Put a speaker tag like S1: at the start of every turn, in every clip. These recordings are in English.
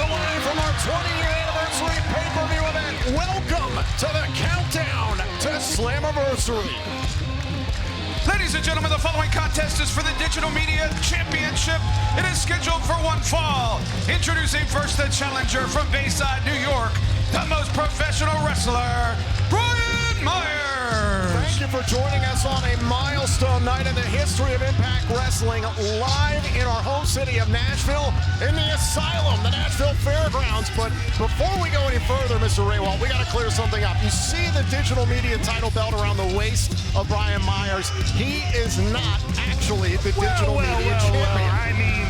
S1: away from our 20-year anniversary pay-per-view event. Welcome to the countdown to Slammiversary.
S2: Ladies and gentlemen, the following contest is for the Digital Media Championship. It is scheduled for one fall. Introducing first the challenger from Bayside, New York, the most professional wrestler, Brian Myers.
S1: Thank you for joining us on a milestone night in the history of Impact Wrestling, live in our home city of Nashville, in the Asylum, the Nashville Fairgrounds. But before we go any further, Mr. Raywald, we got to clear something up. You see the Digital Media title belt around the waist of Brian Myers. He is not actually the Digital Media champion.
S3: I mean,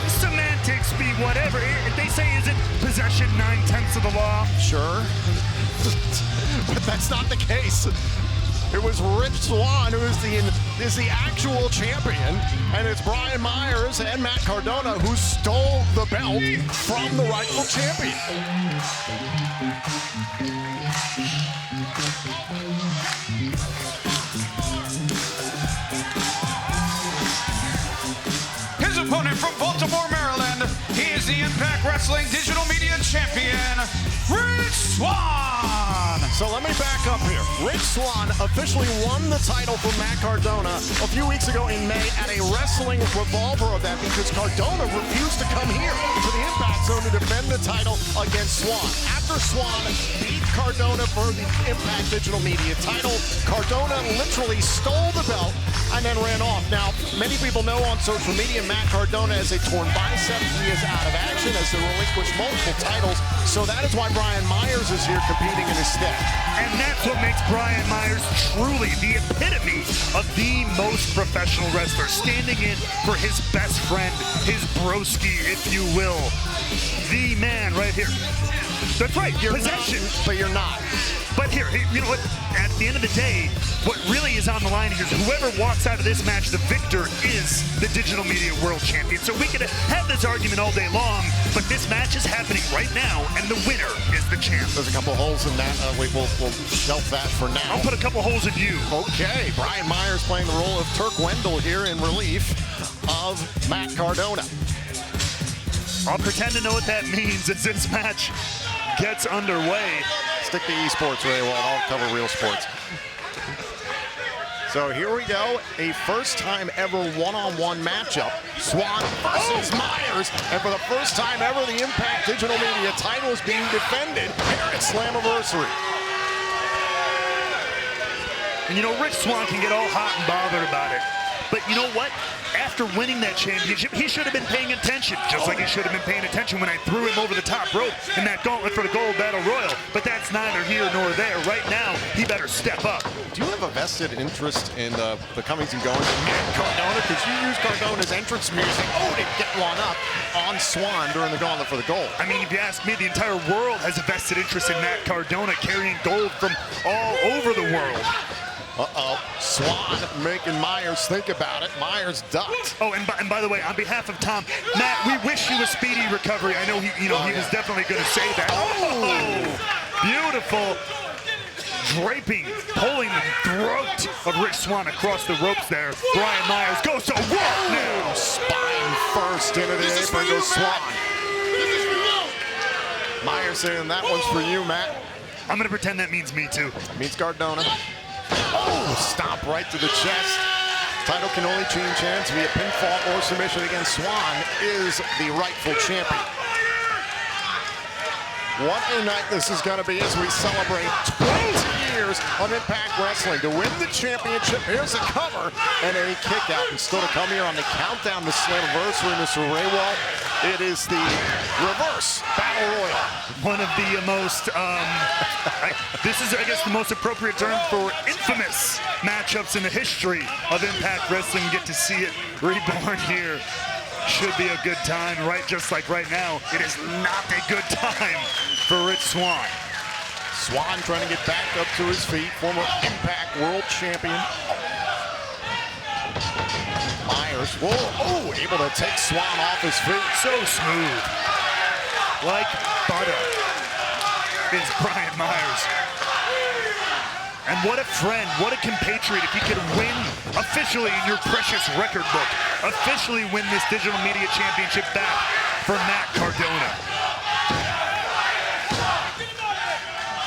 S3: semantics be whatever. They say, isn't possession 9/10 of the law?
S1: Sure. But that's not the case. It was Rich Swann who is the actual champion, and it's Brian Myers and Matt Cardona who stole the belt from the rightful champion.
S2: His opponent from Baltimore, Maryland, he is the Impact Wrestling Digital Media Champion, Rich Swann.
S1: So let me back up here. Rich Swann officially won the title from Matt Cardona a few weeks ago in May at a Wrestling Revolver event because Cardona refused to come here to the Impact Zone to defend the title against Swann. After Swann beat Cardona for the Impact Digital Media title, Cardona literally stole the belt and then ran off. Now, many people know on social media Matt Cardona has a torn bicep. He is out of action as they relinquish multiple titles. So that is why Brian Myers is here competing in his stead.
S3: And that's what makes Brian Myers truly the epitome of the most professional wrestler, standing in for his best friend, his broski, if you will. The man right here. That's right,
S1: You're
S3: possession.
S1: not, but you're not.
S3: But here, you know what? At the end of the day, what really is on the line here is whoever walks out of this match, the victor is the Digital Media World Champion. So we could have this argument all day long, but this match is happening right now, and the winner is the champ.
S1: There's a couple holes in that. We'll shelf that for now.
S3: I'll put a couple holes in you.
S1: Okay, Brian Myers playing the role of Turk Wendell here in relief of Matt Cardona.
S3: I'll pretend to know what that means as this match gets underway.
S1: Stick to esports, Raywald. I'll cover real sports. So here we go, a first time ever one-on-one matchup. Swann versus Myers, and for the first time ever, the Impact Digital Media title is being defended here at Slammiversary.
S3: And you know, Rich Swann can get all hot and bothered about it. But you know what? After winning that championship, he should have been paying attention, just like he should have been paying attention when I threw him over the top rope in that gauntlet for the Gold Battle Royal. But that's neither here nor there. Right now, he better step up.
S1: Do you have a vested interest in the comings and goings of Matt Cardona? Because you use Cardona's entrance music, to get one up on Swann during the gauntlet for the gold.
S3: I mean, if you ask me, the entire world has a vested interest in Matt Cardona carrying gold from all over the world.
S1: Swann making Myers think about it. Myers ducked.
S3: Oh, and by the way, on behalf of Tom, Matt, we wish you a speedy recovery. I know he was definitely going to say that. Oh, beautiful draping, pulling the throat of Rich Swann across the ropes there. Brian Myers goes to work now.
S1: Spine first into the apron goes Swann. Myers saying that one's for you, Matt.
S3: I'm going to pretend that means me too.
S1: Means Cardona. Oh, stomp right to the chest. Title can only change hands via pinfall or submission against Swann is the rightful champion. What a night this is going to be as we celebrate 20 years of Impact Wrestling. To win the championship, here's a cover and a kick out. And still to come here on the countdown to Slammiversary, Mr. Raywald, it is the reverse battle royal.
S3: One of the most, this is, I guess, the most appropriate term for infamous matchups in the history of Impact Wrestling. Get to see it reborn here. Should be a good time, right? Just like right now, it is not a good time for Rich Swann.
S1: Swann trying to get back up to his feet, former Impact World Champion. Myers, able to take Swann off his feet.
S3: So smooth. Like butter is Brian Myers. And what a friend, what a compatriot if he could win officially in your precious record book, officially win this Digital Media Championship back for Matt Cardona.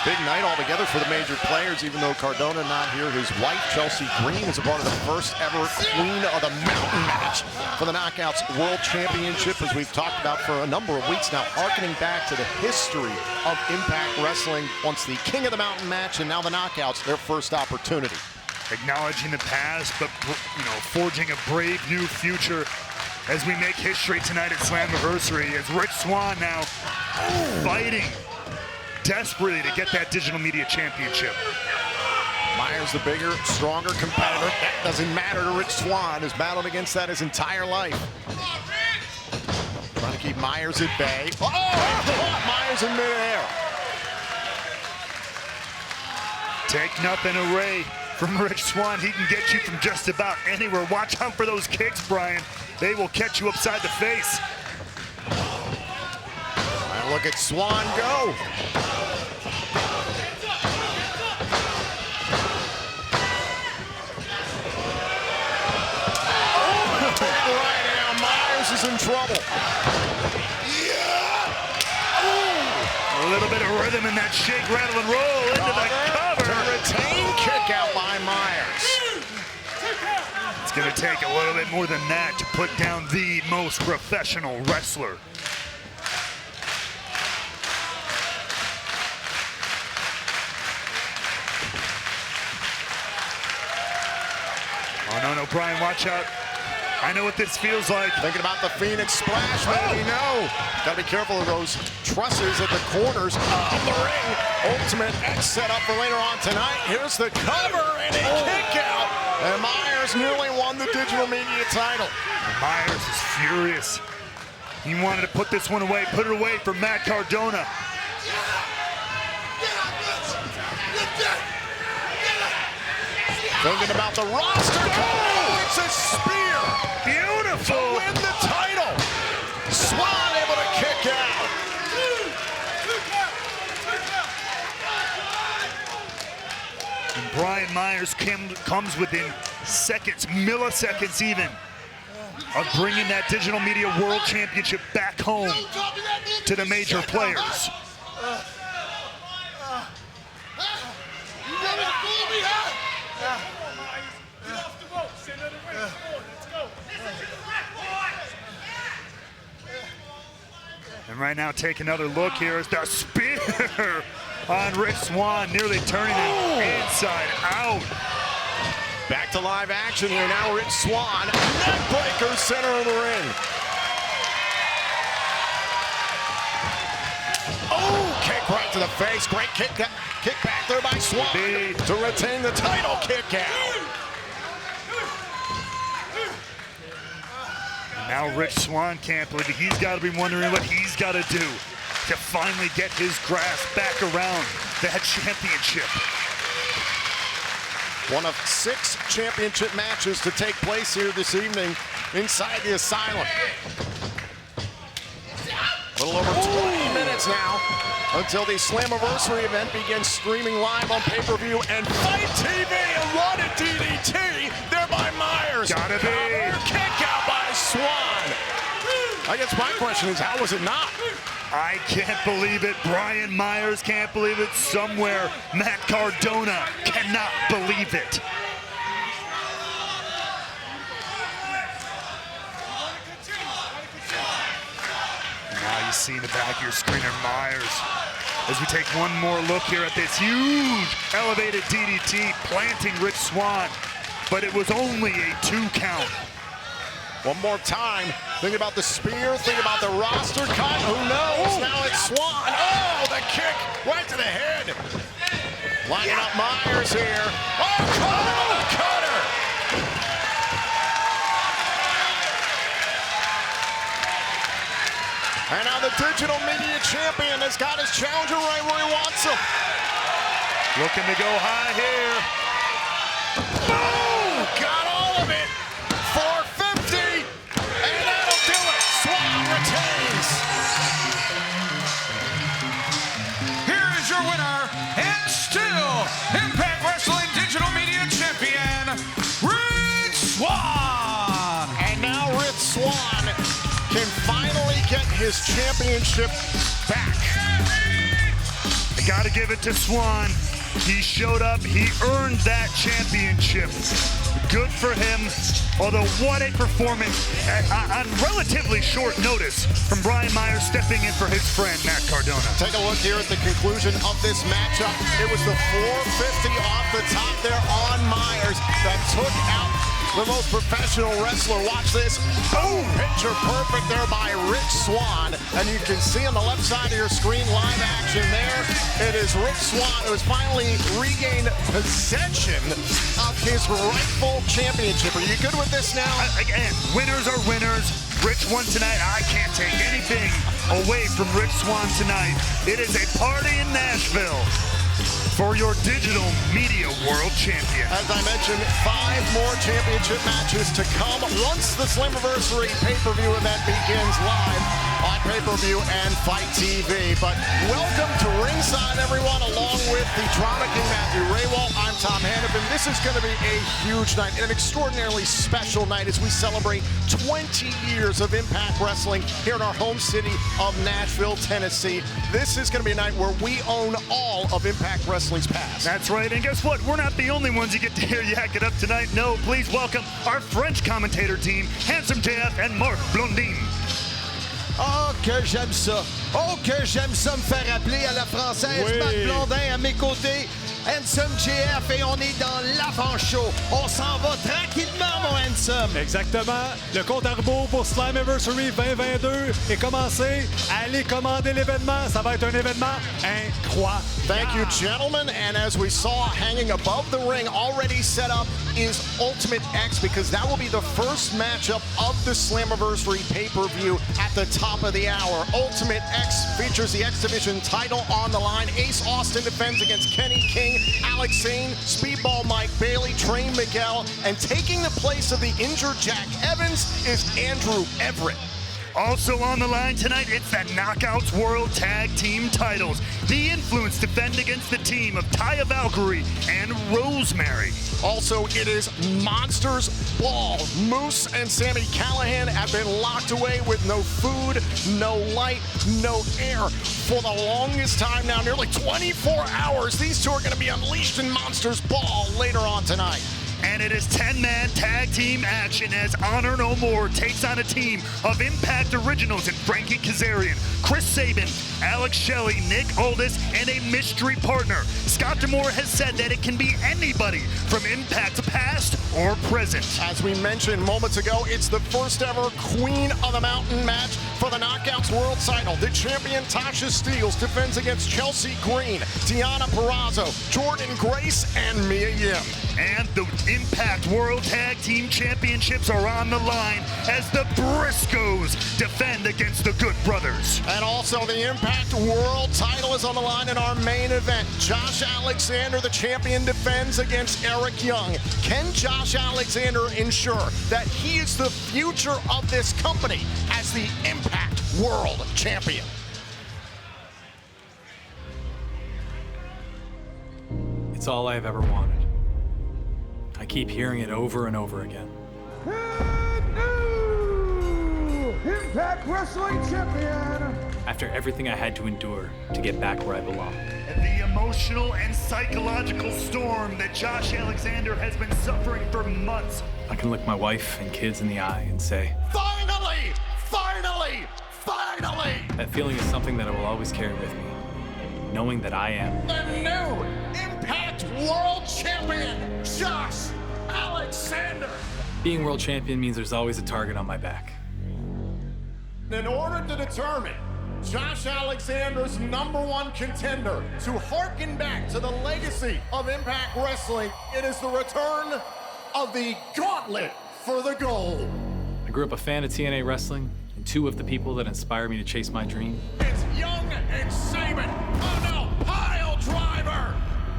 S1: big night altogether for the major players, even though Cardona not here. His wife, Chelsea Green, is a part of the first ever Queen of the Mountain match for the Knockouts World Championship, as we've talked about for a number of weeks now, harkening back to the history of Impact Wrestling. Once the King of the Mountain match and now the Knockouts, their first opportunity.
S3: Acknowledging the past, but forging a brave new future as we make history tonight at Slammiversary, as Rich Swann now fighting desperately to get that digital media championship.
S1: Myers, the bigger, stronger competitor. That doesn't matter to Rich Swann, has battled against that his entire life. Trying to keep Myers at bay. Oh, caught Myers in midair.
S3: Take nothing away from Rich Swann. He can get you from just about anywhere. Watch out for those kicks, Brian. They will catch you upside the face.
S1: And look at Swann go. Right now, Myers is in trouble.
S3: A little bit of rhythm in that shake, rattle, and roll into the cover.
S1: To retain kick out by Myers.
S3: It's going to take a little bit more than that to put down the most professional wrestler. Oh, no, Brian, watch out. I know what this feels like.
S1: Thinking about the Phoenix Splash, maybe. No. Got to be careful of those trusses at the corners of the ring. Ultimate X set up for later on tonight. Here's the cover and a kick out. And Myers nearly won the digital media title.
S3: And Myers is furious. He wanted to put this one away, put it away for Matt Cardona.
S1: Thinking about the roster. Oh, it's a spear.
S3: Beautiful.
S1: To win the title. Swann able to kick out.
S3: And Brian Myers comes within seconds, milliseconds even, of bringing that Digital Media World Championship back home to the major players. And right now, take another look here as the spear on Rich Swann, nearly turning him inside out.
S1: Back to live action here now. Rich Swann, neckbreaker, center of the ring. Oh, kick right to the face. Great kick back there by Swann to retain the title kick out.
S3: Now Rich Swann can't believe it. He's got to be wondering what he's got to do to finally get his grasp back around that championship.
S1: One of 6 championship matches to take place here this evening inside the Asylum. A little over 20 minutes now until the Slammiversary event begins streaming live on pay-per-view and Fight TV. And what a DDT there by Myers.
S3: Gotta be.
S1: Kick out by Swann. I guess my question is, how was it not?
S3: I can't believe it. Brian Myers can't believe it. Somewhere, Matt Cardona cannot believe it. Now you see in the back of your screener Myers as we take one more look here at this huge elevated DDT planting Rich Swann, but it was only a 2 count.
S1: One more time. Think about the spear. Think about the roster cut. Who knows? Now it's Swann. Oh, the kick right to the head. Lining up Myers here. Oh, cutter! And now the digital media champion has got his challenger right where he wants him.
S3: Looking to go high here.
S1: Boom! Got all of it. 450. And that'll do it. Swann retains.
S2: Here is your winner, and still Impact Wrestling Digital Media Champion, Rich Swann.
S1: And now Rich Swann can finally get his championship back.
S3: Gotta give it to Swan. He showed up, he earned that championship. Good for him. Although what a performance on relatively short notice from Brian Myers stepping in for his friend, Matt Cardona.
S1: Take a look here at the conclusion of this matchup. It was the 450 off the top there on Myers that took out the most professional wrestler. Watch this. Boom! Picture perfect there by Rich Swann. And you can see on the left side of your screen, live action there. It is Rich Swann who has finally regained possession of his rightful championship. Are you good with this now?
S3: Again, winners are winners. Rich won tonight. I can't take anything away from Rich Swann tonight. It is a party in Nashville for your digital media world champion.
S1: As I mentioned, 5 more championship matches to come once the Slammiversary pay-per-view event begins live on pay-per-view and Fight TV. But welcome to ringside, everyone, along with the Drama King Matthew Raywalt. I'm Tom Hannafin. This is going to be a huge night and an extraordinarily special night as we celebrate 20 years of Impact Wrestling here in our home city of Nashville, Tennessee. This is going to be a night where we own all of Impact Wrestling's past.
S3: That's right, and guess what? We're not the only ones you get to hear yak it up tonight. No, please welcome our French commentator team, Handsome JF and Marc Blondin.
S4: Oh, que j'aime ça. Oh, que j'aime ça me faire appeler à la française. Oui. Marc Blondin à mes côtés. Handsome JF et on est dans l'avant-show. On s'en va tranquillement, mon Handsome.
S5: Exactement. Le compte à rebours pour Slammiversary 2022 est commencé. Allez commander l'événement. Ça va être un événement incroyable.
S1: Thank you, gentlemen. And as we saw hanging above the ring, already set up is Ultimate X, because that will be the first matchup of the Slammiversary pay-per-view at the top of the hour. Ultimate X features the X Division title on the line. Ace Austin defends against Kenny King. Alex Zane, Speedball Mike Bailey, Train Miguel, and taking the place of the injured Jack Evans is Andrew Everett.
S3: Also on the line tonight, it's the Knockouts World Tag Team titles. The Influence defend against the team of Taya Valkyrie and Rosemary.
S1: Also, it is Monsters Ball. Moose and Sami Callihan have been locked away with no food, no light, no air for the longest time now, nearly 24 hours. These two are going to be unleashed in Monsters Ball later on tonight.
S3: And it is 10-man tag team action as Honor No More takes on a team of Impact Originals and Frankie Kazarian, Chris Sabin, Alex Shelley, Nick Aldis, and a mystery partner. Scott D'Amore has said that it can be anybody from Impact's past or present.
S1: As we mentioned moments ago, it's the first ever Queen of the Mountain match for the Knockouts World Title. The champion Tasha Steelz defends against Chelsea Green, Deonna Purrazzo, Jordan Grace, and Mia Yim.
S3: And the Impact World Tag Team Championships are on the line as the Briscoes defend against the Good Brothers.
S1: And also the Impact World Title is on the line in our main event. Josh Alexander, the champion, defends against Eric Young. Can Josh Alexander ensure that he is the future of this company as the Impact World Champion?
S5: It's all I've ever wanted. I keep hearing it over and over again.
S6: And new Impact Wrestling Champion!
S5: After everything I had to endure to get back where I belong.
S3: The emotional and psychological storm that Josh Alexander has been suffering for months.
S5: I can look my wife and kids in the eye and say,
S1: Finally! Finally! Finally!
S5: that feeling is something that I will always carry with me. Knowing that I am
S1: The new Impact World Champion, Josh Alexander!
S5: being world champion means there's always a target on my back.
S1: In order to determine Josh Alexander's #1 contender to harken back to the legacy of Impact Wrestling, it is the return of the Gauntlet for the Gold.
S5: I grew up a fan of TNA Wrestling, and 2 of the people that inspired me to chase my dream.
S1: It's Young and Sabin. Oh no, Pile Driver!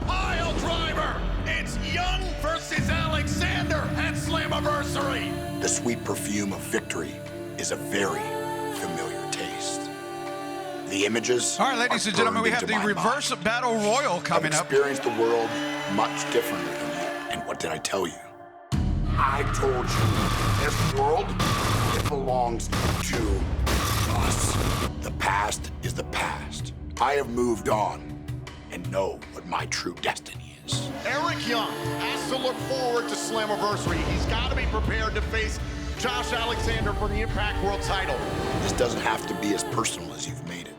S1: Pile Driver! It's Young versus Alexander at Slammiversary.
S7: The sweet perfume of victory is a very familiar taste. The images.
S2: All right, ladies and gentlemen, we have the reverse battle royal coming up.
S7: I've experienced the world much differently than you. And what did I tell you? I told you, this world, it belongs to us. The past is the past. I have moved on. know what my true destiny is.
S1: Eric Young has to look forward to Slammiversary. He's got to be prepared to face Josh Alexander for the Impact World Title.
S7: This doesn't have to be as personal as you've made it.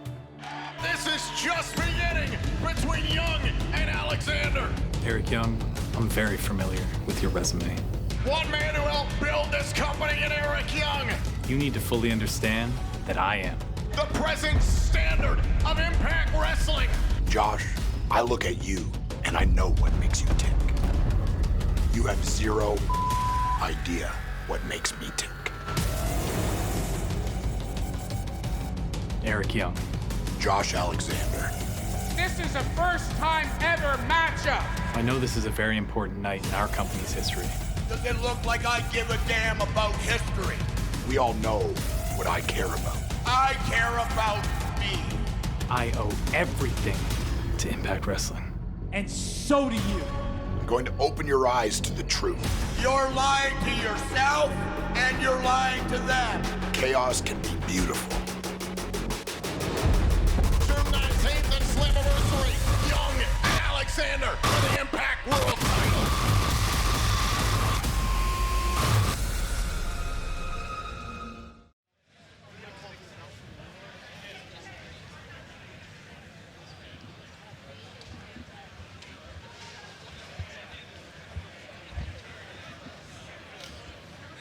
S1: This is just beginning between Young and Alexander.
S8: Eric Young, I'm very familiar with your resume.
S1: One man who helped build this company in Eric Young.
S8: You need to fully understand that I am
S1: The present standard of Impact Wrestling.
S7: Josh, I look at you and I know what makes you tick. You have zero idea what makes me tick.
S8: Eric Young.
S7: Josh Alexander.
S9: This is a first-time ever matchup.
S8: I know this is a very important night in our company's history.
S7: Does it look like I give a damn about history? We all know what I care about. I care about me.
S8: I owe everything to Impact Wrestling.
S9: And so do you.
S7: I'm going to open your eyes to the truth. You're lying to yourself and you're lying to them. Chaos can be beautiful.
S1: June 19th at Slammiversary, Young and Alexander for the Impact World Title.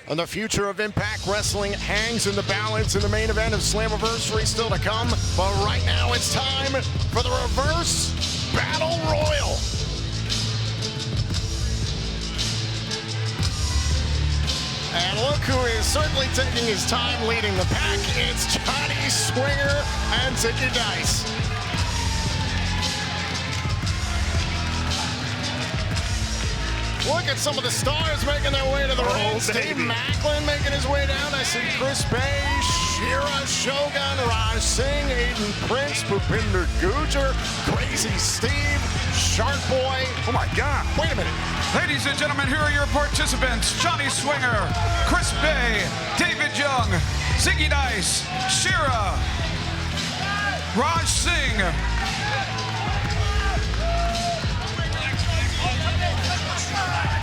S1: And the future of Impact Wrestling hangs in the balance in the main event of Slammiversary still to come. But right now it's time for the Reverse Battle Royal. And look who is certainly taking his time leading the pack. It's Johnny Swinger and Zicky Dice. Look at some of the stars making their way to the ring. Steve Macklin making his way down. I see Chris Bay, Shira, Shogun, Raj Singh, Aiden Prince, Bhupinder Gujar, Crazy Steve, Shark Boy.
S3: Oh my God.
S1: Wait a minute.
S2: Ladies and gentlemen, here are your participants. Johnny Swinger, Chris Bay, David Young, Ziggy Dice, Shira, Raj Singh,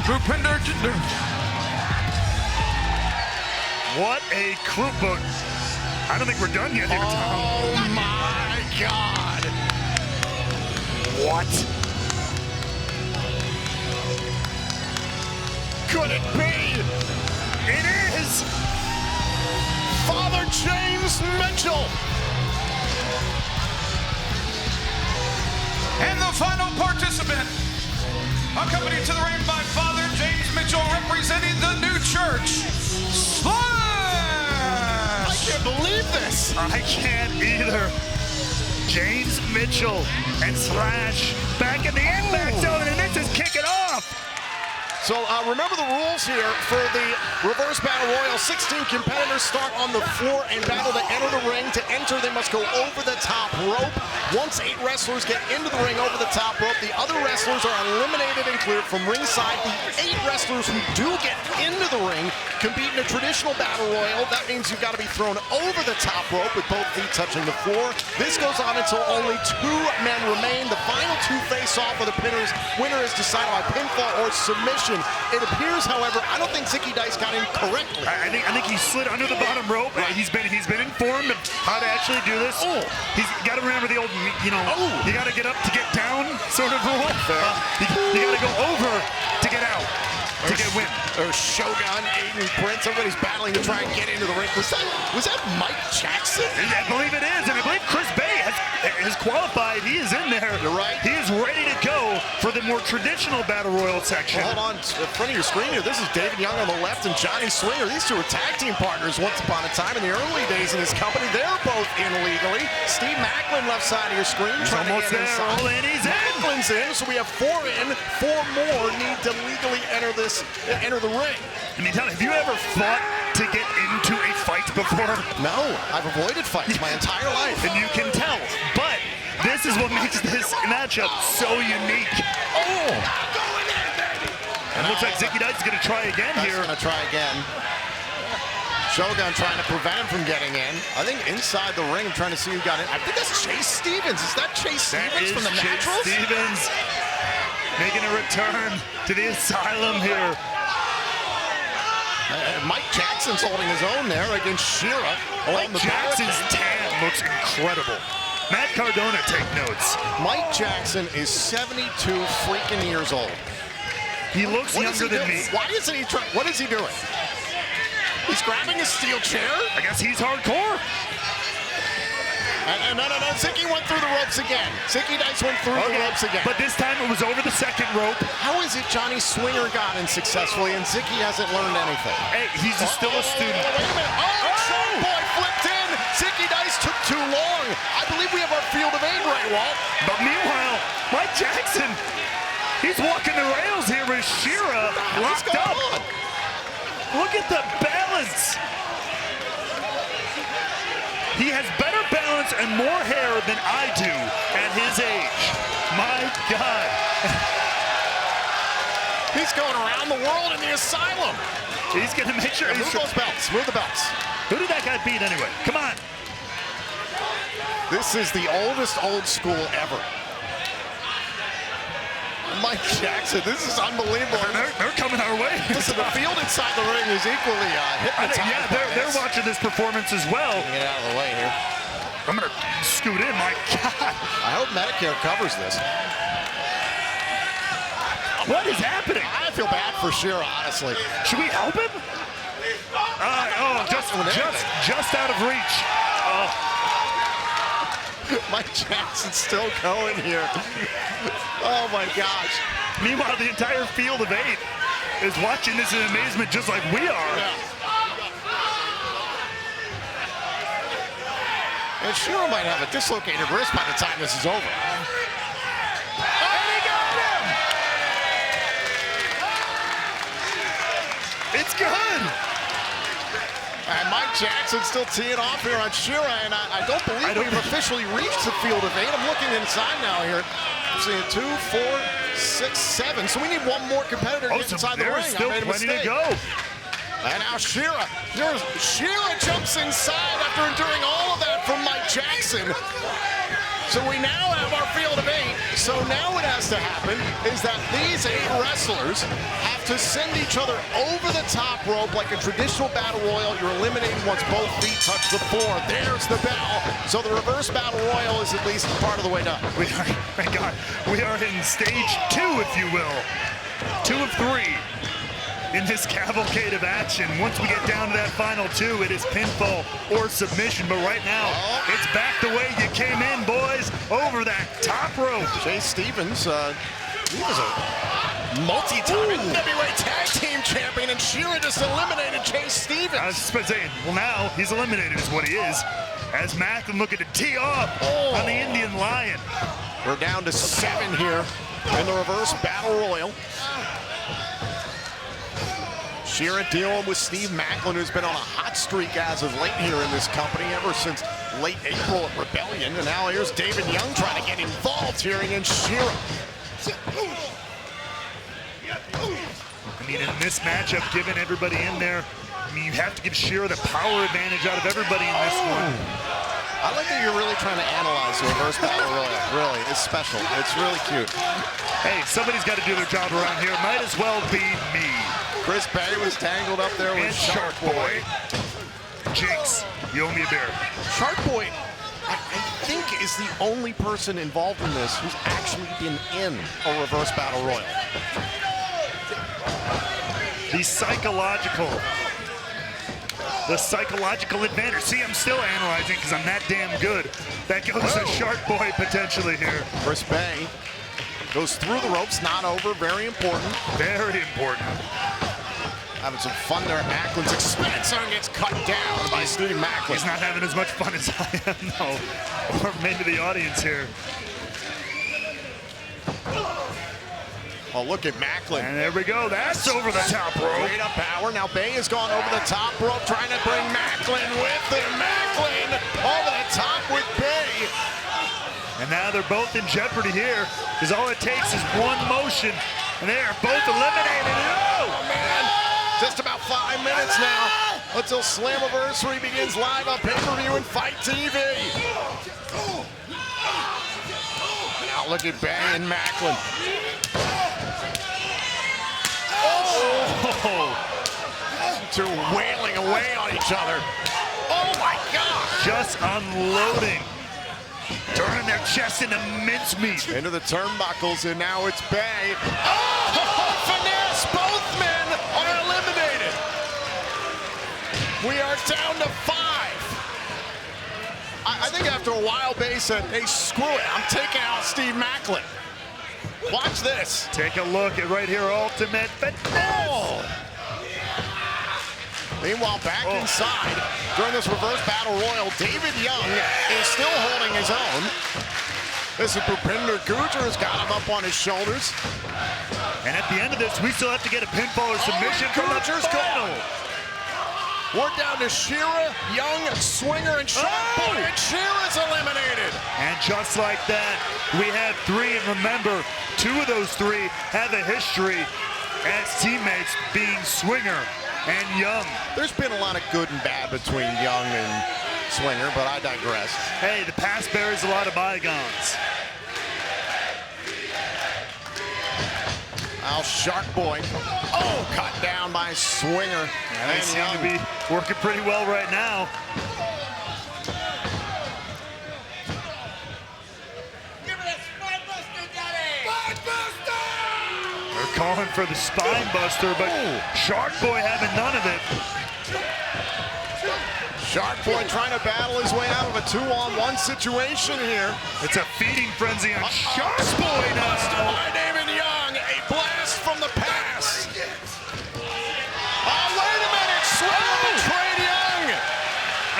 S2: Bhupinder Gujar.
S3: What a crew book. I don't think we're done yet here, Tom.
S1: Oh my God.
S3: What?
S1: Could it be?
S3: It is!
S1: Father James Mitchell.
S2: And the final participant, accompanied to the ring by Father James Mitchell, representing the new church, Slash!
S1: I can't believe this.
S3: I can't either. James Mitchell and Slash back in the Impact Zone, and this is kicking off.
S1: So remember the rules here for the Reverse Battle Royal. 16 competitors start on the floor and battle to enter the ring. To enter, they must go over the top rope. Once 8 wrestlers get into the ring over the top rope, the other wrestlers are eliminated and cleared from ringside. The 8 wrestlers who do get into the ring compete in a traditional battle royal. That means you've got to be thrown over the top rope with both feet touching the floor. This goes on until only 2 men remain. The final 2 face off with the winner is decided by pinfall or submission. It appears, however, I don't think Zicky Dice got in correctly.
S3: I think he slid under the bottom rope.
S1: Right.
S3: He's been informed of how to actually do this.
S1: Oh.
S3: He's got to remember the old, you got to get up to get down sort of rule. You got to go over to get out, to get win.
S1: Or Shogun, Aiden Prince, everybody's battling to try and get into the ring. Was that Mike Jackson?
S3: I believe it is, and I believe Chris Bay has qualified. He is in there.
S1: You're right.
S3: He is ready to go for the more traditional Battle Royal section.
S1: Well, hold on, in front of your screen here, this is David Young on the left and Johnny Swinger. These two were tag team partners once upon a time in the early days in this company. They're both in legally. Steve Macklin, left side of your screen.
S3: He's almost there. All in, he's in.
S1: Macklin's in, so we have 4 in. 4 more need to legally enter the ring.
S3: I mean, have you ever fought to get into a fight before?
S1: No, I've avoided fights my entire life.
S3: And you can tell, but this is what makes this matchup so unique.
S1: Oh!
S3: And it looks like Zicky Dice is going to try again here.
S1: Going to try again. Shogun trying to prevent him from getting in. I think inside the ring, I'm trying to see who got in. I think that's Chase Stevens. Is that Chase Stevens from the
S3: Chase
S1: Naturals?
S3: Stevens making a return to the asylum here.
S1: Mike Jackson's holding his own there against Shera.
S3: Mike Jackson's tan looks incredible. Matt Cardona, take notes.
S1: Mike Jackson is 72 freaking years old.
S3: He looks younger than me.
S1: Why isn't he trying? What is he doing? He's grabbing a steel chair?
S3: I guess he's hardcore.
S1: No. Zicky went through the ropes again. Zicky Dice went through the ropes again.
S3: But this time it was over the second rope.
S1: How is it Johnny Swinger got in successfully and Zicky hasn't learned anything?
S3: Hey, he's still a student.
S1: Wait a minute. Oh, boy flipped in. Zicky Dice took too long. I believe we have our field of aid, Ray Walt.
S3: But meanwhile, Mike Jackson, he's walking the rails here with Shera locked up. Look at the balance. He has better balance and more hair than I do at his age. My God.
S1: He's going around the world in the asylum.
S3: He's going to make sure he's...
S1: Move those belts. Move the belts.
S3: Who did that guy beat anyway? Come on.
S1: This is the oldest old school ever. Mike Jackson, this is unbelievable.
S3: They're coming our way.
S1: Listen, the field inside the ring is equally hypnotized.
S3: Yeah, they're watching this performance as well.
S1: Get out of the way here.
S3: I'm going to scoot in, my God.
S1: I hope Medicare covers this.
S3: What is happening?
S1: I feel bad for Shera, honestly.
S3: Should we help him? Just out of reach.
S1: Mike Jackson's still going here. Oh my gosh.
S3: Meanwhile, the entire field of 8 is watching this in amazement just like we are.
S1: Yeah. And Shera might have a dislocated wrist by the time this is over.
S3: And he got him! It's good!
S1: And Mike Jackson still teeing off here on Shera, and I don't believe we've officially reached the field of 8. I'm looking inside now here. I'm seeing 2, 4, 6, 7. So we need one more competitor to get inside the ring.
S3: Still plenty to go.
S1: And now Shera. Shera jumps inside after enduring all of that from Mike Jackson. So we now have our field of 8. So now what has to happen is that these 8 wrestlers have to send each other over the top rope like a traditional battle royal. You're eliminated once both feet touch the floor. There's the bell. So the reverse battle royal is at least part of the way done.
S3: We are, thank God, we are in stage 2, if you will. 2 of 3. In this cavalcade of action. Once we get down to that final 2, it is pinfall or submission. But right now, it's back the way you came in, boys, over that top rope.
S1: Chase Stevens, he was a multi-time heavyweight tag team champion, and Shera just eliminated Chase Stevens.
S3: I was saying, well, now he's eliminated is what he is. As Macklin looking to tee off on the Indian Lion.
S1: We're down to 7 here in the reverse battle royal. Shera dealing with Steve Macklin, who's been on a hot streak as of late here in this company ever since late April at Rebellion. And now here's David Young trying to get involved here against Shera.
S3: I mean, in this matchup, given everybody in there, I mean, you have to give Shera the power advantage out of everybody in this one.
S1: I like that you're really trying to analyze the reverse battle royal. Really, it's special. It's really cute.
S3: Hey, somebody's got to do their job around here. Might as well be me.
S1: Chris Bay was tangled up there with Shark Boy.
S3: Jinx, you owe me a beer.
S1: Shark Boy, I think, is the only person involved in this who's actually been in a reverse battle royal.
S3: The psychological advantage. See, I'm still analyzing because I'm that damn good. That goes to Shark Boy potentially here.
S1: Chris Bay goes through the ropes, not over. Very important.
S3: Very important.
S1: Having some fun there at Macklin's expense and gets cut down by Steve Macklin.
S3: He's not having as much fun as I am, no. Or maybe the audience here.
S1: Oh, look at Macklin.
S3: And there we go. That's over the top rope.
S1: Straight up power. Now Bay has gone over the top rope, trying to bring Macklin with him. Macklin over the top with Bay.
S3: And now they're both in jeopardy here, because all it takes is one motion, and they are both eliminated.
S1: Oh, man. Just about 5 minutes now. until Slammiversary begins live on pay-per-view and Fight TV. Now look at Bay and Macklin. Oh! Two wailing away on each other. Oh my God!
S3: Just unloading. Turning their chest into mincemeat.
S1: Into the turnbuckles, and now it's Bay. Oh! Finesse! Both men are eliminated. We are down to 5. I think after a while, Bay said, hey, screw it. I'm taking out Steve Macklin. Watch this.
S3: Take a look at right here, Ultimate Finesse.
S1: Oh! Meanwhile, back inside, during this reverse battle royal, David Young is still holding his own. This is Bhupinder Gujjar has got him up on his shoulders.
S3: And at the end of this, we still have to get a pinfall or submission from the
S1: Gujjar's
S3: final.
S1: We're down to Shearer, Young, Swinger, and Sharp Boy, and Shearer's eliminated.
S3: And just like that, we have 3, and remember, 2 of those 3 have a history as teammates, being Swinger and Young.
S1: There's been a lot of good and bad between Young and Swinger, but I digress.
S3: Hey, the past buries a lot of bygones.
S1: Now Shark Boy, cut down by Swinger.
S3: And they seem to be working pretty well right now.
S9: Give me that spine buster, Daddy! Spine buster!
S3: They're calling for the spine buster, but Shark Boy having none of it.
S1: Shark Boy trying to battle his way out of a 2-on-1 situation here.
S3: It's a feeding frenzy on Shark Boy now.
S1: By David Young, a blast from the past. Oh, wait a minute, Swinger betrayed Young.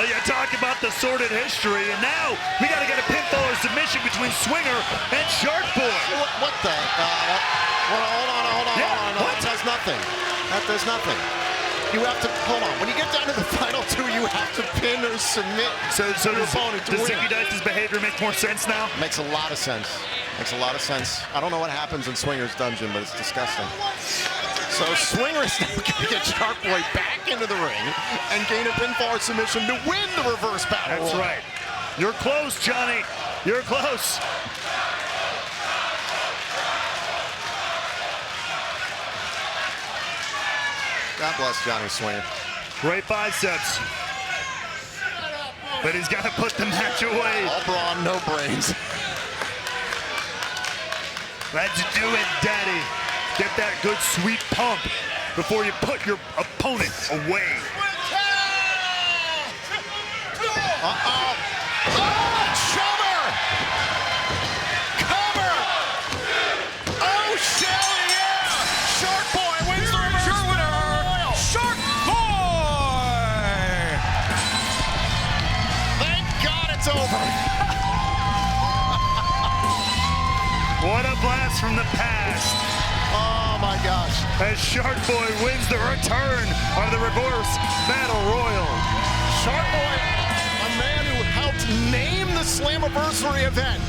S3: You talk about the sordid history, and now we got to get a pinfall or submission between Swinger and Shark Boy.
S1: What the? Hold on.
S3: What?
S1: That does nothing. That does nothing. You have to, hold on. When you get down to the final 2, you have to pin or submit your opponent to
S3: does
S1: win.
S3: Zicky Dice's behavior make more sense now?
S1: Makes a lot of sense. Makes a lot of sense. I don't know what happens in Swinger's dungeon, but it's disgusting. So Swinger is now going to get Shark Boy back into the ring and gain a pinfall or submission to win the reverse battle.
S3: That's right. You're close, Johnny. You're close.
S1: God bless Johnny Swinger.
S3: Great biceps. But he's got to put the match away.
S1: All brawn, no brains.
S3: Let's do it, Daddy. Get that good sweet pump before you put your opponent away.
S1: Chummer! Cover! Oh, Shelly, yeah! Shark Boy wins the reverse battle.
S2: Shark Boy!
S1: Thank God it's over.
S3: What a blast from the past.
S1: Oh my gosh.
S3: As Shark Boy wins the return of the reverse battle royal.
S1: Shark Boy, a man who helped name the Slammiversary event,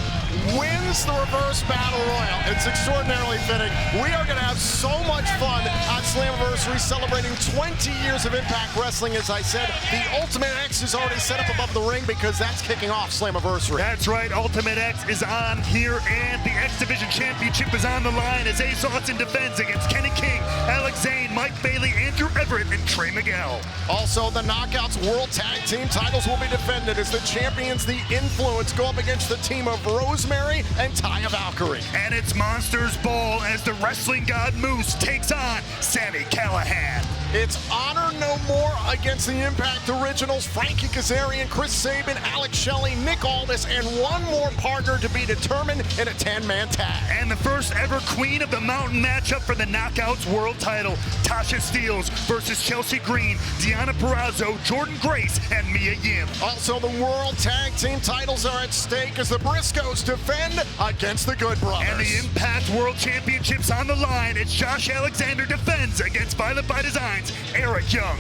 S1: wins the reverse battle royal. It's extraordinarily fitting. We are going to have so much fun on Slammiversary, celebrating 20 years of Impact Wrestling. As I said, the Ultimate X is already set up above the ring because that's kicking off Slammiversary.
S3: That's right, Ultimate X is on here, and the X Division Championship is on the line as Ace Austin defends against Kenny King, Alex Zane, Mike Bailey, Andrew Everett, and Trey Miguel.
S1: Also, the Knockouts World Tag Team titles will be defended as the champions, The Influence, go up against the team of Rosemary and Taya Valkyrie.
S3: And it's Monsters Ball as the wrestling god Moose takes on Sami Callihan.
S1: It's Honor No More against the Impact Originals, Frankie Kazarian, Chris Sabin, Alex Shelley, Nick Aldis, and one more partner to be determined in a 10-man tag.
S3: And the first ever Queen of the Mountain matchup for the Knockouts World Title, Tasha Steelz versus Chelsea Green, Deonna Purrazzo, Jordan Grace, and Mia Yim.
S1: Also, the World Tag Team titles are at stake as the Briscoes defend against the Good Brothers.
S3: And the Impact World Championship's on the line as Josh Alexander defends against Violent by Design's Eric Young.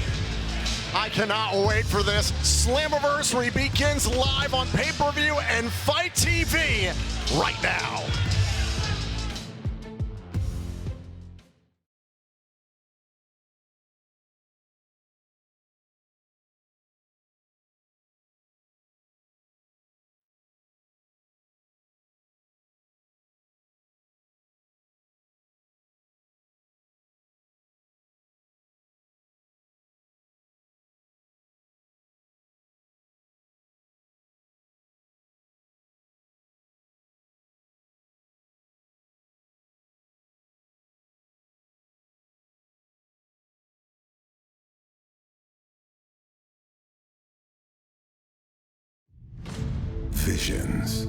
S1: I cannot wait for this. Slammiversary begins live on pay-per-view and Fight TV right now.
S10: visions.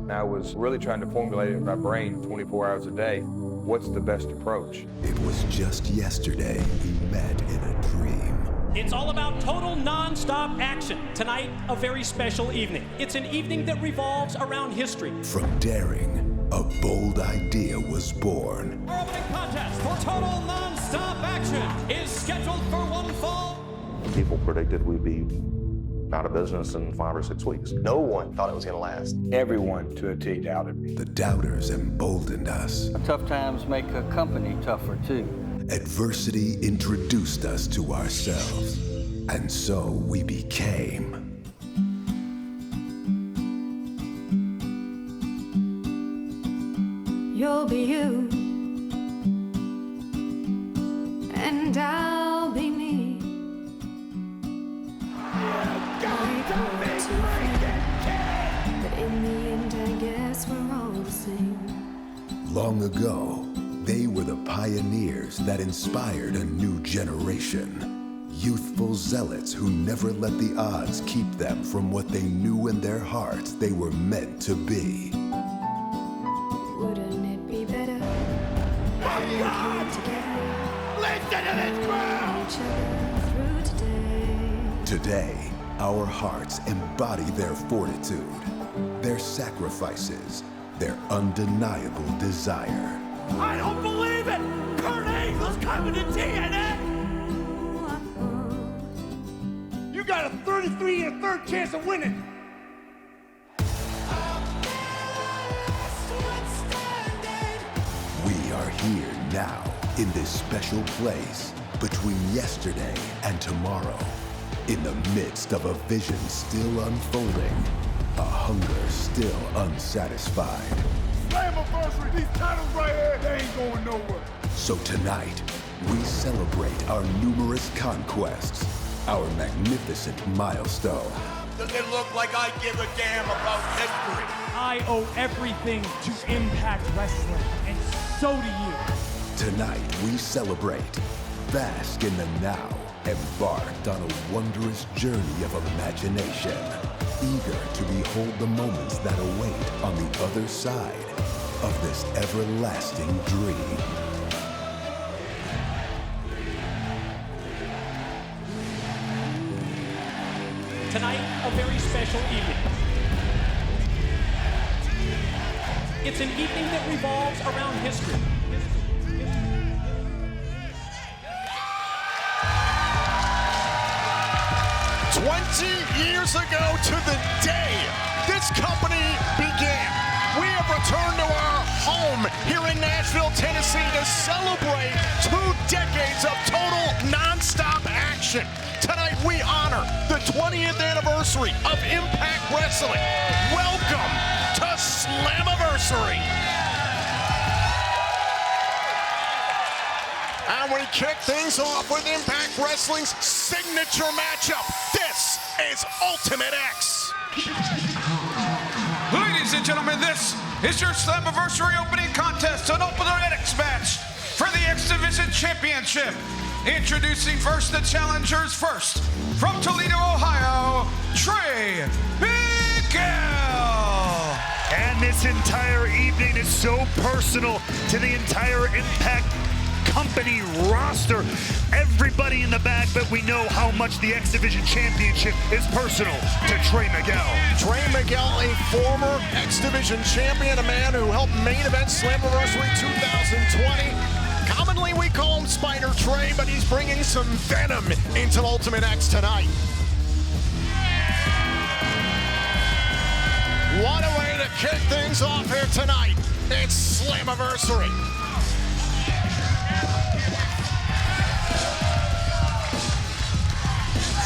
S11: I was really trying to formulate it in my brain 24 hours a day. What's the best approach?
S10: It was just yesterday we met in a dream.
S12: It's all about total non-stop action. Tonight, a very special evening. It's an evening that revolves around history.
S10: From daring, a bold idea was born.
S12: Our opening contest for total non-stop action is scheduled for one fall.
S13: People predicted we'd be out of business in 5 or 6 weeks. No one thought it was going to last.
S11: Everyone to a T doubted me.
S10: The doubters emboldened us.
S14: Tough times make a company tougher too.
S10: Adversity introduced us to ourselves, and so we became.
S15: You'll be you, and I'll be me. But in the end, I guess we're all the same.
S10: Long ago, they were the pioneers that inspired a new generation. Youthful zealots who never let the odds keep them from what they knew in their hearts they were meant to be.
S15: Wouldn't it be better?
S6: My God! Listen to this crowd!
S15: Each other through today.
S10: Today, our hearts embody their fortitude, their sacrifices, their undeniable desire.
S6: I don't believe it! Kurt Angle's coming to TNA! You got a 33 and a third chance of winning!
S10: We are here now, in this special place, between yesterday and tomorrow. In the midst of a vision still unfolding, a hunger still unsatisfied.
S6: Slammiversary, these titles right here, they ain't going nowhere.
S10: So tonight, we celebrate our numerous conquests, our magnificent milestone.
S6: Does it look like I give a damn about history?
S16: I owe everything to Impact Wrestling, and so do you.
S10: Tonight, we celebrate, bask in the now, embarked on a wondrous journey of imagination, eager to behold the moments that await on the other side of this everlasting dream.
S12: Tonight, a very special evening. It's an evening that revolves around history.
S1: 20 years ago to the day this company began, we have returned to our home here in Nashville, Tennessee to celebrate 2 decades of total non-stop action. Tonight we honor the 20th anniversary of Impact Wrestling. Welcome to Slammiversary. And we kick things off with Impact Wrestling's signature matchup. This is Ultimate X.
S2: Ladies and gentlemen, this is your Slammiversary opening contest, an Ultimate X match for the X Division Championship. Introducing first the challengers first. From Toledo, Ohio, Trey Miguel.
S3: And this entire evening is so personal to the entire Impact company roster. Everybody in the back, but we know how much the X Division Championship is personal to Trey Miguel.
S1: Trey Miguel, a former X Division champion, a man who helped main event Slammiversary 2020. Commonly we call him Spider Trey, but he's bringing some venom into Ultimate X tonight. What a way to kick things off here tonight. It's Slammiversary.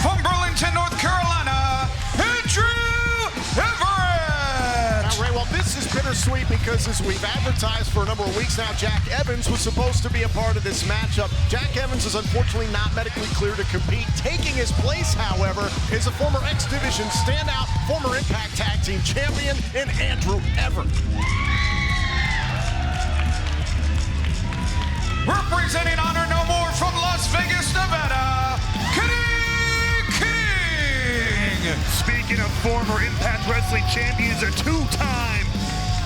S2: From Burlington, North Carolina, Andrew Everett.
S1: Now, Ray, well, this is bittersweet because as we've advertised for a number of weeks now, Jack Evans was supposed to be a part of this matchup. Jack Evans is unfortunately not medically cleared to compete. Taking his place, however, is a former X Division standout, former Impact Tag Team champion in Andrew Everett.
S2: Representing Honor No More from Las Vegas, Nevada, King.
S3: Speaking of former Impact Wrestling champions, a two-time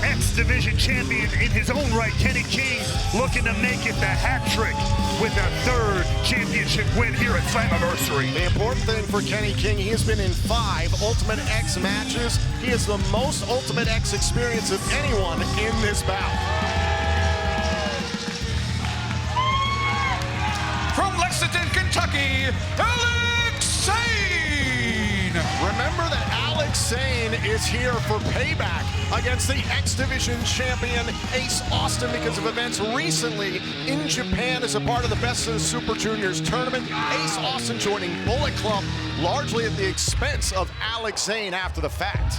S3: X Division champion in his own right, Kenny King, looking to make it the hat trick with a third championship win here at Slammiversary.
S1: The important thing for Kenny King, he has been in 5 Ultimate X matches. He has the most Ultimate X experience of anyone in this bout.
S2: From Lexington, Kentucky, Alex Zane!
S1: Remember that Alex Zane is here for payback against the X Division champion Ace Austin because of events recently in Japan as a part of the Best of the Super Juniors tournament. Ace Austin joining Bullet Club largely at the expense of Alex Zane after the fact.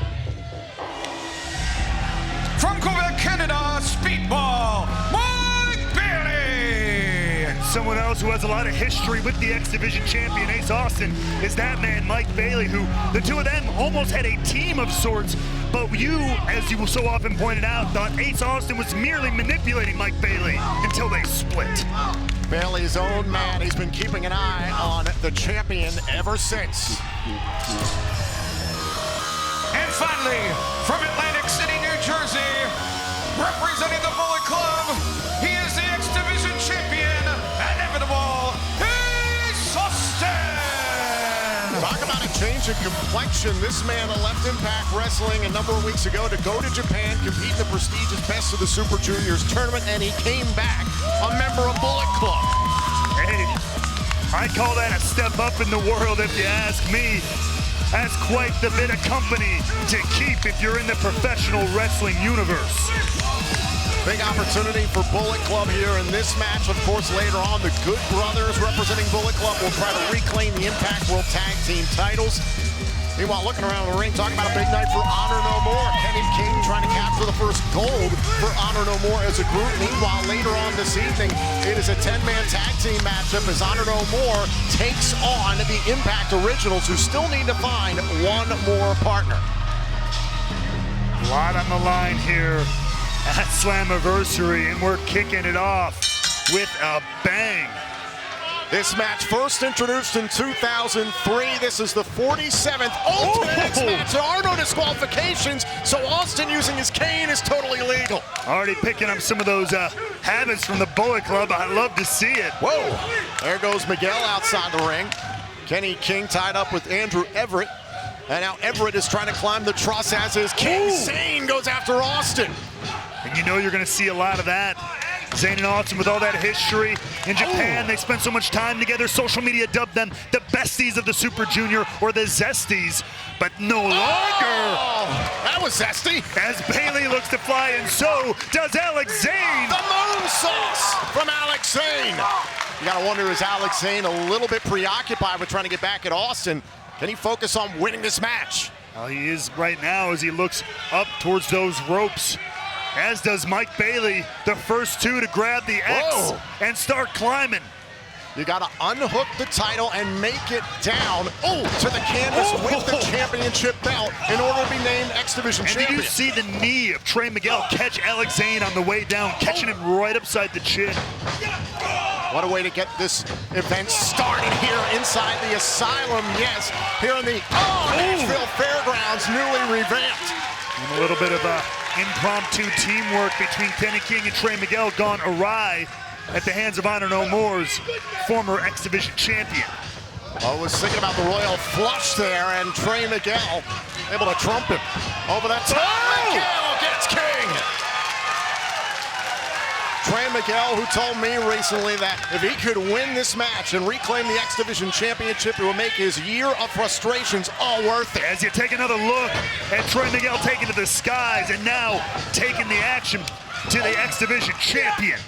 S2: From Quebec, Canada, Speedball, Mike Bailey!
S3: Someone else who has a lot of history with the X Division champion, Ace Austin, is that man, Mike Bailey, who the two of them almost had a team of sorts, but you, as you so often pointed out, thought Ace Austin was merely manipulating Mike Bailey until they split.
S1: Bailey's own man, he's been keeping an eye on the champion ever since.
S2: And finally, from Atlantic City, New Jersey, representing the Bullet Club, he is the X Division champion, inevitable, Ace Austin!
S1: Talk about a change in complexion. This man left Impact Wrestling a number of weeks ago to go to Japan, compete in the prestigious Best of the Super Juniors tournament, and he came back a member of Bullet Club.
S3: Hey, I call that a step up in the world if you ask me. That's quite the bit of company to keep if you're in the professional wrestling universe.
S1: Big opportunity for Bullet Club here in this match. Of course, later on, the Good Brothers representing Bullet Club will try to reclaim the Impact World Tag Team titles. Meanwhile, looking around the ring, talking about a big night for Honor No More. Kenny King trying to capture the first gold for Honor No More as a group. Meanwhile, later on this evening, it is a 10-man tag team matchup as Honor No More takes on the Impact Originals, who still need to find one more partner.
S3: A lot on the line here at Slammiversary, and we're kicking it off with a bang.
S1: This match first introduced in 2003. This is the 47th Ultimate X match. There are no disqualifications, so Austin using his cane is totally legal.
S3: Already picking up some of those habits from the Bullet Club. I love to see it.
S1: Whoa, there goes Miguel outside the ring. Kenny King tied up with Andrew Everett. And now Everett is trying to climb the truss, as is King. Zane goes after Austin.
S3: And you know you're going to see a lot of that. Zane and Austin, with all that history in Japan, they spent so much time together. Social media dubbed them the besties of the Super Junior, or the Zesties, but no longer.
S1: That was zesty.
S3: As Bailey looks to fly, and so does Alex Zane.
S1: The moon sauce from Alex Zane. You gotta wonder, is Alex Zane a little bit preoccupied with trying to get back at Austin? Can he focus on winning this match?
S3: Well, he is right now as he looks up towards those ropes. As does Mike Bailey, the first two to grab the X and start climbing.
S1: You got to unhook the title and make it down to the canvas with the championship belt in order to be named X Division champion.
S3: Did you see the knee of Trey Miguel catch Alex Zane on the way down, catching him right upside the chin?
S1: What a way to get this event started here inside the Asylum. Yes, here in the Nashville Fairgrounds, newly revamped.
S3: And a little bit of impromptu teamwork between Kenny King and Trey Miguel gone awry at the hands of Honor No More's former X Division champion.
S1: I was thinking about the Royal Flush there, and Trey Miguel able to trump him over that top. Miguel gets King. Trey Miguel, who told me recently that if he could win this match and reclaim the X Division championship, it would make his year of frustrations all worth it.
S3: As you take another look at Trey Miguel taking to the skies and now taking the action to the X Division champion.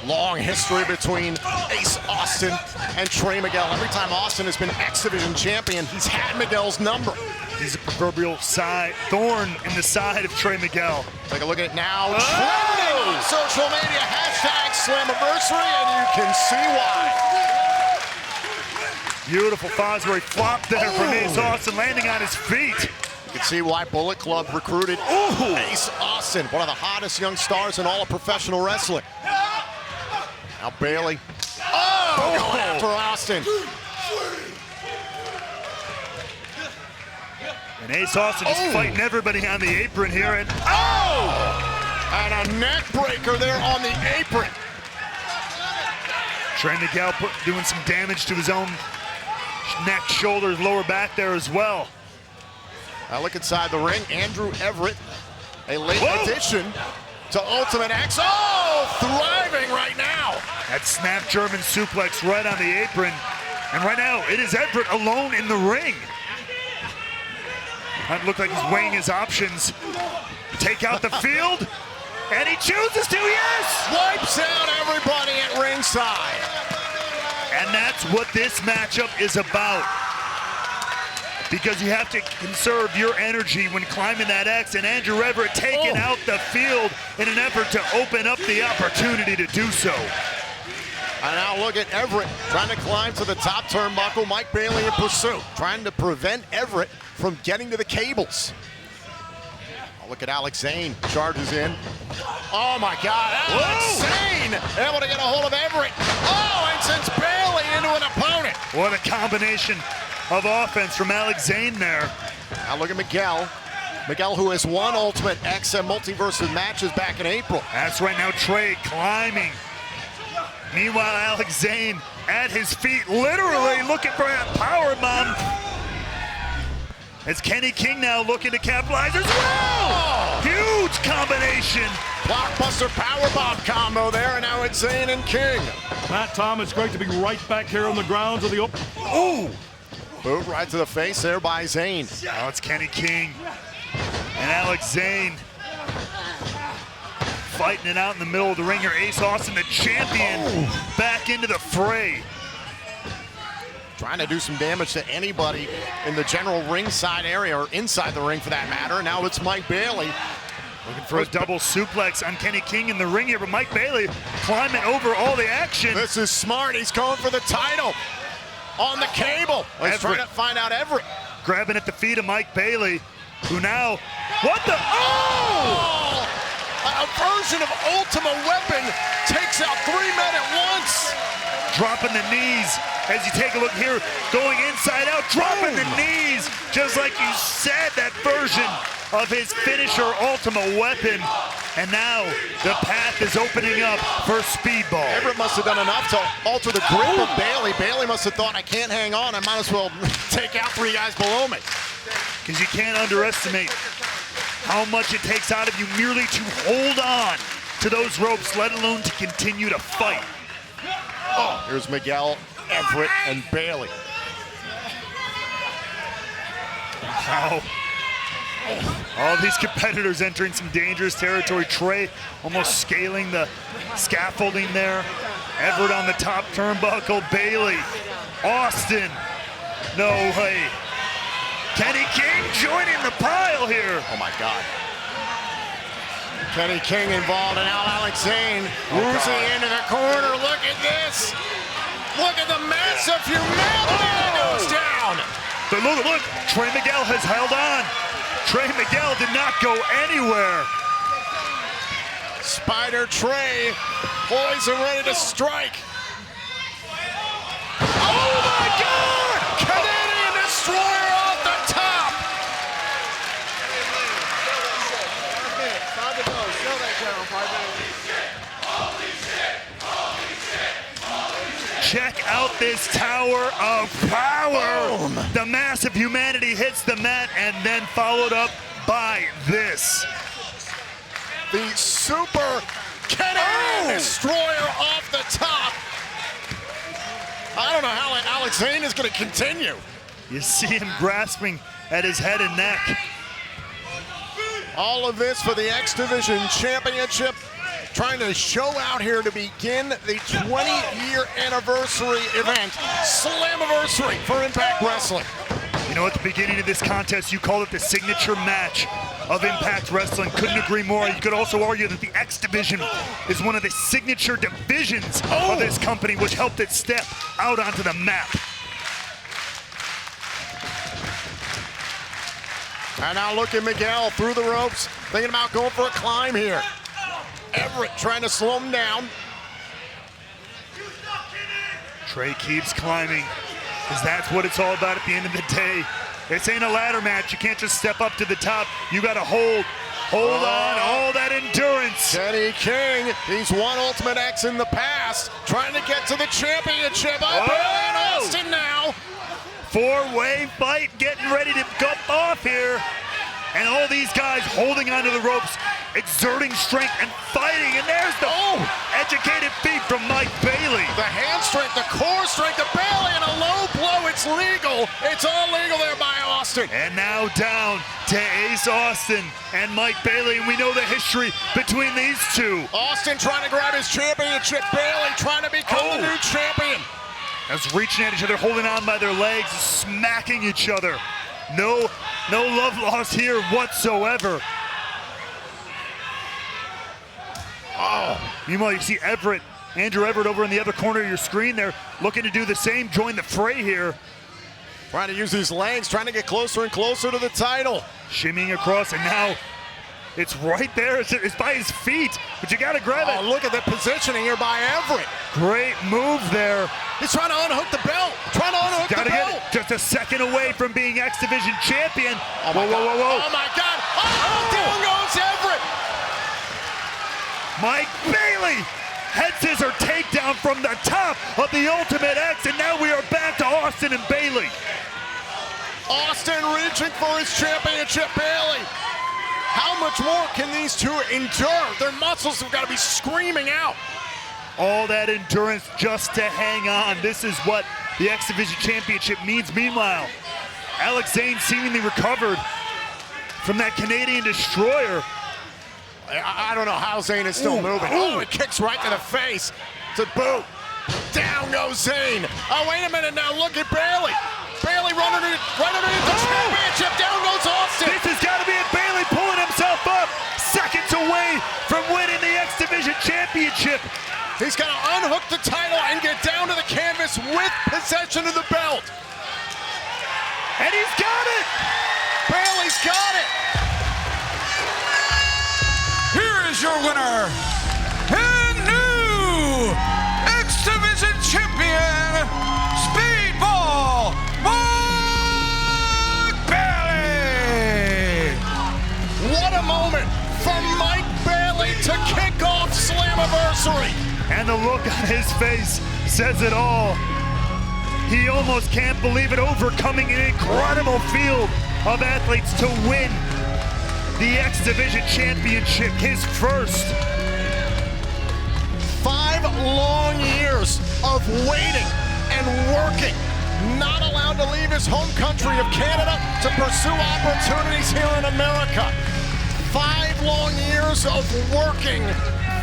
S1: Long history between Ace Austin and Trey Miguel. Every time Austin has been X Division champion, he's had Miguel's number.
S3: He's a proverbial thorn in the side of Trey Miguel.
S1: Take a look at it now. Trending on social media, #Slammiversary, and you can see why.
S3: Beautiful Fosbury flop there from Ace Austin, landing on his feet.
S1: You can see why Bullet Club recruited Ace Austin, one of the hottest young stars in all of professional wrestling. Now Bailey, going after Austin.
S3: And Ace Austin just fighting everybody on the apron here. And
S1: and a neck breaker there on the apron.
S3: Trey Miguel doing some damage to his own neck, shoulders, lower back there as well.
S1: Now look inside the ring. Andrew Everett, a late addition to Ultimate X. Oh, thriving right now.
S3: That snap German suplex right on the apron. And right now, it is Everett alone in the ring. That looked like he's weighing his options. Take out the field, and he chooses to, yes!
S1: Wipes out everybody at ringside.
S3: And that's what this matchup is about. Because you have to conserve your energy when climbing that X, and Andrew Everett taking out the field in an effort to open up the opportunity to do so.
S1: And now look at Everett trying to climb to the top turnbuckle. Mike Bailey in pursuit, trying to prevent Everett from getting to the cables. Oh, look at Alex Zane, charges in. Oh my God, Alex Zane able to get a hold of Everett. Oh, and sends Bailey into an opponent.
S3: What a combination of offense from Alex Zane there.
S1: Now look at Miguel. Miguel, who has won Ultimate X and Multiversus matches back in April.
S3: That's right, now Trey climbing. Meanwhile, Alex Zane at his feet, literally looking for that powerbomb. As Kenny King now looking to capitalize as well. Huge combination.
S1: Blockbuster powerbomb combo there, and now it's Zane and King.
S17: Matt, Tom, it's great to be right back here on the grounds of the
S1: Ooh! Boot right to the face there by Zane.
S3: Now it's Kenny King and Alex Zane fighting it out in the middle of the ring here. Ace Austin, the champion, back into the fray.
S1: Trying to do some damage to anybody in the general ringside area, or inside the ring for that matter. Now it's Mike Bailey.
S3: Looking for a double suplex on Kenny King in the ring here, but Mike Bailey climbing over all the action.
S1: This is smart. He's going for the title on the cable. He's trying to find out Everett.
S3: Grabbing at the feet of Mike Bailey, who now, what the, oh!
S1: A version of Ultima Weapon takes out 3 men at once.
S3: Dropping the knees as you take a look here, going inside out, dropping the knees, just like you said, that version of his finisher, Ultima Weapon. And now the path is opening up for Speedball.
S1: Everett must have done enough to alter the grip of Bailey. Bailey must have thought, I can't hang on, I might as well take out 3 guys below me.
S3: Because you can't underestimate how much it takes out of you merely to hold on to those ropes, let alone to continue to fight.
S1: Oh, here's Miguel, Everett, and Bailey.
S3: Wow. All these competitors entering some dangerous territory. Trey almost scaling the scaffolding there. Everett on the top turnbuckle. Bailey, Austin, no way. Kenny King joining the pile here.
S1: Oh my God. Kenny King involved, and now Alex Zane cruising into the corner. Look at this. Look at the massive humanity that goes down.
S3: But look, Trey Miguel has held on. Trey Miguel did not go anywhere.
S1: Spider Trey, poised and ready to strike. Oh my God! Canadian Destroyer off the top.
S3: Check out this tower of power.
S1: Boom.
S3: The massive humanity hits the mat and then followed up by this.
S1: The super Canadian Destroyer off the top. I don't know how Alex Zane is going to continue.
S3: You see him grasping at his head and neck.
S1: All of this for the X Division Championship. Trying to show out here to begin the 20-year anniversary event, Slammiversary for Impact Wrestling.
S3: You know, at the beginning of this contest, you called it the signature match of Impact Wrestling. Couldn't agree more. You could also argue that the X Division is one of the signature divisions of this company, which helped it step out onto the map.
S1: And now look at Miguel through the ropes, thinking about going for a climb here. Everett trying to slow him down.
S3: Trey keeps climbing, because that's what it's all about at the end of the day. This ain't a ladder match. You can't just step up to the top. You got to hold on, all that endurance.
S1: Kenny King, he's won Ultimate X in the past, trying to get to the championship. Bailey and Austin now.
S3: Four-way fight getting ready to go off here. And all these guys holding onto the ropes, exerting strength and fighting. And there's the educated feet from Mike Bailey.
S1: The hand strength, the core strength of Bailey, and a low blow. It's legal. It's all legal there by Austin.
S3: And now down to Ace Austin and Mike Bailey. And we know the history between these two.
S1: Austin trying to grab his championship. Bailey trying to become the new champion.
S3: As reaching at each other, holding on by their legs, smacking each other. No love lost here whatsoever. Meanwhile, you see Andrew Everett over in the other corner of your screen there, looking to do the same, join the fray here.
S1: Trying to use his legs, trying to get closer and closer to the title.
S3: Shimmying across, and now it's right there. It's by his feet, but you gotta grab it.
S1: Look at the positioning here by Everett.
S3: Great move there.
S1: He's trying to unhook the belt.
S3: Gotta get it. Just a second away from being X Division champion.
S1: Whoa. Oh my God. Down goes Everett.
S3: Mike Bailey. Head scissor takedown from the top of the Ultimate X, and now we are back to Austin and Bailey.
S1: Austin reaching for his championship. Bailey. How much more can these two endure? Their muscles have got to be screaming out.
S3: All that endurance just to hang on. This is what the X Division Championship means. Meanwhile, Alex Zane seemingly recovered from that Canadian destroyer.
S1: I don't know how Zane is still moving. It kicks right to the face. It's a boot. Down goes Zane. Oh, wait a minute now. Look at Bailey. Bailey right underneath the championship. Down goes Austin.
S3: This has got to be it. Bailey pulling himself up. Seconds away from winning the X Division Championship.
S1: He's got to unhook the title and get down to the canvas with possession of the belt.
S3: And he's got it!
S1: Bailey's got it!
S2: Here is your winner, and new X Division champion, Speedball Mike Bailey!
S1: What a moment for Mike Bailey to kick off Slammiversary!
S3: And the look on his face says it all. He almost can't believe it, overcoming an incredible field of athletes to win the X Division Championship, his first.
S1: 5 long years of waiting and working, not allowed to leave his home country of Canada to pursue opportunities here in America. 5 long years of working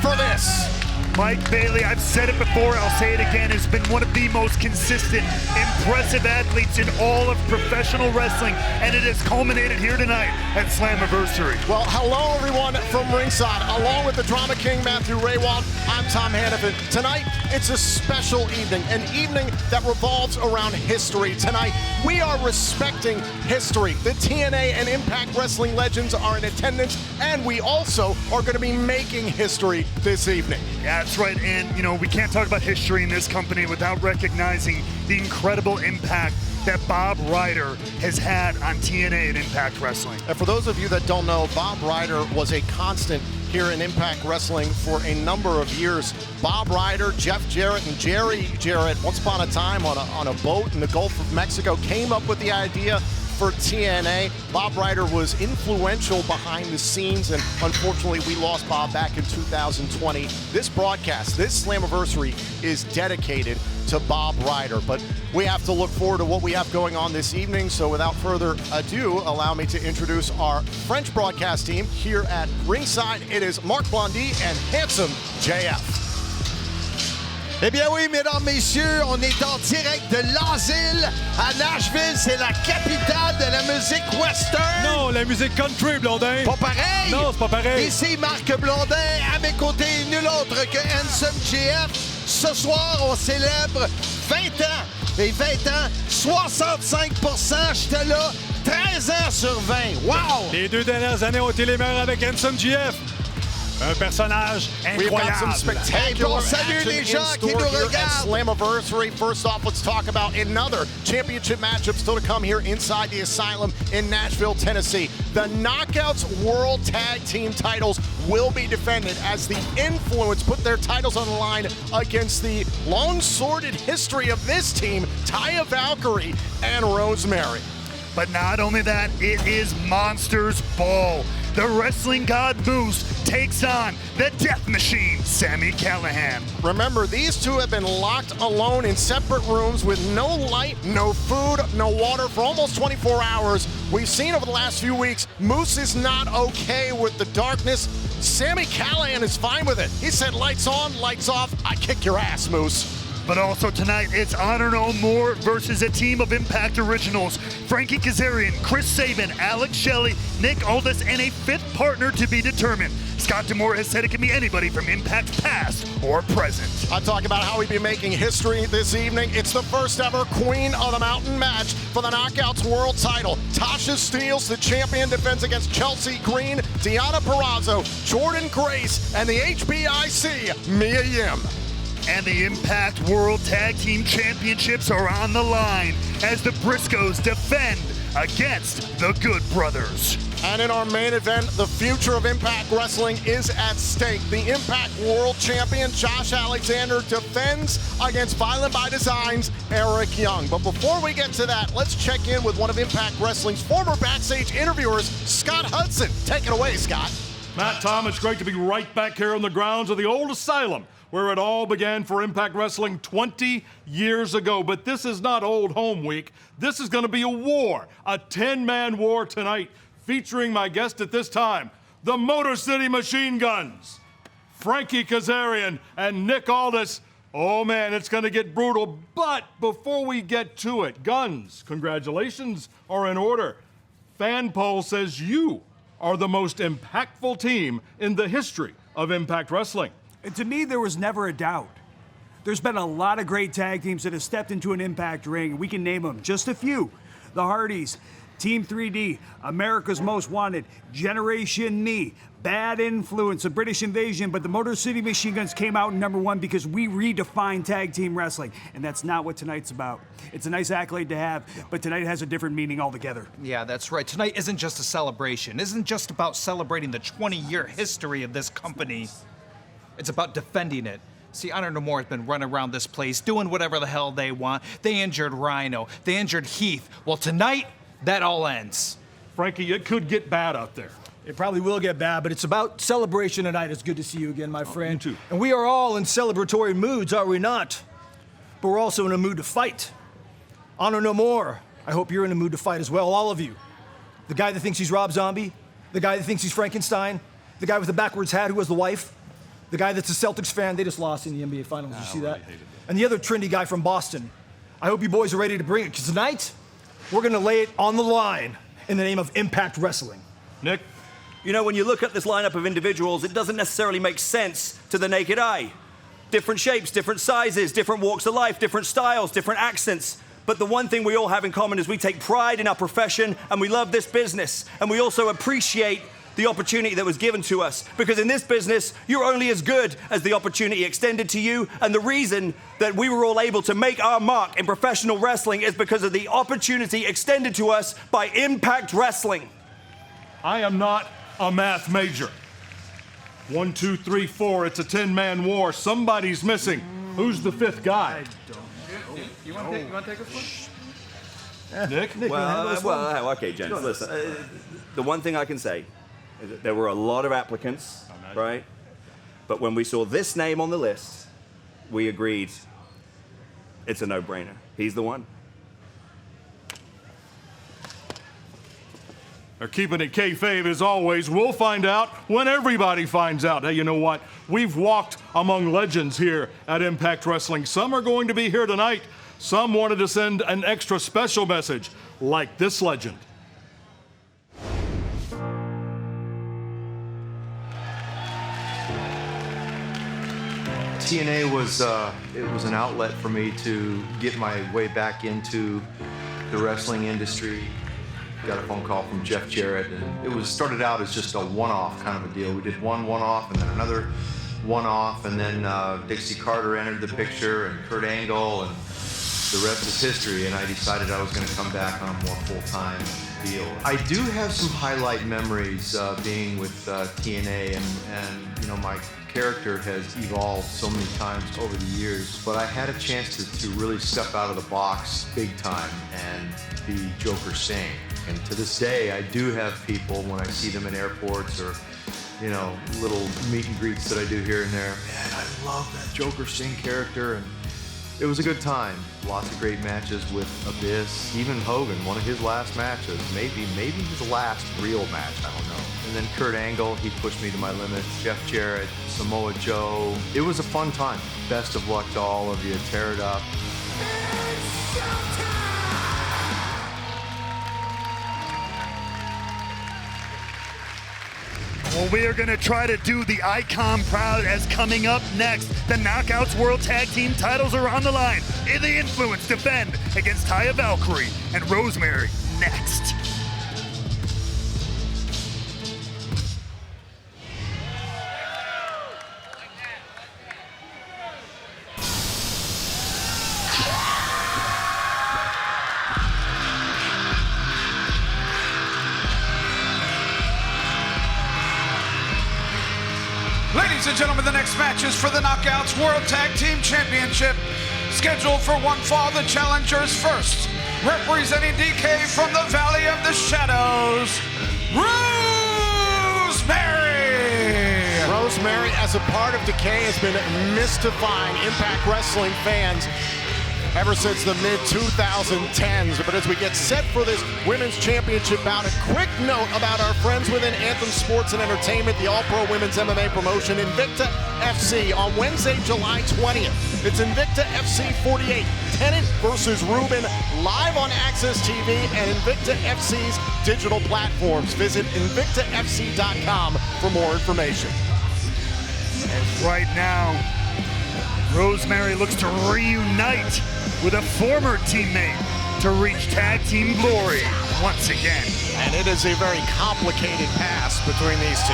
S1: for this.
S3: Mike Bailey, I've said it before, I'll say it again, has been one of the most consistent, impressive athletes in all of professional wrestling, and it has culminated here tonight at Slammiversary.
S1: Well, hello everyone from ringside. Along with the Drama King, Matthew Raywald, I'm Tom Hannafin. Tonight, it's a special evening, an evening that revolves around history. Tonight, we are respecting history. The TNA and Impact Wrestling legends are in attendance, and we also are going to be making history this evening.
S3: Yeah, that's right, and you know, we can't talk about history in this company without recognizing the incredible impact that Bob Ryder has had on TNA and Impact Wrestling.
S1: And for those of you that don't know, Bob Ryder was a constant here in Impact Wrestling for a number of years. Bob Ryder, Jeff Jarrett, and Jerry Jarrett, once upon a time on a boat in the Gulf of Mexico, came up with the idea for TNA. Bob Ryder was influential behind the scenes, and unfortunately we lost Bob back in 2020. This broadcast, this Slammiversary, is dedicated to Bob Ryder, but we have to look forward to what we have going on this evening. So without further ado, allow me to introduce our French broadcast team here at ringside. It is Marc Blondy and Handsome JF.
S4: Eh bien oui, mesdames, messieurs, on est en direct de l'asile à Nashville. C'est la capitale de la musique western.
S5: Non, la musique country, Blondin.
S4: Pas pareil.
S5: Non, c'est pas pareil.
S4: Ici Marc Blondin, à mes côtés, nul autre que Handsome JF. Ce soir, on célèbre 20 ans. Et 20 ans, 65%, j'étais là, 13 ans sur 20. Wow!
S5: Les 2 dernières années ont été les meilleures avec Handsome JF. Un personnage
S1: We've got some
S5: incroyable.
S1: spectacular
S4: Salut
S1: action
S4: les
S1: in
S4: gens qui
S1: store
S4: nous
S1: here at
S4: regardent.
S1: Slammiversary. First off, let's talk about another championship matchup still to come here inside the Asylum in Nashville, Tennessee. The Knockouts World Tag Team titles will be defended as the Influence put their titles on the line against the long sordid history of this team, Taya Valkyrie and Rosemary.
S3: But not only that, it is Monsters Ball. The wrestling god Moose takes on the Death Machine, Sami Callihan.
S1: Remember, these two have been locked alone in separate rooms with no light, no food, no water for almost 24 hours. We've seen over the last few weeks, Moose is not okay with the darkness. Sami Callihan is fine with it. He said, lights on, lights off, I kick your ass, Moose.
S3: But also tonight, it's Honor No More versus a team of Impact Originals. Frankie Kazarian, Chris Sabin, Alex Shelley, Nick Aldis, and a fifth partner to be determined. Scott D'Amore has said it can be anybody from Impact past or present.
S1: I talk about how we'd be making history this evening. It's the first ever Queen of the Mountain match for the Knockouts World Title. Tasha Steelz, the champion, defends against Chelsea Green, Deonna Purrazzo, Jordan Grace, and the HBIC, Mia Yim.
S3: And the Impact World Tag Team Championships are on the line as the Briscoes defend against the Good Brothers.
S1: And in our main event, the future of Impact Wrestling is at stake. The Impact World Champion, Josh Alexander, defends against Violent by Design's Eric Young. But before we get to that, let's check in with one of Impact Wrestling's former backstage interviewers, Scott Hudson. Take it away, Scott.
S17: Matt, Tom, it's great to be right back here on the grounds of the old Asylum, where it all began for Impact Wrestling 20 years ago. But this is not Old Home Week. This is going to be a war, a 10-man war tonight, featuring my guest at this time, the Motor City Machine Guns, Frankie Kazarian and Nick Aldis. Oh man, it's going to get brutal. But before we get to it, Guns, congratulations are in order. Fan poll says you are the most impactful team in the history of Impact Wrestling.
S16: And to me, there was never a doubt. There's been a lot of great tag teams that have stepped into an Impact ring. We can name them, just a few. The Hardys, Team 3D, America's Most Wanted, Generation Me, Bad Influence, the British Invasion, but the Motor City Machine Guns came out number one because we redefined tag team wrestling, and that's not what tonight's about. It's a nice accolade to have, but tonight has a different meaning altogether.
S18: Yeah, that's right. Tonight isn't just a celebration. Isn't just about celebrating the 20-year history of this company. It's about defending it. See, Honor No More has been running around this place doing whatever the hell they want. They injured Rhino. They injured Heath. Well, tonight, that all ends.
S17: Frankie, it could get bad out there.
S19: It probably will get bad, but it's about celebration tonight. It's good to see you again, my friend.
S17: You too.
S19: And we are all in celebratory moods, are we not? But we're also in a mood to fight. Honor No More. I hope you're in a mood to fight as well, all of you. The guy that thinks he's Rob Zombie, the guy that thinks he's Frankenstein, the guy with the backwards hat who has the wife, the guy that's a Celtics fan. They just lost in the NBA Finals. Did you see that? And the other trendy guy from Boston. I hope you boys are ready to bring it, because tonight, we're going to lay it on the line in the name of Impact Wrestling.
S17: Nick?
S20: You know, when you look at this lineup of individuals, it doesn't necessarily make sense to the naked eye. Different shapes, different sizes, different walks of life, different styles, different accents. But the one thing we all have in common is we take pride in our profession and we love this business. And we also appreciate the opportunity that was given to us. Because in this business, you're only as good as the opportunity extended to you. And the reason that we were all able to make our mark in professional wrestling is because of the opportunity extended to us by Impact Wrestling.
S17: I am not a math major. 1, 2, 3, 4. It's a 10-man war. Somebody's missing. Who's the fifth guy?
S11: You want to take this one?
S17: Nick?
S20: Well, okay, gents, listen. The one thing I can say is that there were a lot of applicants, right? But when we saw this name on the list, we agreed it's a no-brainer. He's the one.
S17: They're keeping it kayfabe as always. We'll find out when everybody finds out. Hey, you know what? We've walked among legends here at Impact Wrestling. Some are going to be here tonight. Some wanted to send an extra special message, like this legend.
S21: TNA was an outlet for me to get my way back into the wrestling industry. got a phone call from Jeff Jarrett, and it started out as just a one-off kind of a deal. We did one-off and then another one-off, and then Dixie Carter entered the picture, and Kurt Angle, and the rest is history, and I decided I was going to come back on a more full-time deal. I do have some highlight memories being with TNA, and you know, my character has evolved so many times over the years, but I had a chance to really step out of the box big time and be Joker Singh. And to this day, I do have people, when I see them in airports or, you know, little meet and greets that I do here and there, man, I love that Joker Singh character, and it was a good time. Lots of great matches with Abyss, even Hogan, one of his last matches, maybe his last real match, I don't know. And then Kurt Angle, he pushed me to my limits. Jeff Jarrett, Samoa Joe. It was a fun time. Best of luck to all of you. Tear it up.
S3: Well, we are going to try to do the Icon proud, as coming up next, the Knockouts World Tag Team titles are on the line. The Influence defend against Taya Valkyrie and Rosemary next.
S2: Ladies and gentlemen, the next match is for the Knockouts World Tag Team Championship. Scheduled for one fall, the challengers first. Representing DK from the Valley of the Shadows, Rosemary!
S1: Rosemary, as a part of Decay, has been mystifying Impact Wrestling fans ever since the mid-2010s. But as we get set for this Women's Championship bout, a quick note about our friends within Anthem Sports and Entertainment, the All-Pro Women's MMA promotion, Invicta FC, on Wednesday, July 20th. It's Invicta FC 48, Tennant versus Ruben, live on Access TV and Invicta FC's digital platforms. Visit InvictaFC.com for more information.
S3: And right now, Rosemary looks to reunite with a former teammate to reach tag team glory once again.
S1: And it is a very complicated pass between these two.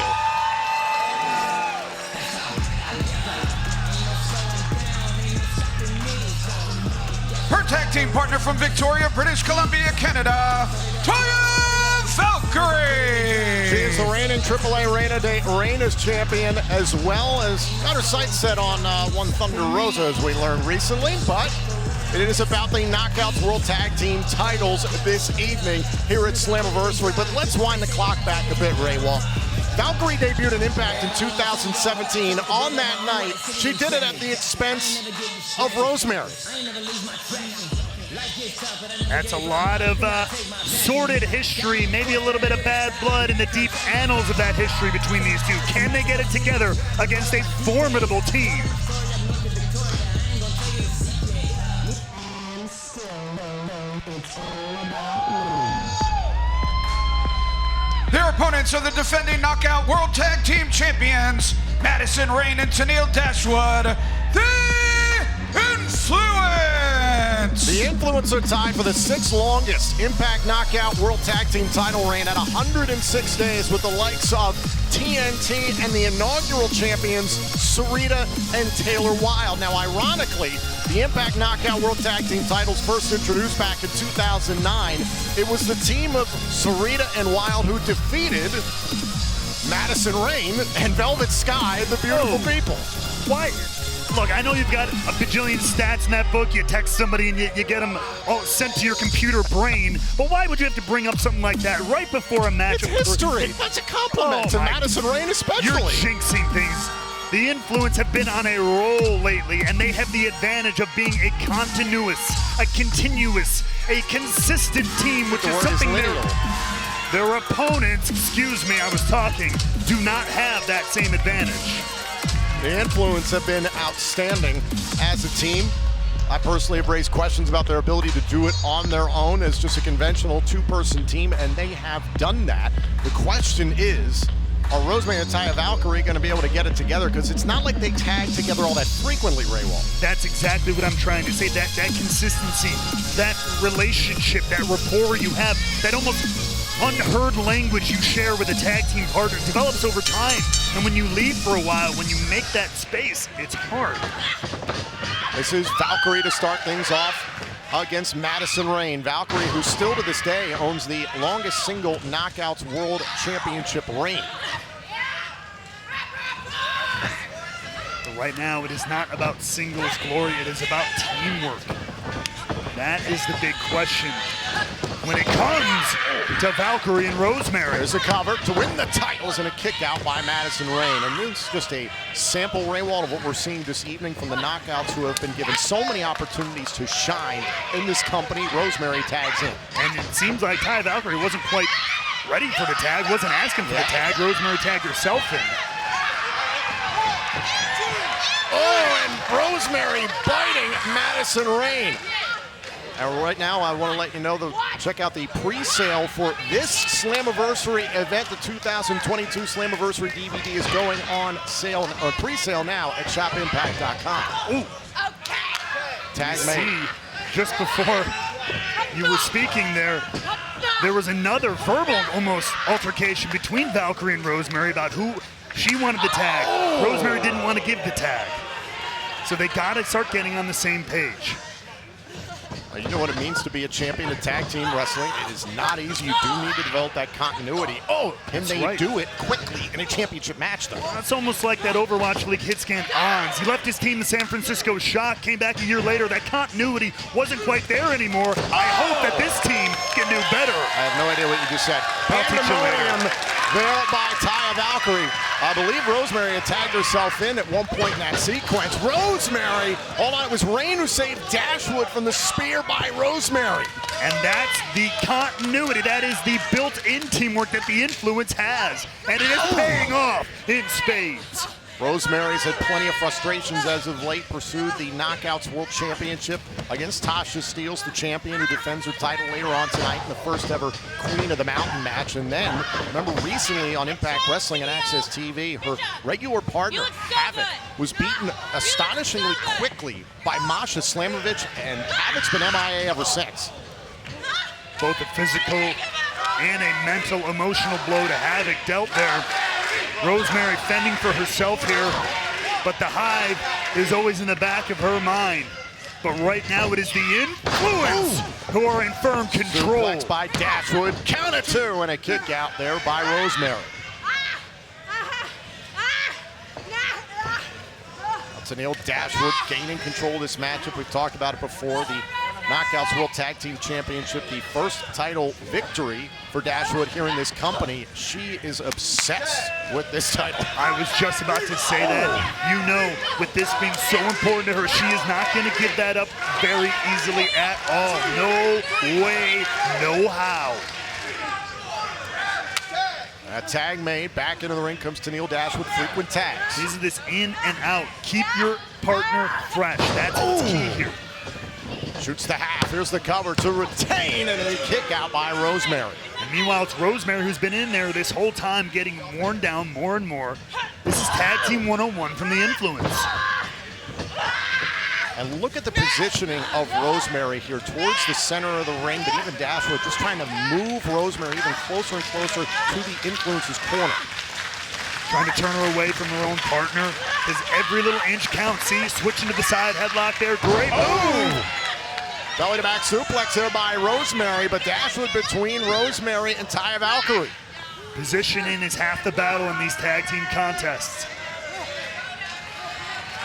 S2: Her tag team partner from Victoria, British Columbia, Canada, Taya Valkyrie!
S1: She is the reigning AAA Reina's champion, as well as got her sights set on one Thunder Rosa, as we learned recently, but it is about the Knockouts World Tag Team titles this evening here at Slammiversary. But let's wind the clock back a bit, Ray Wall. Valkyrie debuted in Impact in 2017. On that night, she did it at the expense of Rosemary.
S3: That's a lot of sordid history, maybe a little bit of bad blood in the deep annals of that history between these two. Can they get it together against a formidable team?
S2: Their opponents are the defending Knockout World Tag Team Champions, Madison Rayne and Tennille Dashwood, The Influence!
S1: The Influence are tied for the 6th longest Impact Knockout World Tag Team title reign at 106 days, with the likes of TNT and the inaugural champions, Sarita and Taylor Wilde. Now, ironically, the Impact Knockout World Tag Team titles first introduced back in 2009. It was the team of Sarita and Wilde who defeated Madison Rayne and Velvet Sky, the Beautiful People.
S3: Why? Look, I know you've got a bajillion stats in that book. You text somebody and you get them all sent to your computer brain. But why would you have to bring up something like that right before a match?
S1: It's history. That's a compliment to Madison Rayne especially.
S3: You're jinxing things. The Influence have been on a roll lately, and they have the advantage of being a continuous, a consistent team, which is something their opponents, excuse me, I was talking, do not have that same advantage.
S1: The Influence have been outstanding as a team. I personally have raised questions about their ability to do it on their own as just a conventional 2-person team, and they have done that. The question is, are Rosemary and Taya Valkyrie going to be able to get it together? Because it's not like they tag together all that frequently, Ray Wall.
S3: That's exactly what I'm trying to say. That consistency, that relationship, that rapport you have, that almost unheard language you share with a tag team partner develops over time. And when you leave for a while, when you make that space, it's hard.
S1: This is Valkyrie to start things off against Madison Rayne. Valkyrie, who still to this day owns the longest single Knockouts World Championship reign.
S3: But right now, it is not about singles glory, it is about teamwork. That is the big question when it comes to Valkyrie and Rosemary.
S1: There's a cover to win the titles and a kick out by Madison Rayne. And this is just a sample, Raywald, of what we're seeing this evening from the Knockouts, who have been given so many opportunities to shine in this company. Rosemary tags in.
S3: And it seems like Ty Valkyrie wasn't quite ready for the tag, wasn't asking for the tag. Rosemary tagged herself in.
S1: Oh, and Rosemary biting Madison Rayne. And right now, I want to let you know, check out the pre-sale for this Slammiversary event. The 2022 Slammiversary DVD is going on sale, pre-sale now at shopimpact.com.
S3: Ooh.
S1: Tag made.
S3: Just before you were speaking there was another verbal almost altercation between Valkyrie and Rosemary about who she wanted the tag.
S1: Oh.
S3: Rosemary didn't want to give the tag. So they got to start getting on the same page.
S1: You know what it means to be a champion of tag team wrestling. It is not easy. You do need to develop that continuity. Oh, and they do it quickly in a championship match, though.
S3: It's almost like that Overwatch League hit scan Ons. He left his team to San Francisco Shock, came back a year later. That continuity wasn't quite there anymore. I hope that this team can do better.
S1: I have no idea what you just said. Pandemonium there by Taya Valkyrie. I believe Rosemary had tagged herself in at one point in that sequence. Rosemary, hold on, it was Rayne who saved Dashwood from the spear by Rosemary.
S3: And that's the continuity. That is the built-in teamwork that the Influence has. And it is paying off in spades.
S1: Rosemary's had plenty of frustrations as of late, pursued the Knockouts World Championship against Tasha Steelz, the champion who defends her title later on tonight in the first ever Queen of the Mountain match. And then, remember recently on Impact Wrestling and Access TV, her regular partner, Havoc, was beaten astonishingly quickly by Masha Slamovich, and Havoc's been MIA ever since.
S3: Both a physical and a mental, emotional blow to Havoc dealt there. Rosemary fending for herself here, but the Hive is always in the back of her mind. But right now it is the Influence who are in firm control.
S1: Suplex by Dashwood, count of two, and a kick out there by Rosemary. Tenille Dashwood gaining control of this matchup. We've talked about it before. The Knockouts World Tag Team Championship, the first title victory for Dashwood here in this company. She is obsessed with this title.
S3: I was just about to say that. You know, with this being so important to her, she is not going to give that up very easily at all. No way, no how.
S1: A tag made, back into the ring comes Tenille Dashwood, frequent tags.
S3: These are this in and out. Keep your partner fresh. That's what's key here.
S1: Shoots the half, here's the cover to retain, and a kick out by Rosemary.
S3: And meanwhile, it's Rosemary who's been in there this whole time, getting worn down more and more. This is Tag Team 101 from the Influence.
S1: And look at the positioning of Rosemary here towards the center of the ring, but even Dashwood just trying to move Rosemary even closer and closer to the Influence's corner.
S3: Trying to turn her away from her own partner. Does every little inch count? See, switching to the side headlock there. Great move.
S1: Belly to back suplex here by Rosemary, but Dashwood between Rosemary and Taya Valkyrie.
S3: Positioning is half the battle in these tag team contests.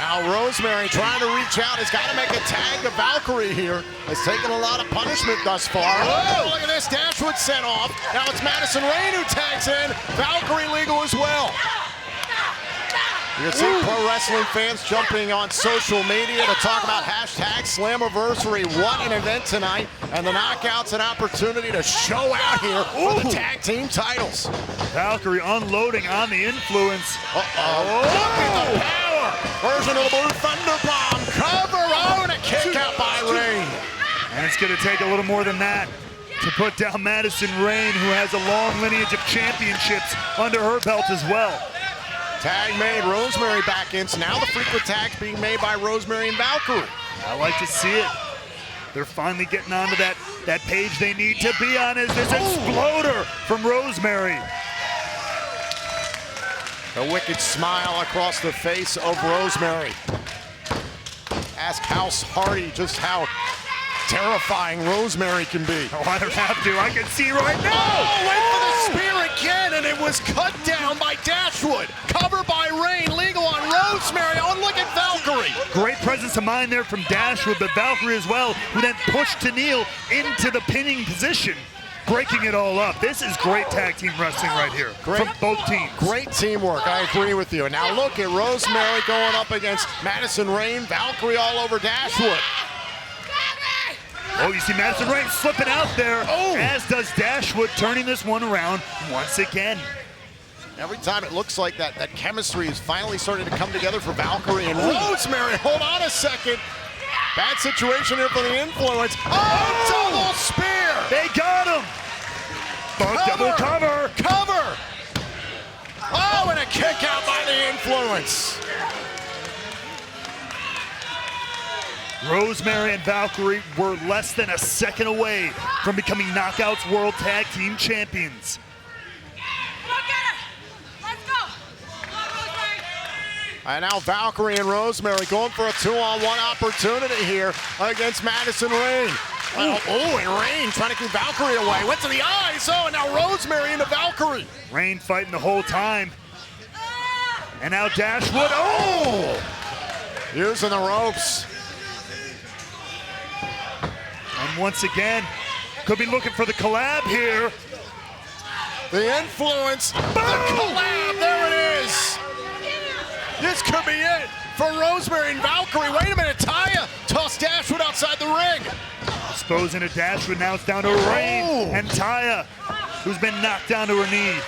S1: Now Rosemary trying to reach out, has got to make a tag to Valkyrie here. Has taken a lot of punishment thus far. Oh, look at this, Dashwood sent off. Now it's Madison Rayne who tags in. Valkyrie legal as well. You can see pro wrestling fans jumping on social media to talk about hashtag Slammiversary. What an event tonight. And the Knockouts an opportunity to show out here for the tag team titles.
S3: Valkyrie unloading on the Influence.
S1: Look at the power. Version of the Blue Thunder Bomb. Cover on a kick out by Rayne.
S3: And it's going to take a little more than that to put down Madison Rayne, who has a long lineage of championships under her belt as well.
S1: Tag made, Rosemary back in. So now the frequent tags being made by Rosemary and Valkyrie.
S3: I like to see it. They're finally getting onto that page they need to be on. Is this exploder from Rosemary?
S1: A wicked smile across the face of Rosemary. Ask House Hardy just how terrifying Rosemary can be.
S3: Oh, I don't have to. I can see right now.
S1: Oh, went for the spear again, and it was cut down by Dashwood. Cover by Rain, legal on Rosemary. Oh, look at Valkyrie.
S3: Great presence of mind there from Dashwood, but Valkyrie as well, who then pushed Tenille into the pinning position, breaking it all up. This is great tag team wrestling right here from both teams.
S1: Great teamwork, I agree with you. Now look at Rosemary going up against Madison Rain, Valkyrie all over Dashwood.
S3: Oh, you see Madison Rain slipping out there, as does Dashwood, turning this one around once again.
S1: Every time it looks like that chemistry is finally starting to come together for Valkyrie and Rosemary. Hold on a second. Bad situation here for the Influence. Oh, double spear!
S3: They got him! Double cover!
S1: Cover! Oh, and a kick out by the Influence.
S3: Rosemary and Valkyrie were less than a second away from becoming Knockouts World Tag Team Champions.
S1: And now Valkyrie and Rosemary going for a 2-on-1 opportunity here against Madison Rain. Oh, and Rain trying to keep Valkyrie away. Went to the eyes. Oh, and now Rosemary into Valkyrie.
S3: Rain fighting the whole time. And now Dashwood. Oh!
S1: Using the ropes.
S3: And once again, could be looking for the collab here.
S1: The Influence. Boom! The collab. There it is. This could be it for Rosemary and Valkyrie. Wait a minute, Taya tossed Dashwood outside the ring.
S3: Exposing to Dashwood, now it's down to Rain and Taya, who's been knocked down to her knee.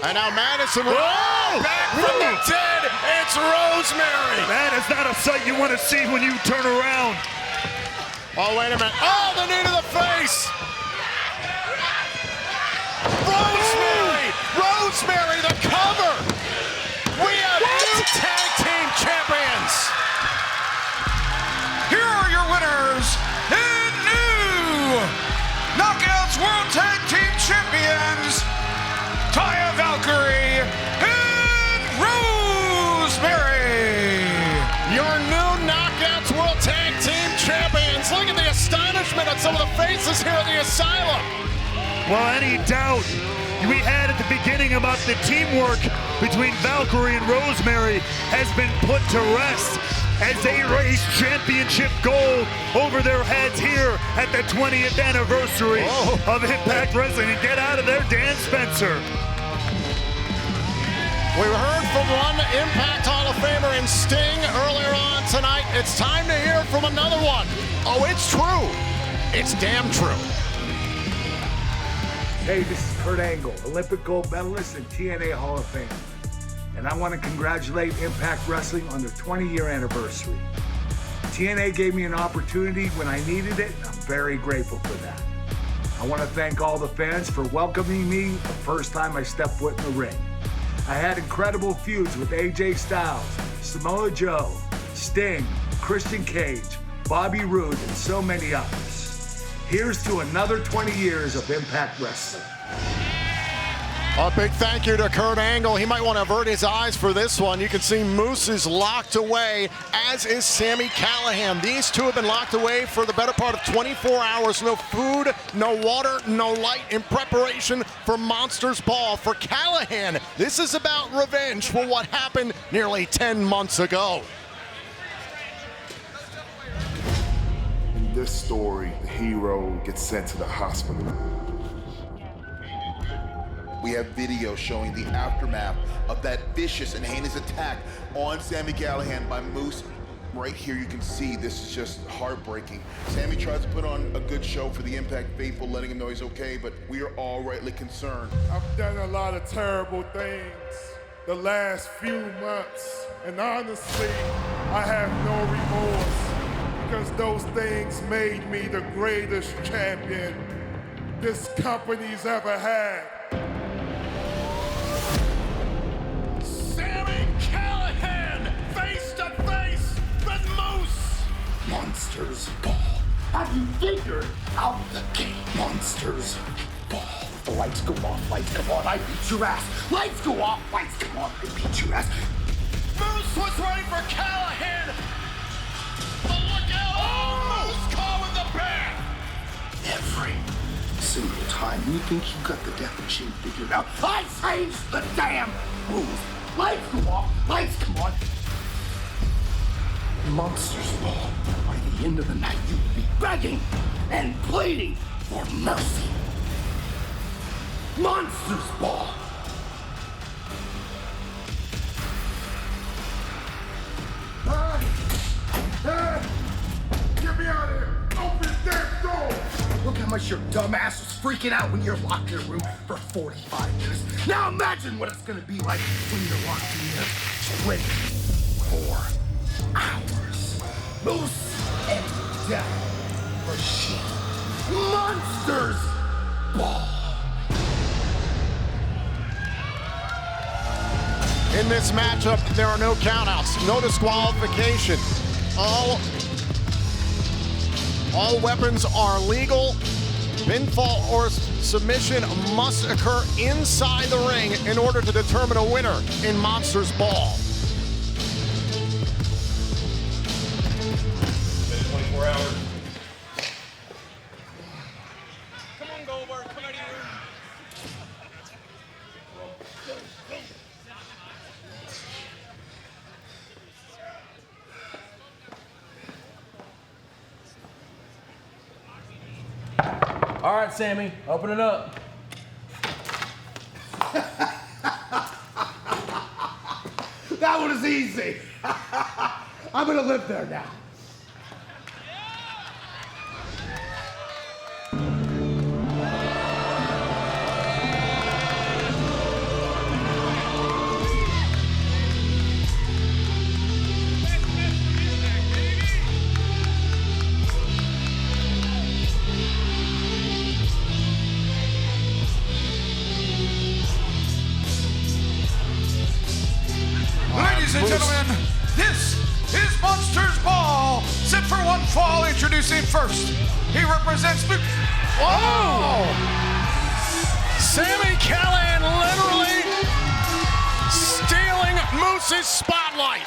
S1: And now Madison back from the dead. It's Rosemary.
S3: That is not a sight you want to see when you turn around.
S1: Oh, wait a minute. Oh, the knee to the face. Rosemary, the cover. We have new tag team champions.
S2: Here are your winners and new Knockouts World Tag Team Champions, Taya Valkyrie and Rosemary.
S1: Your new Knockouts World Tag Team Champions. Look at the astonishment on some of the faces here at the Asylum.
S3: Well, any doubt we had at the beginning about the teamwork between Valkyrie and Rosemary has been put to rest as they raise championship gold over their heads here at the 20th anniversary of Impact Wrestling. And get out of there, Dan Spencer.
S1: We heard from one Impact Hall of Famer in Sting earlier on tonight. It's time to hear from another one. Oh, it's true. It's damn true.
S8: Hey, this is Kurt Angle, Olympic gold medalist and TNA Hall of Fame. And I want to congratulate Impact Wrestling on their 20-year anniversary. TNA gave me an opportunity when I needed it, and I'm very grateful for that. I want to thank all the fans for welcoming me the first time I stepped foot in the ring. I had incredible feuds with AJ Styles, Samoa Joe, Sting, Christian Cage, Bobby Roode, and so many others. Here's to another 20 years of Impact Wrestling.
S1: A big thank you to Kurt Angle. He might want to avert his eyes for this one. You can see Moose is locked away, as is Sami Callihan. These two have been locked away for the better part of 24 hours. No food, no water, no light in preparation for Monsters Ball. For Callihan, this is about revenge for what happened nearly 10 months ago.
S22: In this story, the hero gets sent to the hospital.
S23: We have video showing the aftermath of that vicious and heinous attack on Sami Callihan by Moose. Right here you can see this is just heartbreaking. Sami tries to put on a good show for the Impact faithful, letting him know he's okay, but we are all rightly concerned.
S24: I've done a lot of terrible things the last few months, and honestly, I have no remorse because those things made me the greatest champion this company's ever had.
S1: Sami Callihan face to face with Moose.
S6: Monsters Ball. Have you figured out the game? Monsters Ball. The lights go off, lights come on, I beat your ass. Lights go off, lights come on, I beat your ass.
S1: Moose was running for Callahan. But look out! Oh, Moose caught with the back.
S6: Every single time you think you got the death machine figured out, I change the damn rules. Lights go off, lights come on. Monsters Ball. By the end of the night, you will be begging and pleading for mercy. Monsters Ball.
S24: Get me out of here! Open that door!
S6: Look how much your dumbass was freaking out when you're locked in a room for 45 minutes. Now imagine what it's gonna be like when you're locked in here 24 hours. Moose and Death Machine. Monsters Ball.
S1: In this matchup, there are no countouts, no disqualification. All weapons are legal. Pinfall or submission must occur inside the ring in order to determine a winner in Monsters Ball.
S11: 24 hours.
S6: Come on, Goldberg, come out of your room.
S7: All right, Sammy, open it up.
S6: That one is easy. I'm gonna live there now.
S2: Ladies and gentlemen, this is Monsters Ball. Set for one fall, introducing first. He represents Luke.
S1: Oh! Sami Callihan literally stealing Moose's spotlight.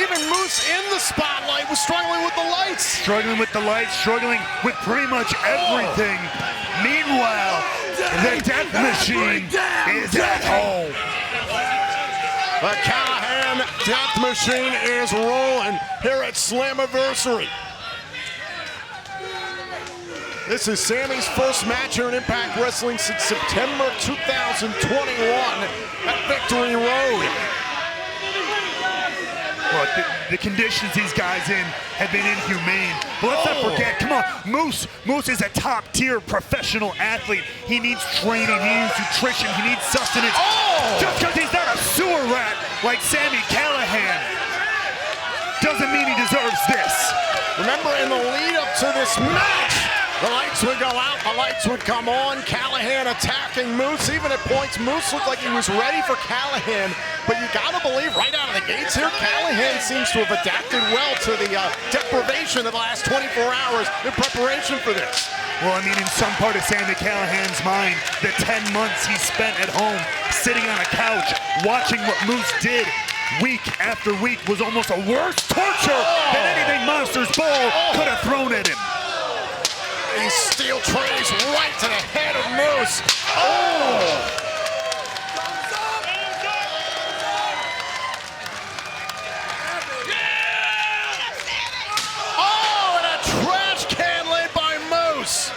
S1: Even Moose in the spotlight was struggling with the lights.
S3: Struggling with the lights, struggling with pretty much everything. Meanwhile, the Death Machine is at home.
S1: The Callahan Death Machine is rolling here at Slammiversary. This is Sami's first match here in Impact Wrestling since September 2021 at Victory Road.
S3: Well, the conditions these guys in have been inhumane. But let's not forget, come on, Moose is a top-tier professional athlete. He needs training, he needs nutrition, he needs sustenance. Just because he's not a sewer rat like Sami Callihan doesn't mean he deserves this.
S1: Remember, in the lead-up to this match, the lights would go out, the lights would come on. Callahan attacking Moose. Even at points, Moose looked like he was ready for Callahan. But you gotta believe right out of the gates here, Callahan seems to have adapted well to the deprivation of the last 24 hours in preparation for this.
S3: Well, I mean, in some part of Sami Callahan's mind, the 10 months he spent at home, sitting on a couch, watching what Moose did week after week was almost a worse torture than anything Monsters Ball could have thrown at him.
S1: These steel trays right to the head of Moose. And a trash can laid by Moose.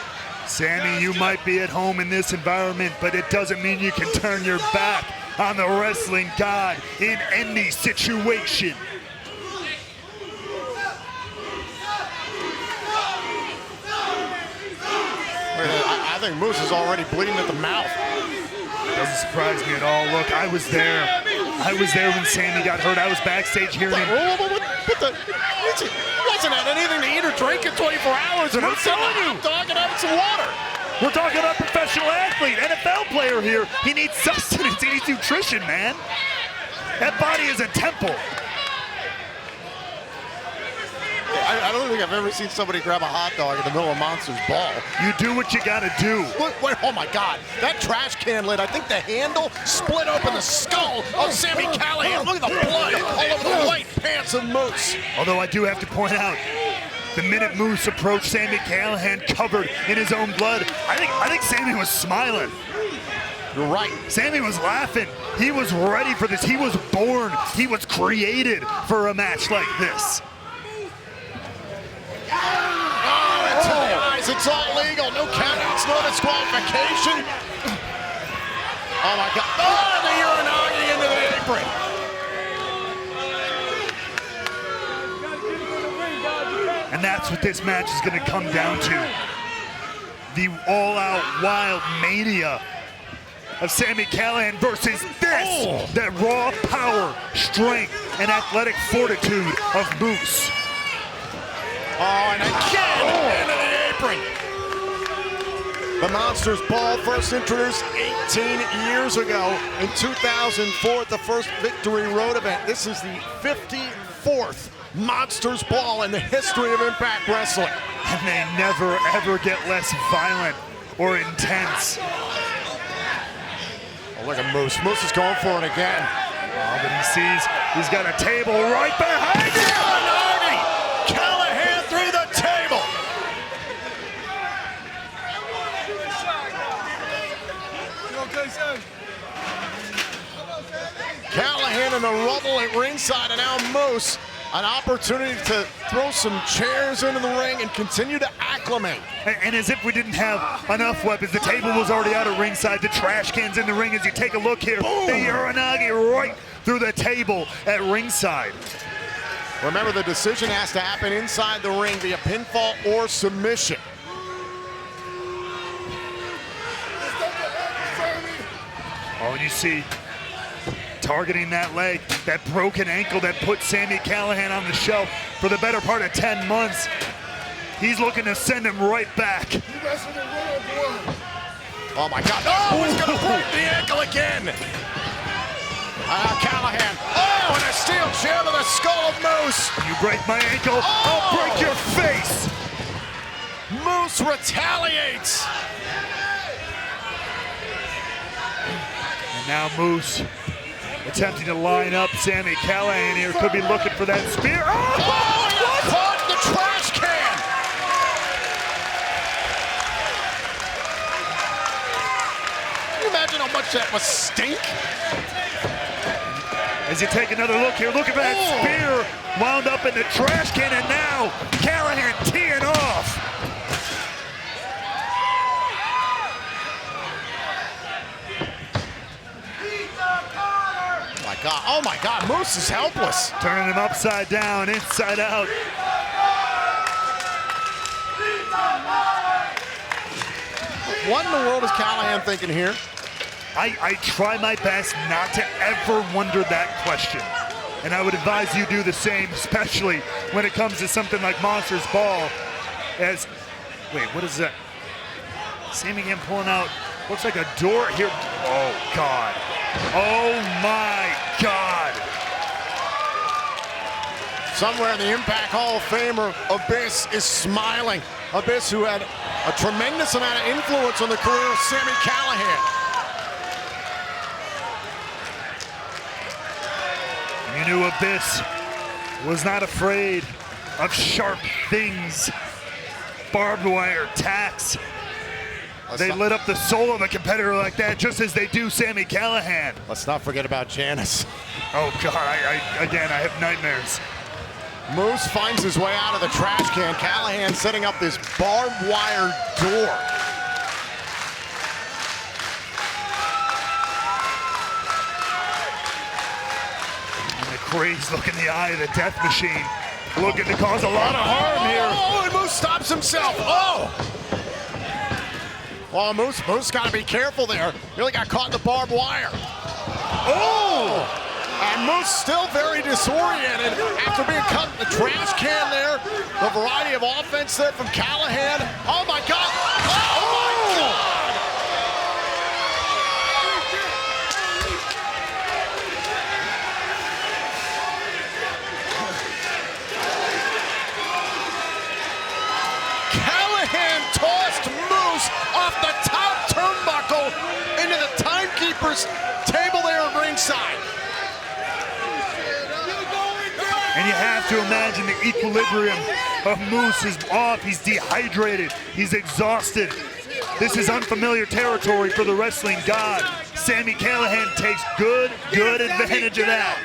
S3: Sami, you might be at home in this environment, but it doesn't mean you can turn your back on the wrestling god in any situation.
S1: I think Moose is already bleeding at the mouth.
S3: Doesn't surprise me at all. Look, I was there. I was there when Sami got hurt. I was backstage hearing him.
S1: He hasn't had anything to eat or drink in 24 hours.
S3: And I'm telling you,
S1: dog and having some water.
S3: We're talking about a professional athlete, NFL player here. He needs sustenance. He needs nutrition, man. That body is a temple.
S1: I don't think I've ever seen somebody grab a hot dog in the middle of Monster's Ball.
S3: You do what you gotta do.
S1: Look, wait, oh my God. That trash can lid, I think the handle split open the skull of Sami Callihan. Look at the blood all over the white pants of Moose.
S3: Although I do have to point out, the minute Moose approached Sami Callihan covered in his own blood, I think Sami was smiling.
S1: You're right.
S3: Sami was laughing. He was ready for this. He was born. He was created for a match like this.
S1: It's all legal. No countouts, no disqualification. Oh my God. Oh, the Uranagi into the apron.
S3: And that's what this match is going to come down to. The all-out wild mania of Sami Callihan versus this. That raw power, strength, and athletic fortitude of Moose.
S1: Oh, and again into the apron. The Monsters Ball first introduced 18 years ago in 2004 at the first Victory Road event. This is the 54th Monsters Ball in the history of Impact Wrestling.
S3: And they never, ever get less violent or intense.
S1: Oh, look at Moose. Moose is going for it again.
S3: Oh, but he sees he's got a table right behind him.
S1: Callihan through the table. Callihan in the rubble at ringside, and now Moose, an opportunity to throw some chairs into the ring and continue to acclimate.
S3: And as if we didn't have enough weapons, the table was already out at ringside. The trash can's in the ring as you take a look here. Boom. The Uranagi right through the table at ringside.
S1: Remember, the decision has to happen inside the ring via pinfall or submission.
S3: Oh, and you see targeting that leg, that broken ankle that put Sami Callihan on the shelf for the better part of 10 months. He's looking to send him right back.
S1: Oh my God, oh, he's gonna break the ankle again. Callihan, oh, and a steel chair to the skull of Moose.
S3: You break my ankle, I'll break your face.
S1: Moose retaliates.
S3: And now Moose attempting to line up Sami Callihan here. Could be looking for that spear.
S1: Oh, caught in the trash can. Can you imagine how much that must stink?
S3: As you take another look here, look at that spear wound up in the trash can, and now Callihan teeing off.
S1: Oh my God, Moose is helpless.
S3: Turning him upside down, inside out.
S1: What in the world is Callihan thinking here?
S3: I try my best not to ever wonder that question. And I would advise you do the same, especially when it comes to something like Monsters Ball. As, wait, what is that? Sami again pulling out, looks like a door here. Oh God. Oh my God.
S1: Somewhere in the Impact Hall of Famer, Abyss is smiling. Abyss, who had a tremendous amount of influence on the career of Sami Callihan.
S3: You knew Abyss was not afraid of sharp things, barbed wire, tacks. They lit up the soul of a competitor like that, just as they do Sami Callihan.
S1: Let's not forget about Janice.
S3: Oh God, again, I have nightmares.
S1: Moose finds his way out of the trash can. Callihan setting up this barbed wire door.
S3: And the craze look in the eye of the death machine, looking to cause a lot of harm here.
S1: Oh, and Moose stops himself. Oh! Well, Moose got to be careful there. Really got caught in the barbed wire. Oh! And Moose still very disoriented after being cut in the trash can there. The variety of offense there from Callihan. Oh my God! Oh my God! announcer's table there at ringside.
S3: And you have to imagine the equilibrium of Moose is off. He's dehydrated. He's exhausted. This is unfamiliar territory for the wrestling god. Sami Callihan takes good advantage of that.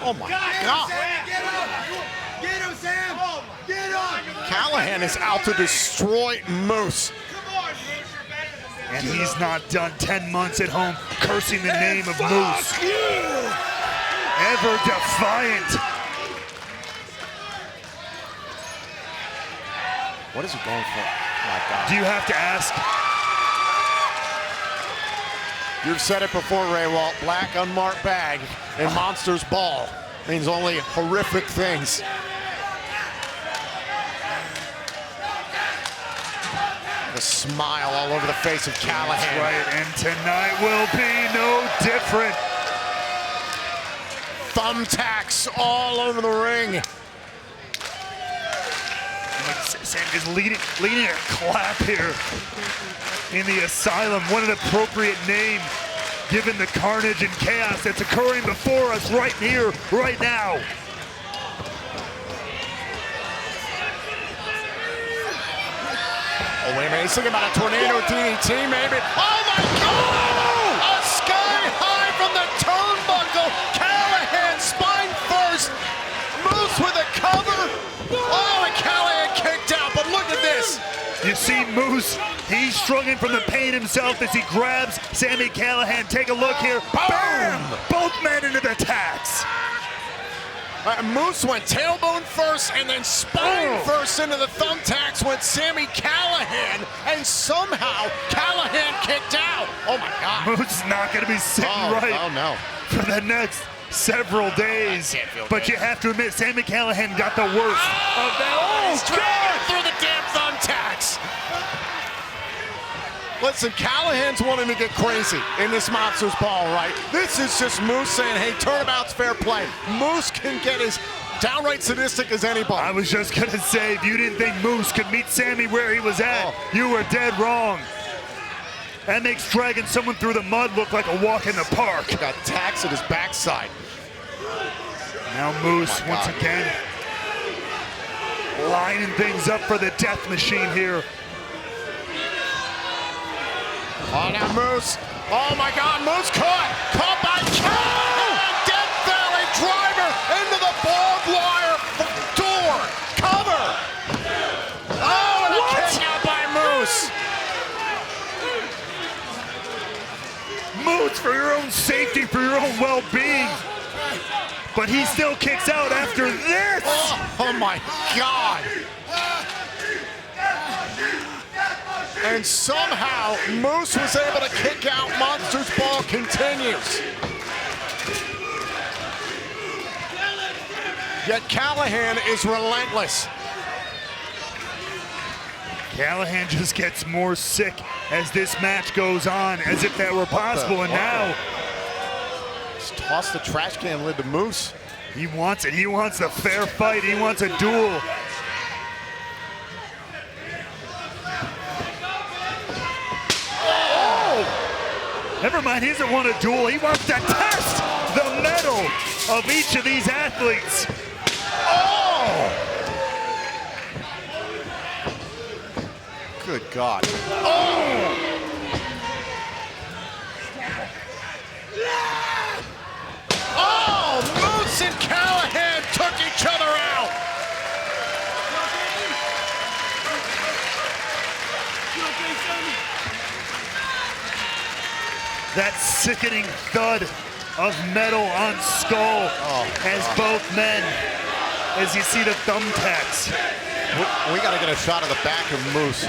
S1: Oh my God.
S4: Get him, Sam! Get him!
S1: Callihan is out to destroy Moose.
S3: And he's not done 10 months at home cursing the name of Moose. Ever defiant.
S1: What is he going for? Oh my God.
S3: Do you have to ask?
S1: You've said it before, Ray Walt. Black unmarked bag in Monster's Ball means only horrific things. The smile all over the face of Callihan.
S3: That's right, and tonight will be no different.
S1: Thumbtacks all over the ring.
S3: Sam is leading a clap here in the Asylum. What an appropriate name given the carnage and chaos that's occurring before us right here, right now.
S1: Oh, wait a minute, he's thinking about a tornado DDT, maybe. Oh my God! A sky high from the turnbuckle. Callihan spine first. Moose with a cover. Oh, and Callihan kicked out, but look at this.
S3: You see Moose, he's struggling from the pain himself as he grabs Sami Callihan. Take a look here. Boom! Both men into the tacks.
S1: Moose went tailbone first and then spine first into the thumbtacks went Sami Callihan, and somehow Callihan kicked out. Oh my God.
S3: Moose is not going to be sitting right
S1: Oh no.
S3: for the next several days. But you have to admit, Sami Callihan got the worst of that.
S1: He's dragging through the damn thumbtacks. Listen, Callahan's wanting to get crazy in this Monster's Ball, right? This is just Moose saying, hey, turnabout's fair play. Moose can get as downright sadistic as anybody.
S3: I was just going to say, if you didn't think Moose could meet Sami where he was at, you were dead wrong. That makes dragging someone through the mud look like a walk in the park.
S1: Got tacks at his backside.
S3: Now Moose, once again, lining things up for the death machine here.
S1: Oh, now Moose. Oh, my God. Moose caught. Caught by Callihan. Death Valley driver into the barbed wire door. Cover. Oh, and a kick out by Moose.
S3: Moose, for your own safety, for your own well-being. But he still kicks out after this.
S1: Oh my God. And somehow Moose was able to kick out. Monster's Ball continues. Yet Callihan is relentless.
S3: Callihan just gets more sick as this match goes on, as if that were possible. And now,
S1: just toss the trash can lid to Moose.
S3: He wants it. He wants a fair fight. He wants a duel. Never mind, he doesn't want a duel. He wants to test the mettle of each of these athletes.
S1: Oh! Good God. Oh! Oh! Moose and Callihan took each other out.
S3: That sickening thud of metal on skull as both men, as you see the thumbtacks.
S1: We got to get a shot of the back of Moose.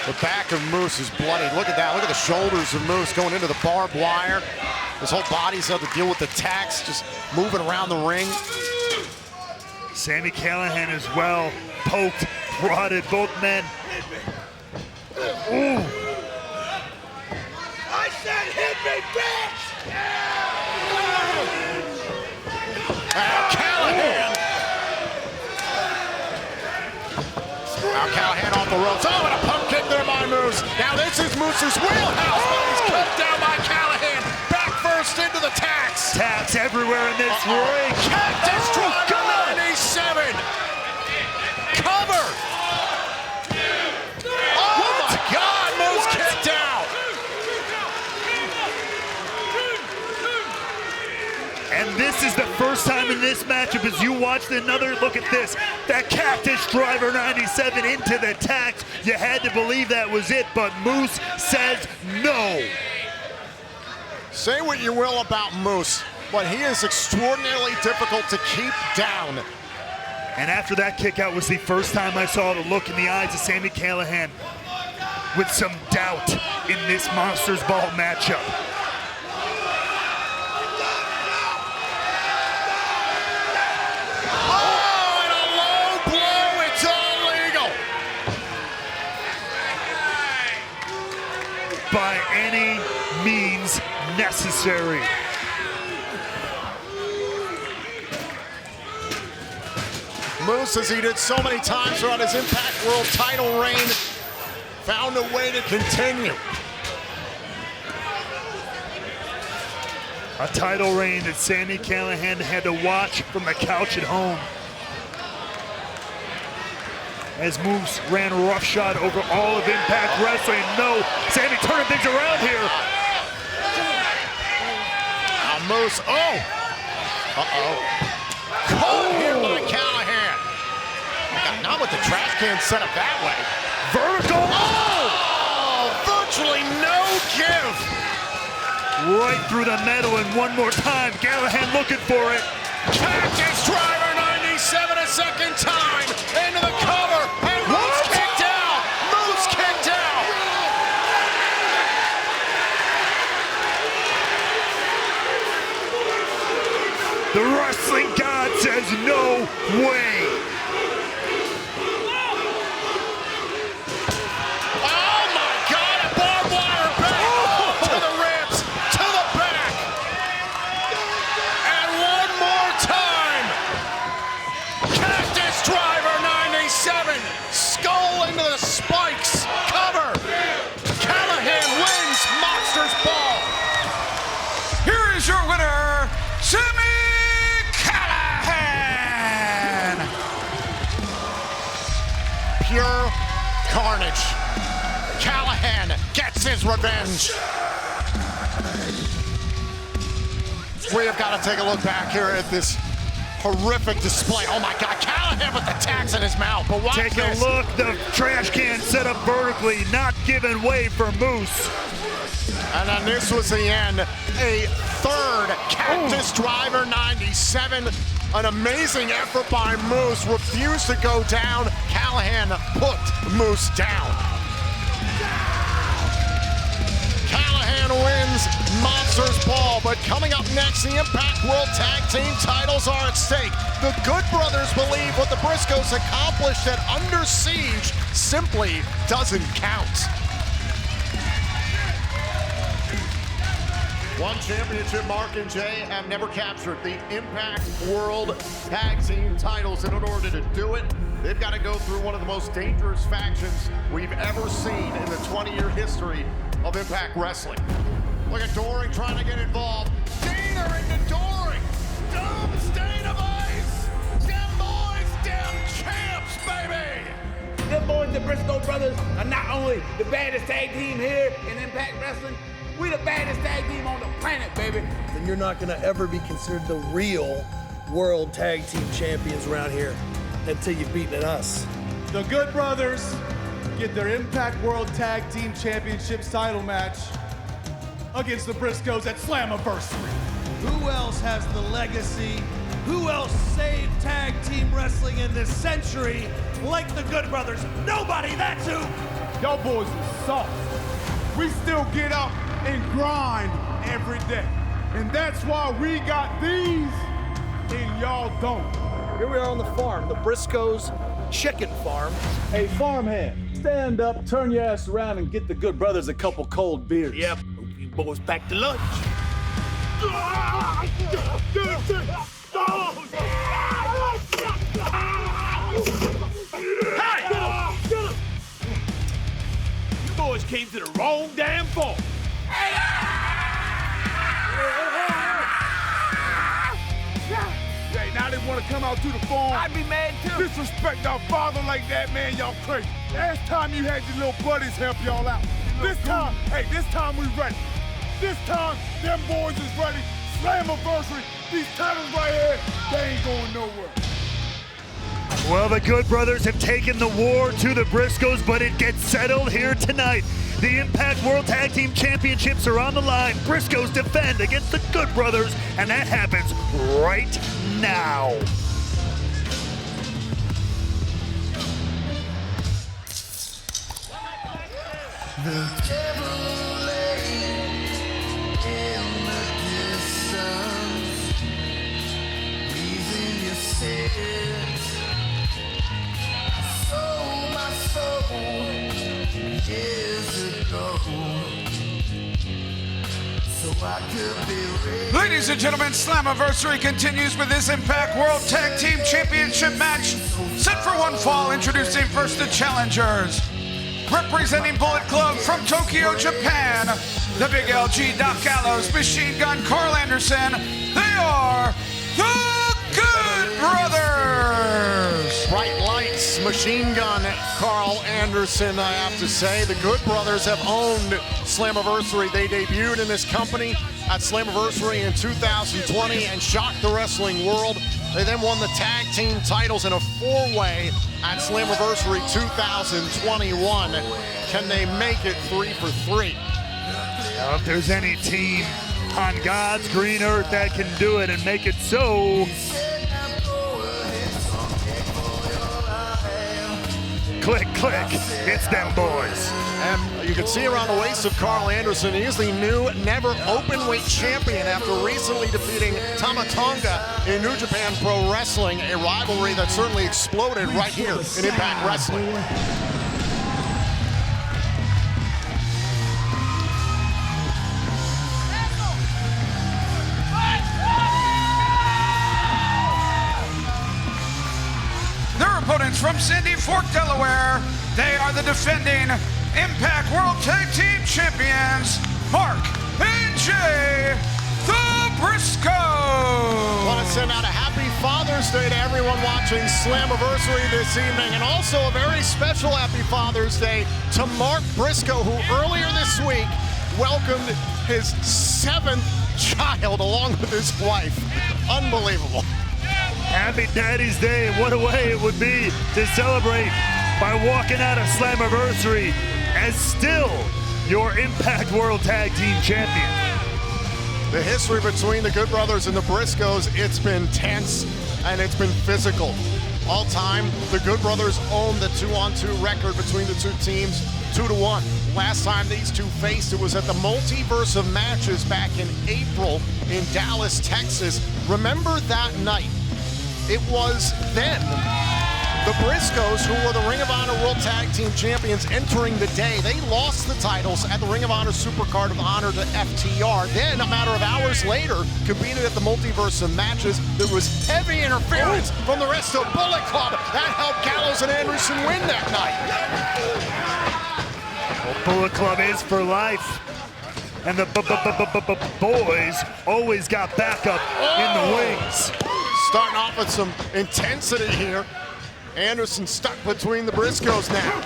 S1: The back of Moose is bloody. Look at that. Look at the shoulders of Moose going into the barbed wire. His whole body's had to deal with the tacks, just moving around the ring.
S3: Sami Callihan as well, poked, prodded, both men. Ooh.
S4: I said hit me, bitch!
S1: Callihan. Now Callihan off the ropes. Oh, and a pump kick there by Moose. Now this is Moose Moose's wheelhouse, but he's cut down by Callahan. Back first into the tax.
S3: Tax everywhere in this ring.
S1: Cactus Driver 97. Cover. Oh my God, Moose kicked out.
S3: And this is the first time in this matchup as you watched another look at this. That Cactus Driver 97 into the tax. You had to believe that was it, but Moose says no.
S1: Say what you will about Moose, but he is extraordinarily difficult to keep down.
S3: And after that kick out was the first time I saw the look in the eyes of Sami Callihan with some doubt in this Monsters Ball matchup.
S1: Oh, and a low blow, it's illegal.
S3: By any means necessary.
S1: Moose, as he did so many times throughout his Impact World Title reign, found a way to continue.
S3: A title reign that Sami Callihan had to watch from the couch at home. As Moose ran roughshod over all of Impact Wrestling. No, Sami turning things around here.
S1: Moose, caught here by Callahan. Not with the trash can set up that way.
S3: Vertical.
S1: Oh, virtually no give.
S3: Right through the metal, and one more time, Callahan looking for it.
S1: Cactus Driver 97 a second time into the cover, and Moose kicked out. Moose kicked out.
S3: The wrestling god says no way.
S1: Oh my God, a barbed wire back to the ribs, to the back. And one more time. Cactus Driver 97, skull into the spikes, cover. Callahan wins Monsters Ball.
S2: Here is your winner, Sami Callihan.
S1: Pure carnage. Callahan gets his revenge. We have got to take a look back here at this horrific display. Oh my God, Callahan with the tax in his mouth. But watch
S3: Take
S1: this.
S3: a look, the trash can set up vertically, not giving way for Moose.
S1: And then this was the end. A third Cactus Driver 97. An amazing effort by Moose. Refused to go down. Callahan put Moose down. Callahan wins Monsters Ball. But coming up next, the Impact World Tag Team titles are at stake. The Good Brothers believe what the Briscoes accomplished at Under Siege simply doesn't count. One championship, Mark and Jay have never captured the Impact World Tag Team titles. And in order to do it, they've got to go through one of the most dangerous factions we've ever seen in the 20-year history of Impact Wrestling. Look at Doring trying to get involved. Dana into Doring. Dumb stain of ice. Them boys, them champs, baby.
S9: Them boys, the Briscoe brothers, are not only the baddest tag team here in Impact Wrestling, we the baddest tag team on the planet, baby.
S13: Then you're not gonna ever be considered the real World Tag Team Champions around here until you've beaten us.
S14: The Good Brothers get their Impact World Tag Team Championships title match against the Briscoes at Slammiversary.
S13: Who else has the legacy? Who else saved tag team wrestling in this century like the Good Brothers? Nobody, that's who!
S14: Y'all boys are soft. We still get up and grind every day. And that's why we got these and y'all don't.
S13: Here we are on the farm, the Briscoes chicken farm.
S14: Hey, farmhand, stand up, turn your ass around, and get the Good Brothers a couple cold beers.
S13: Yep, you boys back to lunch.
S14: You boys
S9: boys came to the wrong damn farm.
S14: Hey, now they want to come out to the farm.
S9: I'd be mad too.
S14: Disrespect our father like that, man. Y'all crazy. Last time you had your little buddies help y'all out. This time, hey, this time we ready. This time, them boys is ready. Slammiversary, these titles right here, they ain't going nowhere.
S3: Well, the Good Brothers have taken the war to the Briscoes, but it gets settled here tonight. The Impact World Tag Team Championships are on the line. Briscoes defend against the Good Brothers, and that happens right now.
S5: The devil lay in the distance, leaving your sins. Sold my soul years ago, so I could be ready.
S2: Ladies and gentlemen, Slammiversary continues with this Impact World Tag Team Championship match. Set for one fall, introducing first the challengers. Representing Bullet Club from Tokyo, Japan, the Big LG, Doc Gallows, Machine Gun, Carl Anderson. They are the Good Brothers.
S1: Bright lights, Machine Gun, Carl Anderson, I have to say. The Good Brothers have owned Slammiversary. They debuted in this company at Slammiversary in 2020 and shocked the wrestling world. They then won the tag team titles in a four-way at Slammiversary 2021. Can they make it 3 for 3?
S3: Well, if there's any team on God's green earth that can do it and make it so, click, click, it's them boys.
S1: And you can see around the waist of Carl Anderson, he is the new never openweight champion after recently defeating Tama Tonga in New Japan Pro Wrestling, a rivalry that certainly exploded right here in Impact Wrestling.
S2: Their opponents from Sandy Fork, Delaware. They are the defending Impact World Tag Team Champions, Mark and Jay, the Briscoes.
S1: Want to send out a happy Father's Day to everyone watching Slammiversary this evening, and also a very special happy Father's Day to Mark Briscoe, who earlier this week welcomed his 7th child along with his wife. Unbelievable.
S3: Happy Daddy's Day. What a way it would be to celebrate by walking out of Slammiversary as still your Impact World Tag Team Champion.
S1: The history between the Good Brothers and the Briscoes, it's been tense and it's been physical. All time, the Good Brothers own the 2-on-2 record between the two teams, 2-1. Last time these two faced, it was at the Multiverse of Matches back in April in Dallas, Texas. Remember that night? It was then the Briscoes, who were the Ring of Honor World Tag Team Champions entering the day. They lost the titles at the Ring of Honor Supercard of Honor to FTR. Then, a matter of hours later, competed at the Multiverse of Matches. There was heavy interference from the rest of Bullet Club. That helped Gallows and Anderson win that night.
S3: Well, Bullet Club is for life. And the boys always got backup in the wings.
S1: Starting off with some intensity here. Anderson stuck between the Briscoes now.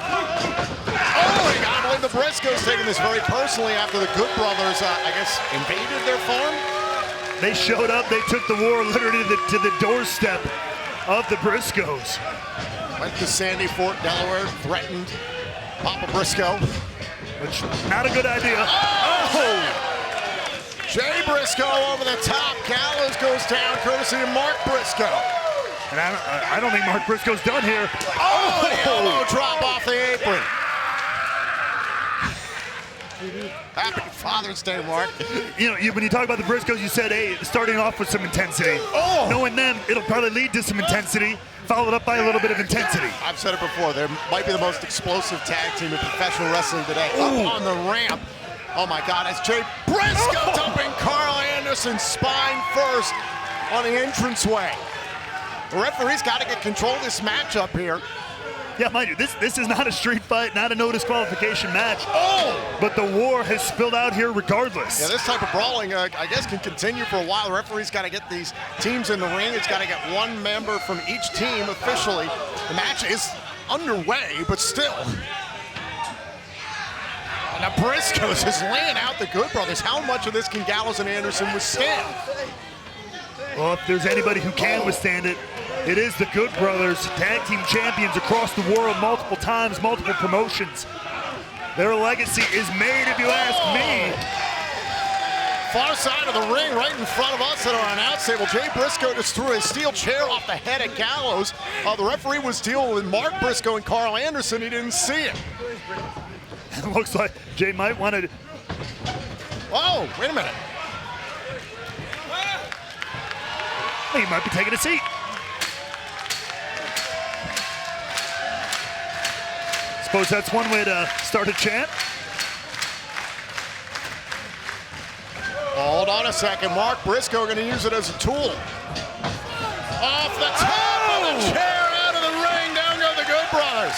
S1: Oh, you gotta believe the Briscoes taking this very personally after the Good Brothers, I guess, invaded their farm?
S3: They showed up, they took the war literally to the doorstep of the Briscoes.
S1: Went to Sandy Fork, Delaware, threatened Papa Briscoe.
S3: Which, not a good idea.
S1: Oh! Jay Briscoe over the top. Gallows goes down courtesy of Mark Briscoe.
S3: And I don't think Mark Briscoe's done here.
S1: Oh, the elbow drop off the apron. Happy Father's Day, Mark.
S3: You know, when you talk about the Briscoes, you said, hey, starting off with some intensity. Oh! Knowing them, it'll probably lead to some intensity, followed up by a little bit of intensity.
S1: I've said it before, they might be the most explosive tag team in professional wrestling today.
S3: Ooh.
S1: Up on the ramp. Oh my God, it's Jay Briscoe dumping Carl Anderson spine first on the entranceway. The referee's got to get control of this matchup here.
S3: Yeah, mind you, this is not a street fight, not a no disqualification match. Oh! But the war has spilled out here regardless.
S1: Yeah, this type of brawling, I guess, can continue for a while. The referee's got to get these teams in the ring. It's got to get one member from each team officially. The match is underway, but still. And now Briscoes is laying out the Good Brothers. How much of this can Gallows and Anderson withstand?
S3: Well, if there's anybody who can withstand it, it is the Good Brothers, tag team champions across the world multiple times, multiple promotions. Their legacy is made, if you ask me.
S1: Far side of the ring, right in front of us at our announce table. Jay Briscoe just threw a steel chair off the head of Gallows. The referee was dealing with Mark Briscoe and Carl Anderson. He didn't see it.
S3: It looks like Jay might want to...
S1: Oh, wait a minute.
S3: He might be taking a seat. Suppose that's one way to start a chant.
S1: Hold on a second. Mark Briscoe going to use it as a tool. Off the top of the chair, out of the ring, down go the Good Brothers.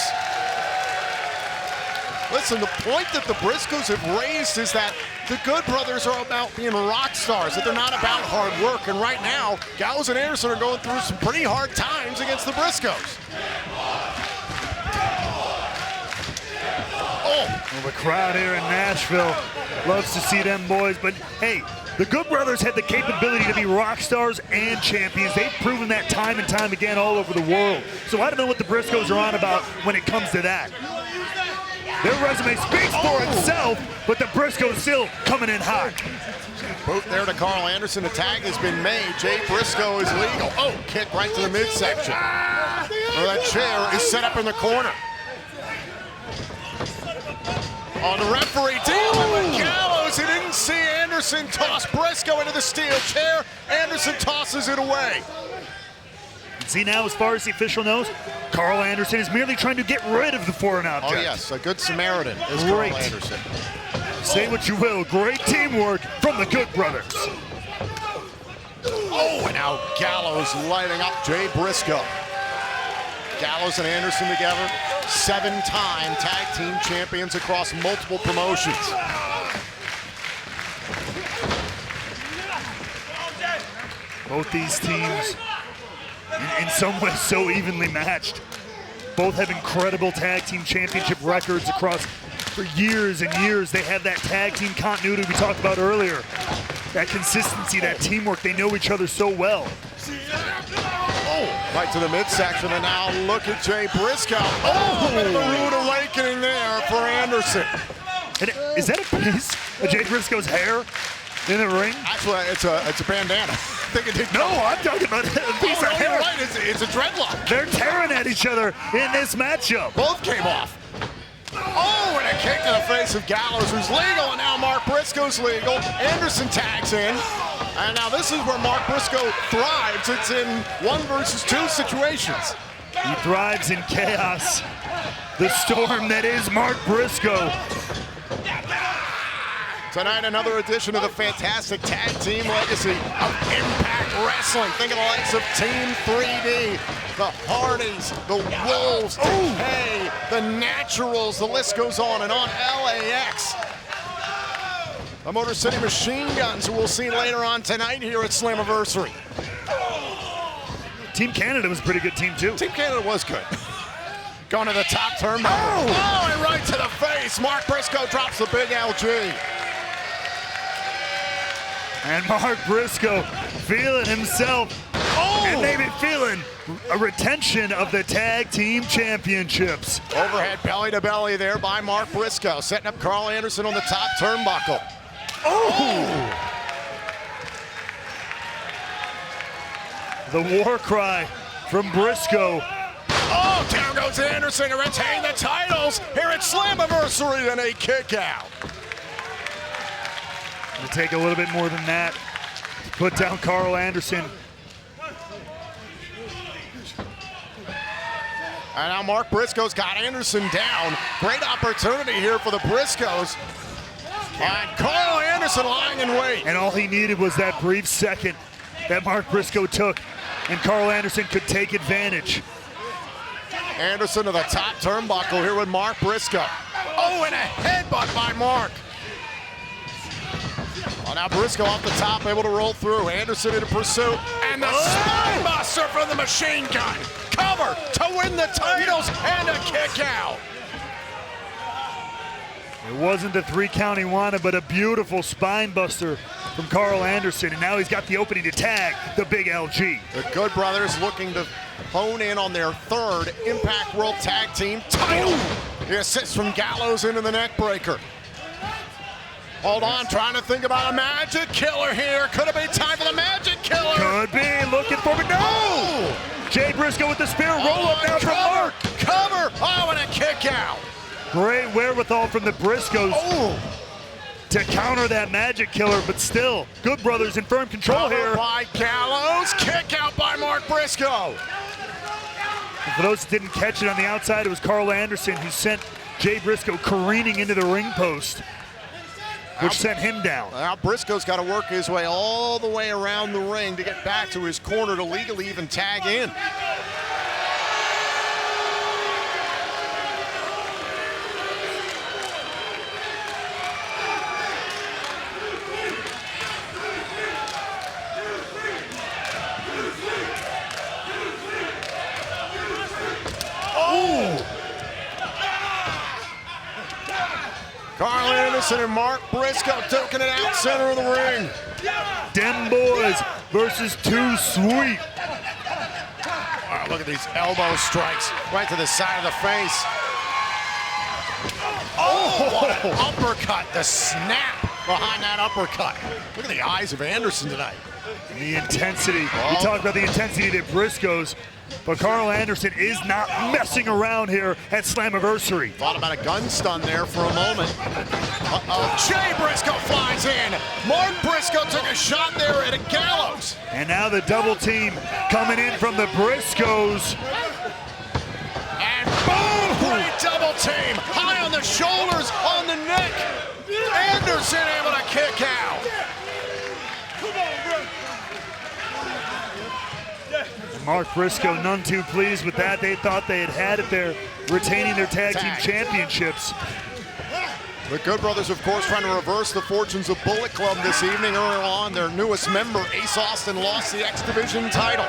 S1: Listen, the point that the Briscoes have raised is that the Good Brothers are about being rock stars, that they're not about hard work. And right now, Gallows and Anderson are going through some pretty hard times against the Briscoes.
S3: Well, the crowd here in Nashville loves to see them boys, but hey, the Good Brothers had the capability to be rock stars and champions. They've proven that time and time again all over the world. So I don't know what the Briscoes are on about when it comes to that. Their resume speaks for itself, but the Briscoes still coming in hot.
S1: Boot there to Carl Anderson. The tag has been made. Jay Briscoe is legal. Oh, kick right to the midsection. Well, that chair is set up in the corner. Oh, the referee dealing with Gallows. He didn't see Anderson toss Briscoe into the steel chair. Anderson tosses it away.
S3: See now, as far as the official knows, Carl Anderson is merely trying to get rid of the foreign object.
S1: Oh yes, a good Samaritan is Carl Anderson.
S3: Say what you will, great teamwork from the Good Brothers.
S1: Oh, and now Gallows lighting up Jay Briscoe. Gallows and Anderson together, 7-time tag team champions across multiple promotions.
S3: Both these teams, in some ways, so evenly matched. Both have incredible tag team championship records across for years and years. They have that tag team continuity we talked about earlier. That consistency, that teamwork, they know each other so well.
S1: Oh, right to the midsection, and now look at Jay Briscoe. Oh, a rude awakening there for Anderson.
S3: And is that a piece of Jay Briscoe's hair in the ring?
S1: Actually, it's a bandana.
S3: No, I'm talking about a piece of hair.
S1: You're right, it's a dreadlock.
S3: They're tearing at each other in this matchup.
S1: Both came off. Oh, and a kick to the face of Gallows, who's legal, and now Mark Briscoe's legal. Anderson tags in. And now this is where Mark Briscoe thrives. It's in 1 versus 2 situations.
S3: He thrives in chaos. The storm that is Mark Briscoe.
S1: Tonight, another edition of the fantastic tag team legacy of Impact Wrestling. Think of the likes of Team 3D, the Hardys, the Wolves, the K, the Naturals, the list goes on and on. LAX. The Motor City Machine Guns, who we'll see later on tonight here at Slammiversary.
S3: Team Canada was a pretty good team, too.
S1: Team Canada was good. Going to the top turnbuckle. Oh, and right to the face. Mark Briscoe drops the big LG.
S3: And Mark Briscoe feeling himself.
S1: Oh!
S3: And maybe feeling a retention of the tag team championships.
S1: Overhead belly to belly there by Mark Briscoe, setting up Carl Anderson on the top turnbuckle. Oh!
S3: The war cry from Briscoe.
S1: Oh, down goes Anderson to retain the titles here at Slammiversary, and a kick out.
S3: It'll take a little bit more than that to put down Carl Anderson.
S1: And now Mark Briscoe's got Anderson down. Great opportunity here for the Briscoes. And Carl Anderson lying in wait.
S3: And all he needed was that brief second that Mark Briscoe took, and Carl Anderson could take advantage.
S1: Anderson to the top turnbuckle here with Mark Briscoe. Oh, and a headbutt by Mark. Oh, now Briscoe off the top, able to roll through. Anderson in pursuit. And the spine buster from the machine gun. Cover to win the titles and a kick out.
S3: It wasn't the 3 count he wanted, but a beautiful spine buster from Carl Anderson. And now he's got the opening to tag the big LG.
S1: The Good Brothers looking to hone in on their 3rd Impact World Tag Team title. The assist from Gallows into the neck breaker. Hold on, trying to think about a magic killer here. Could it be time for the magic killer?
S3: Could be, looking for it. No!
S1: Oh!
S3: Jay Briscoe with the spear, roll up now from Mark.
S1: Cover, oh, and a kick out.
S3: Great wherewithal from the Briscoes to counter that magic killer, but still, Good Brothers in firm control here.
S1: By Gallows, kick out by Mark Briscoe.
S3: And for those that didn't catch it on the outside, it was Carl Anderson who sent Jay Briscoe careening into the ring post, which sent him down.
S1: Now Briscoe's got to work his way all the way around the ring to get back to his corner to legally even tag in. Carl Anderson and Mark Briscoe taking it out center of the ring.
S3: Dem boys versus Too Sweet.
S1: Wow, look at these elbow strikes right to the side of the face. Oh, what an uppercut, the snap behind that uppercut. Look at the eyes of Anderson tonight.
S3: And the intensity, we talked about the intensity that Briscoes, but Carl Anderson is not messing around here at Slammiversary.
S1: Thought about a gun stun there for a moment. Jay Briscoe flies in. Mark Briscoe took a shot there at a Gallows.
S3: And now the double team coming in from the Briscoes.
S1: And boom, great double team. High on the shoulders, on the neck. Anderson able to kick out.
S3: Mark Briscoe none too pleased with that. They thought they had it there, retaining their tag team championships.
S1: The Good Brothers, of course, trying to reverse the fortunes of Bullet Club this evening. Earlier on, their newest member, Ace Austin, lost the X Division title.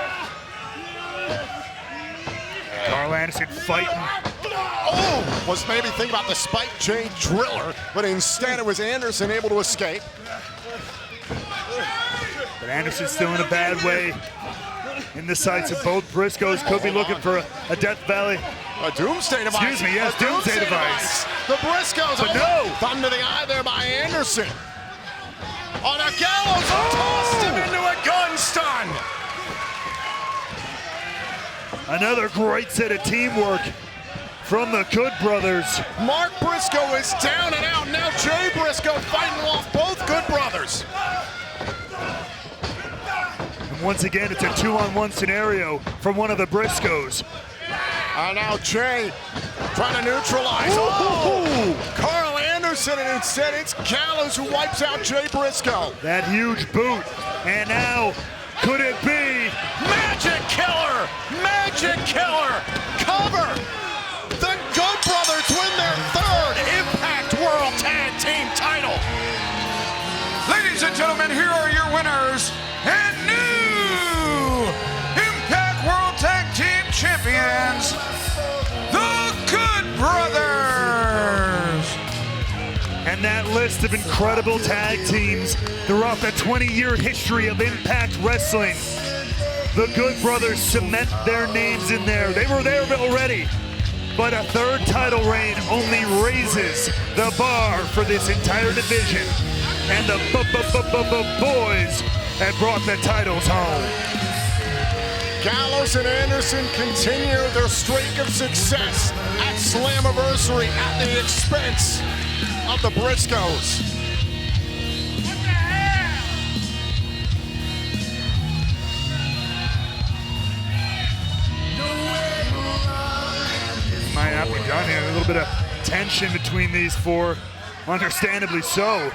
S3: Carl Anderson fighting.
S1: Oh, was maybe thinking about the Spike J Driller, but instead it was Anderson able to escape.
S3: But Anderson's still in a bad way. In the sights of both Briscoes, could be looking for a Death Valley.
S1: A Doomsday device.
S3: Excuse me, yes, Doomsday device.
S1: The Briscoes,
S3: but no.
S1: Thumb to the eye there by Anderson. On a Gallows, tossed him into a gun stun.
S3: Another great set of teamwork from the Good Brothers.
S1: Mark Briscoe is down and out. Now Jay Briscoe fighting off both Good Brothers.
S3: Once again, it's a 2-on-1 scenario from one of the Briscoes.
S1: And now Jay trying to neutralize. Oh! Carl Anderson, and instead it's Gallows who wipes out Jay Briscoe.
S3: That huge boot. And now, could it be?
S1: Magic Killer! Magic Killer! Cover! The Good Brothers win their 3rd Impact World Tag Team title.
S2: Ladies and gentlemen, here are your winners and new Impact World Tag Team Champions, the Good Brothers.
S3: And that list of incredible tag teams throughout the 20-year history of Impact Wrestling. The Good Brothers cement their names in there. They were there already, but a 3rd title reign only raises the bar for this entire division. And the boys have brought the titles home.
S1: Gallows and Anderson continue their streak of success at Slammiversary at the expense of the Briscoes.
S3: Might not be done here. A little bit of tension between these four, understandably so.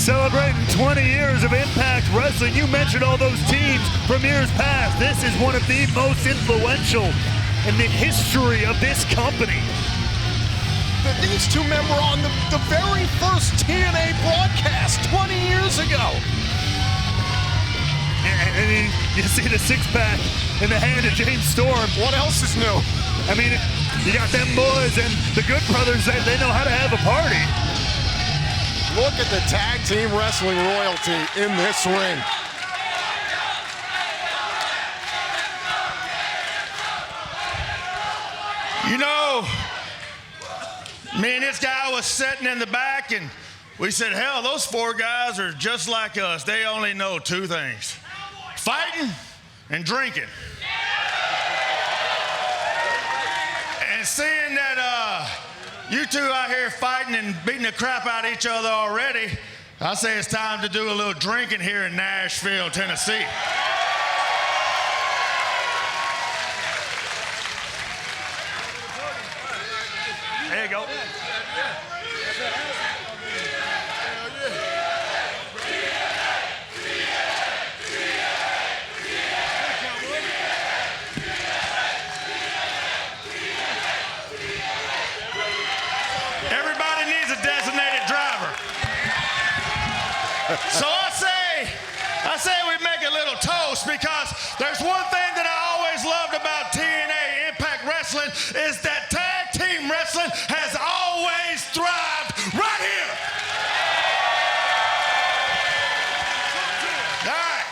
S3: Celebrating 20 years of Impact Wrestling. You mentioned all those teams from years past. This is one of the most influential in the history of this company.
S1: These two men were on the very first TNA broadcast 20 years ago.
S3: And you see the six-pack in the hand of James Storm.
S1: What else is new?
S3: I mean, you got them boys and the Good Brothers, they know how to have a party.
S1: Look at the tag team wrestling royalty in this ring.
S2: You know, me and this guy was sitting in the back and we said, hell, those four guys are just like us. They only know two things: fighting and drinking. And seeing that you two out here fighting and beating the crap out of each other already, I say it's time to do a little drinking here in Nashville, Tennessee.
S3: There you go.
S2: Everybody needs a designated driver. So I say we make a little toast, because there's one thing that I always loved about TNA Impact Wrestling is that tag team wrestling has always thrived right here. All right.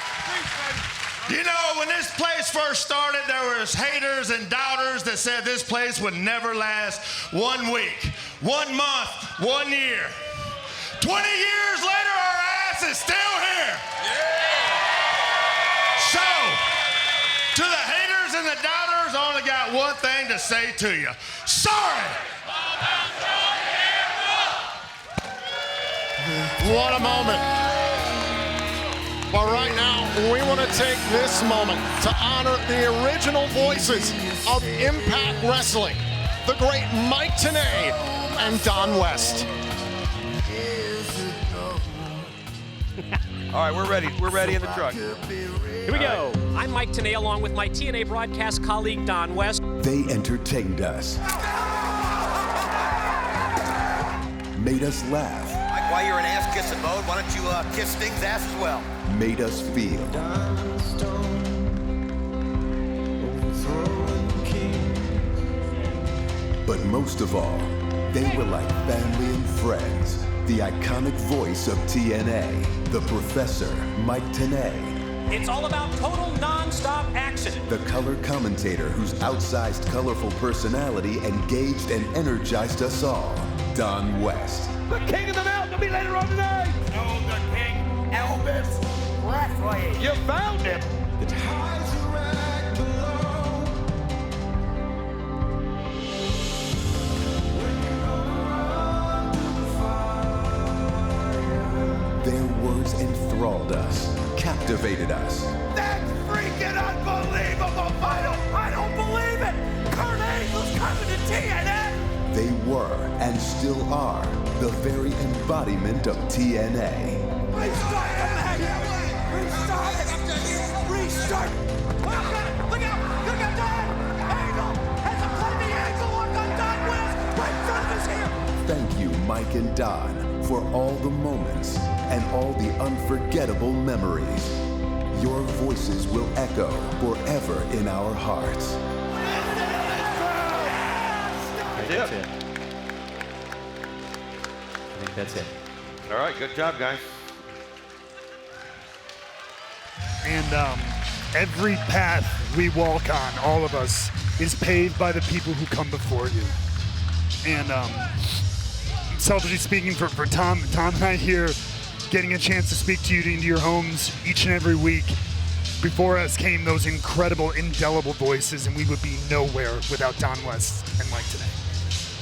S2: You know, when this place first started, there was haters and doubters that said this place would never last 1 week, 1 month, 1 year. 20 years later, our ass is still here. So, to the haters and the doubters, I only got one thing to say to you. Sorry.
S1: What a moment. But right now, we want to take this moment to honor the original voices of Impact Wrestling, the great Mike TNA and Don West.
S10: All right, we're ready. We're ready in the truck.
S12: Here we go. I'm Mike TNA along with my TNA broadcast colleague Don West.
S15: They entertained us, made us laugh,
S16: Like, while you're in ass-kissing mode, why don't you kiss Sting's ass as well?
S15: made us feel. But most of all, they were like family and friends. The iconic voice of TNA, the Professor, Mike TNA.
S12: It's all about total non-stop action.
S15: The color commentator whose outsized, colorful personality engaged and energized us all, Don West.
S9: The king of the mountain will be later on tonight.
S16: No, the king, Elvis Presley.
S9: You found him.
S15: Their words enthralled us, captivated us.
S9: That's freaking unbelievable, Vital. I don't believe it. Kurt Angle's coming to TNA.
S15: They were, and still are, the very embodiment of TNA.
S9: Restart the match. Restart it. Restart. Look out. Look out. Don. Angle has applied the ankle lock on Don West. Right front of his here.
S15: Thank you, Mike and Don, for all the moments and all the unforgettable memories. Your voices will echo forever in our hearts.
S10: That's it. I think that's it. All right, good job, guys.
S3: And every path we walk on, all of us, is paved by the people who come before you. And selfishly speaking, for Tom and I here, getting a chance to speak to you into your homes each and every week. Before us came those incredible, indelible voices, and we would be nowhere without Don West and Mike TNA.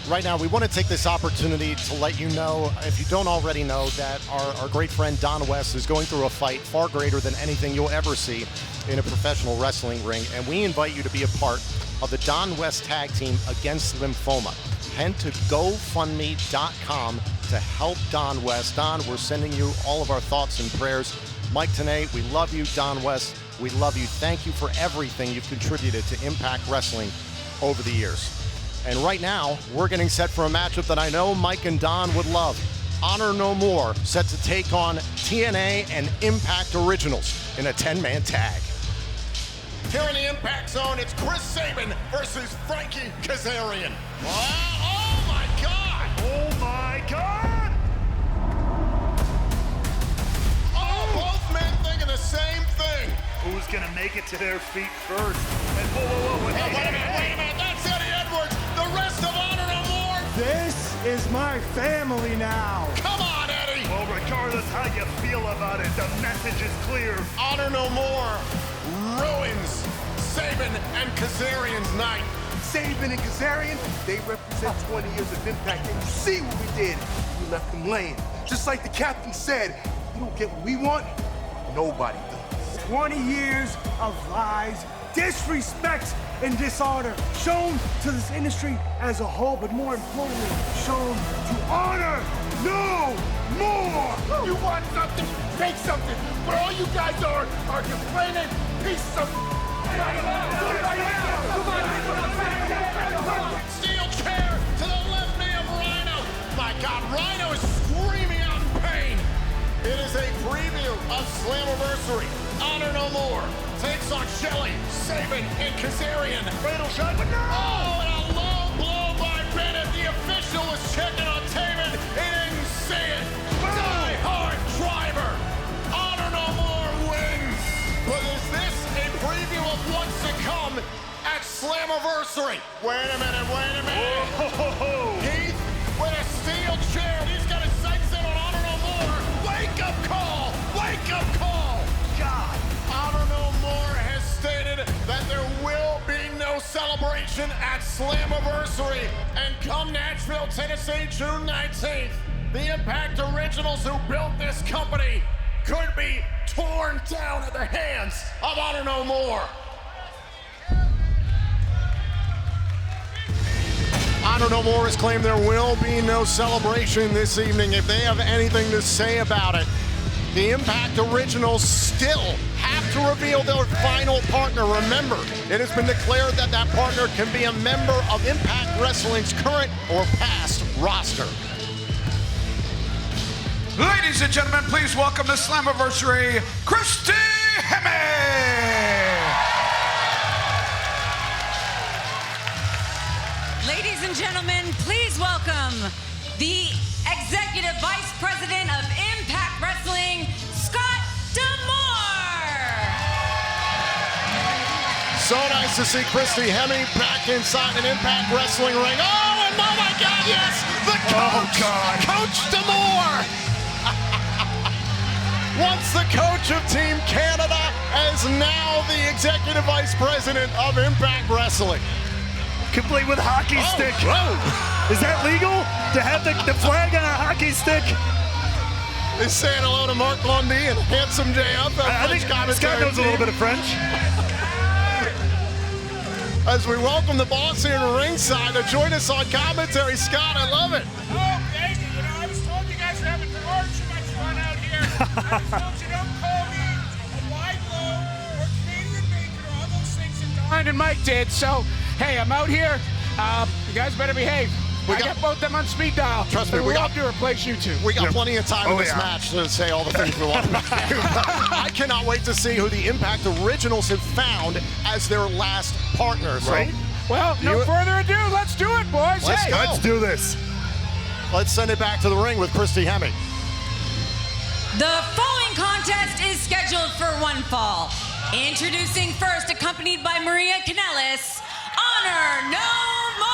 S1: Right now, we want to take this opportunity to let you know, if you don't already know, that our great friend Don West is going through a fight far greater than anything you'll ever see in a professional wrestling ring. And we invite you to be a part of the Don West Tag Team Against Lymphoma. Head to GoFundMe.com to help Don West. Don, we're sending you all of our thoughts and prayers. Mike Tenay, we love you. Don West, we love you. Thank you for everything you've contributed to Impact Wrestling over the years. And right now, we're getting set for a matchup that I know Mike and Don would love. Honor No More set to take on TNA and Impact Originals in a 10-man tag. Here in the Impact Zone, it's Chris Sabin versus Frankie Kazarian. Oh my God!
S3: Oh my God!
S1: Oh, both men thinking the same thing.
S3: Who's gonna make it to their feet first? And whoa,
S1: wait a minute, that's Eddie Edwards. The rest of Honor No More.
S14: This is my family now.
S1: Come on, Eddie.
S3: Well, regardless how you feel about it, the message is clear.
S1: Honor No More ruins Sabin and Kazarian's night.
S6: Sabin and Kazarian, they represent 20 years of Impact, and you see what we did. We left them laying. Just like the captain said, you don't get what we want, nobody does.
S14: 20 years of lies, disrespect, and dishonor shown to this industry as a whole, but more importantly, shown to Honor No More.
S6: You want something, take something. But all you guys are complaining pieces of...
S1: Steel chair to the left knee of Rhino. My God, Rhino is screaming out in pain. It is a preview of Slammiversary. Honor No More takes on Shelley, Sabin, and Kazarian.
S3: Cradle shot, but no!
S1: Oh, and a low blow by Bennett. The official was checking on Taven. He didn't see it. Die hard driver. Honor No More wins. But is this a preview of what's to come at Slammiversary? Wait a minute. Heath with a steel chair. He's got his sights set on Honor No More. Wake up call. God. Honor No More has stated that there will be no celebration at Slammiversary. And come Nashville, Tennessee, June 19th, the Impact Originals who built this company could be torn down at the hands of Honor No More. Honor No More has claimed there will be no celebration this evening. If they have anything to say about it, the Impact Originals still have to reveal their final partner. Remember, it has been declared that that partner can be a member of Impact Wrestling's current or past roster.
S2: Ladies and gentlemen, please welcome to Slammiversary, Christy Hemme!
S17: Ladies and gentlemen, please welcome the Executive Vice President of Impact Wrestling, Scott D'Amore!
S1: So nice to see Christy Hemme back inside an Impact Wrestling ring. Oh, and oh my God, yes! The coach! Coach D'Amore! Once the coach of Team Canada, as now the Executive Vice President of Impact Wrestling.
S3: Complete with hockey stick.
S1: Whoa.
S3: Is that legal to have the flag on a hockey stick?
S1: Is saying hello to Mark Blondie and Handsome JF.
S3: I think Scott knows a little bit of French.
S1: As we welcome the boss here to ringside to join us on commentary. Scott, I love it.
S18: Oh, thank you. You know, I was told you guys were having far too much fun out here. I was told you don't call me a wide low or Canadian bacon or all those things that Don and Mike did. So, hey, I'm out here. You guys better behave. I got both them on speed dial.
S1: Trust me,
S18: we got to replace you two.
S1: We got plenty of time in this match to say all the things we want to do. I cannot wait to see who the Impact Originals have found as their last partner. So,
S3: right?
S18: Well, no further ado, let's do it, boys.
S3: Let's do this.
S1: Let's send it back to the ring with Christy Hemme.
S17: The following contest is scheduled for one fall. Introducing first, accompanied by Maria Kanellis, Honor No More!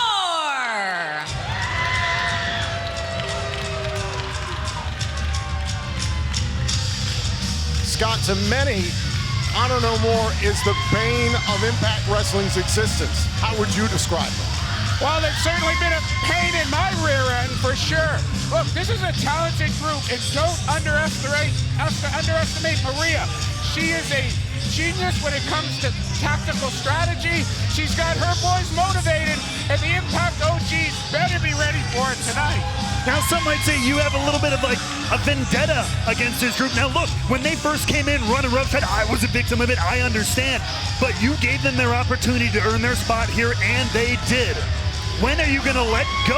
S1: Scott, to many, Honor No More is the bane of Impact Wrestling's existence. How would you describe them?
S18: Well, they've certainly been a pain in my rear end, for sure. Look, this is a talented group, and don't underestimate Maria. She is a genius when it comes to tactical strategy. She's got her boys motivated, and the Impact OGs better be ready for it tonight.
S3: Now, some might say you have a little bit of like a vendetta against this group. Now, look, when they first came in running roughshod, I was a victim of it. I understand. But you gave them their opportunity to earn their spot here, and they did. When are you going to let go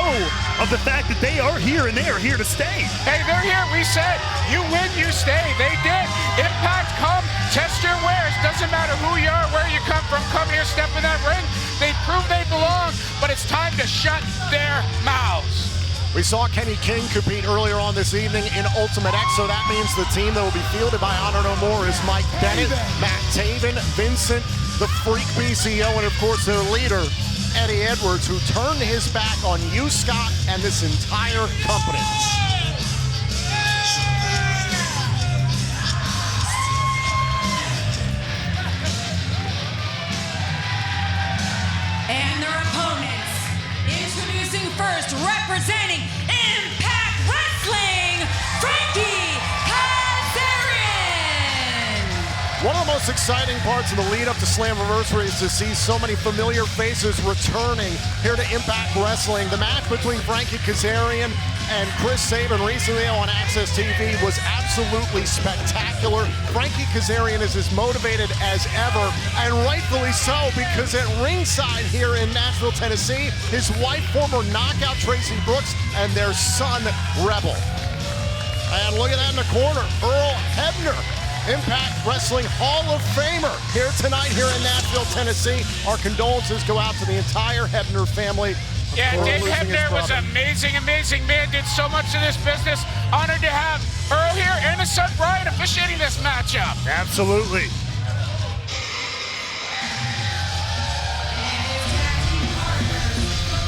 S3: of the fact that they are here and they are here to stay?
S18: Hey, they're here. We said, you win, you stay. They did. Impact, come, test your wares. Doesn't matter who you are, where you come from. Come here, step in that ring. They prove they belong, but it's time to shut their mouths.
S1: We saw Kenny King compete earlier on this evening in Ultimate X, so that means the team that will be fielded by Honor No More is Mike Bennett, Matt Taven, Vincent, the Freak BCO, and of course their leader, Eddie Edwards, who turned his back on you, Scott, and this entire company.
S17: And their opponents, introducing first, representing Impact Wrestling, Frankie Kazarian.
S1: One of the most exciting parts of the lead up to Slammiversary is to see so many familiar faces returning here to Impact Wrestling. The match between Frankie Kazarian and Chris Sabin recently on Access TV was absolutely spectacular. Frankie Kazarian is as motivated as ever, and rightfully so, because at ringside here in Nashville, Tennessee, his wife, former knockout Tracy Brooks, and their son, Rebel. And look at that in the corner, Earl Hebner, Impact Wrestling Hall of Famer, here tonight here in Nashville, Tennessee. Our condolences go out to the entire Hebner family.
S18: Yeah, Dave Hebner was an amazing, amazing man, did so much of this business. Honored to have Earl here and his son Brian officiating this matchup.
S3: Absolutely.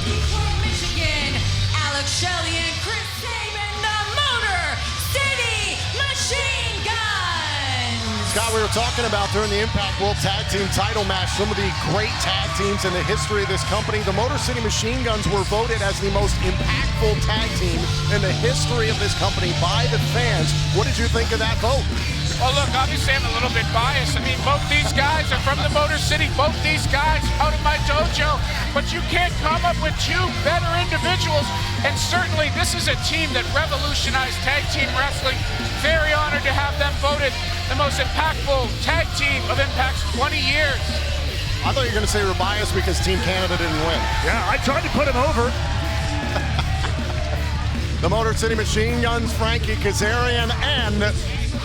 S17: Detroit, Michigan, Alex Shelley and Chris Sabin, the Motor City Machine Guns.
S1: Scott, we were talking about during the Impact World Tag Team title match some of the great tag teams in the history of this company. The Motor City Machine Guns were voted as the most impactful tag team in the history of this company by the fans. What did you think of that vote?
S18: Well, look, obviously I'm a little bit biased. I mean, both these guys are from the Motor City, both these guys out of my dojo, but you can't come up with two better individuals, and certainly this is a team that revolutionized tag team wrestling. Very honored to have them voted the most impactful tag team of Impact's 20 years.
S1: I thought you were going to say you were biased because Team Canada didn't win.
S3: Yeah, I tried to put him over.
S1: The Motor City Machine Guns, Frankie Kazarian, and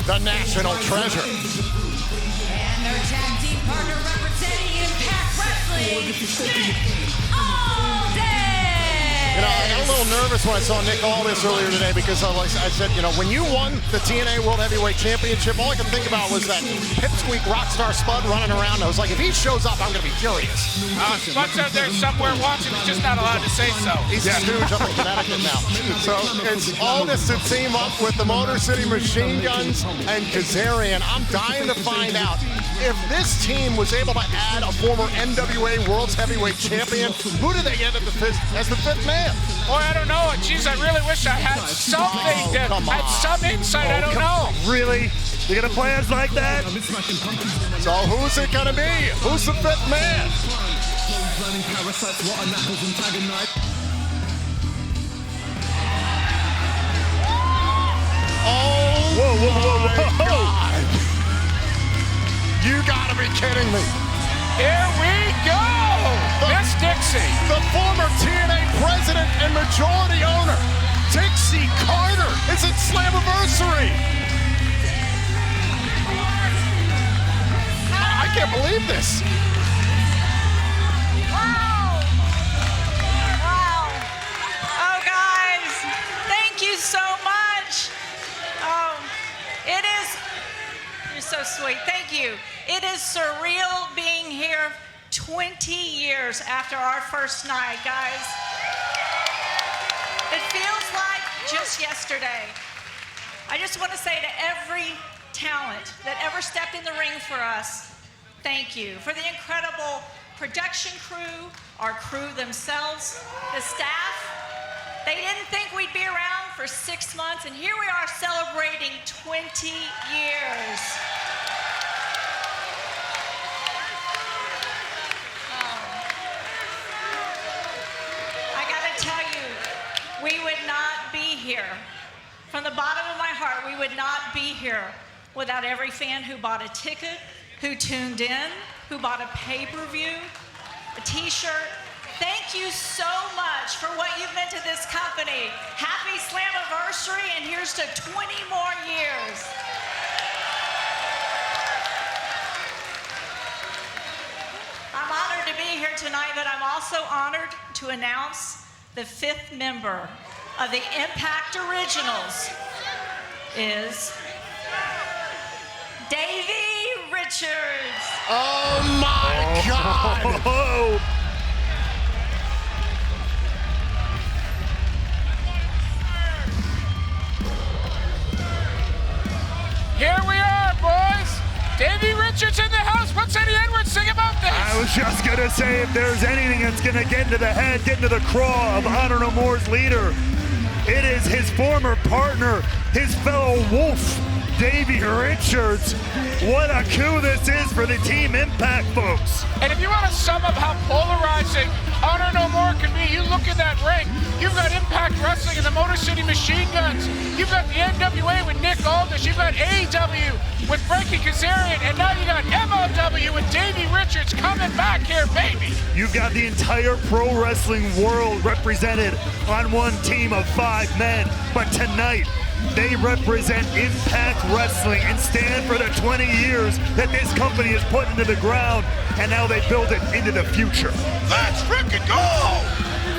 S1: the National Treasure.
S17: And their tag team partner representing Impact Wrestling, Nick Aldis.
S1: You know, I got a little nervous when I saw Nick Aldis earlier today because I said, you know, when you won the TNA World Heavyweight Championship, all I could think about was that pipsqueak rockstar Spud running around. I was like, if he shows up, I'm going to be furious.
S18: Spud's out there somewhere watching, he's just not allowed to say so.
S1: He's a stooge up in Connecticut now. So it's Aldis to team up with the Motor City Machine Guns and Kazarian. I'm dying to find out if this team was able to add a former NWA World's Heavyweight Champion. Who did they get as the fifth man?
S18: Boy, I don't know. Jeez, I really wish I had something that had some insight. I don't know.
S3: Really? You gonna play us like that?
S1: So who's it gonna be? Who's the fifth man? Oh, whoa, God. You gotta be kidding me.
S18: Here we go. Miss Dixie.
S1: The former TNA president and majority owner, Dixie Carter, is at Slammiversary. I can't believe this.
S8: Wow. Oh, guys, thank you so much. Oh, it is, you're so sweet. Thank you. It is surreal being here 20 years after our first night, guys. It feels like just yesterday. I just want to say to every talent that ever stepped in the ring for us, thank you. For the incredible production crew, our crew themselves, the staff. They didn't think we'd be around for 6 months, and here we are celebrating 20 years. here. From the bottom of my heart, we would not be here without every fan who bought a ticket, who tuned in, who bought a pay-per-view, a t-shirt. Thank you so much for what you've meant to this company. Happy Slammiversary, and here's to 20 more years. I'm honored to be here tonight, but I'm also honored to announce the 5th member of the Impact Originals is Davey Richards.
S1: Oh my God!
S3: Oh.
S18: Here we are, boys. Davey Richards in the house. What's Eddie Edwards think about this?
S3: I was just gonna say, if there's anything that's gonna get into the head, get into the craw of Honor No More's leader, it is his former partner, his fellow wolf, Davey Richards. What a coup this is for the Team Impact folks.
S18: And if you want to sum up how polarizing Honor No More can be, you look at that ring. You've got Impact Wrestling and the Motor City Machine Guns. You've got the NWA with Nick Aldis. You've got AEW with Frankie Kazarian. And now you got MLW with Davey Richards coming back here, baby.
S3: You've got the entire pro wrestling world represented on one team of 5 men. But tonight, they represent Impact Wrestling and stand for the 20 years that this company has put into the ground, and now they build it into the future.
S1: Let's frickin' go!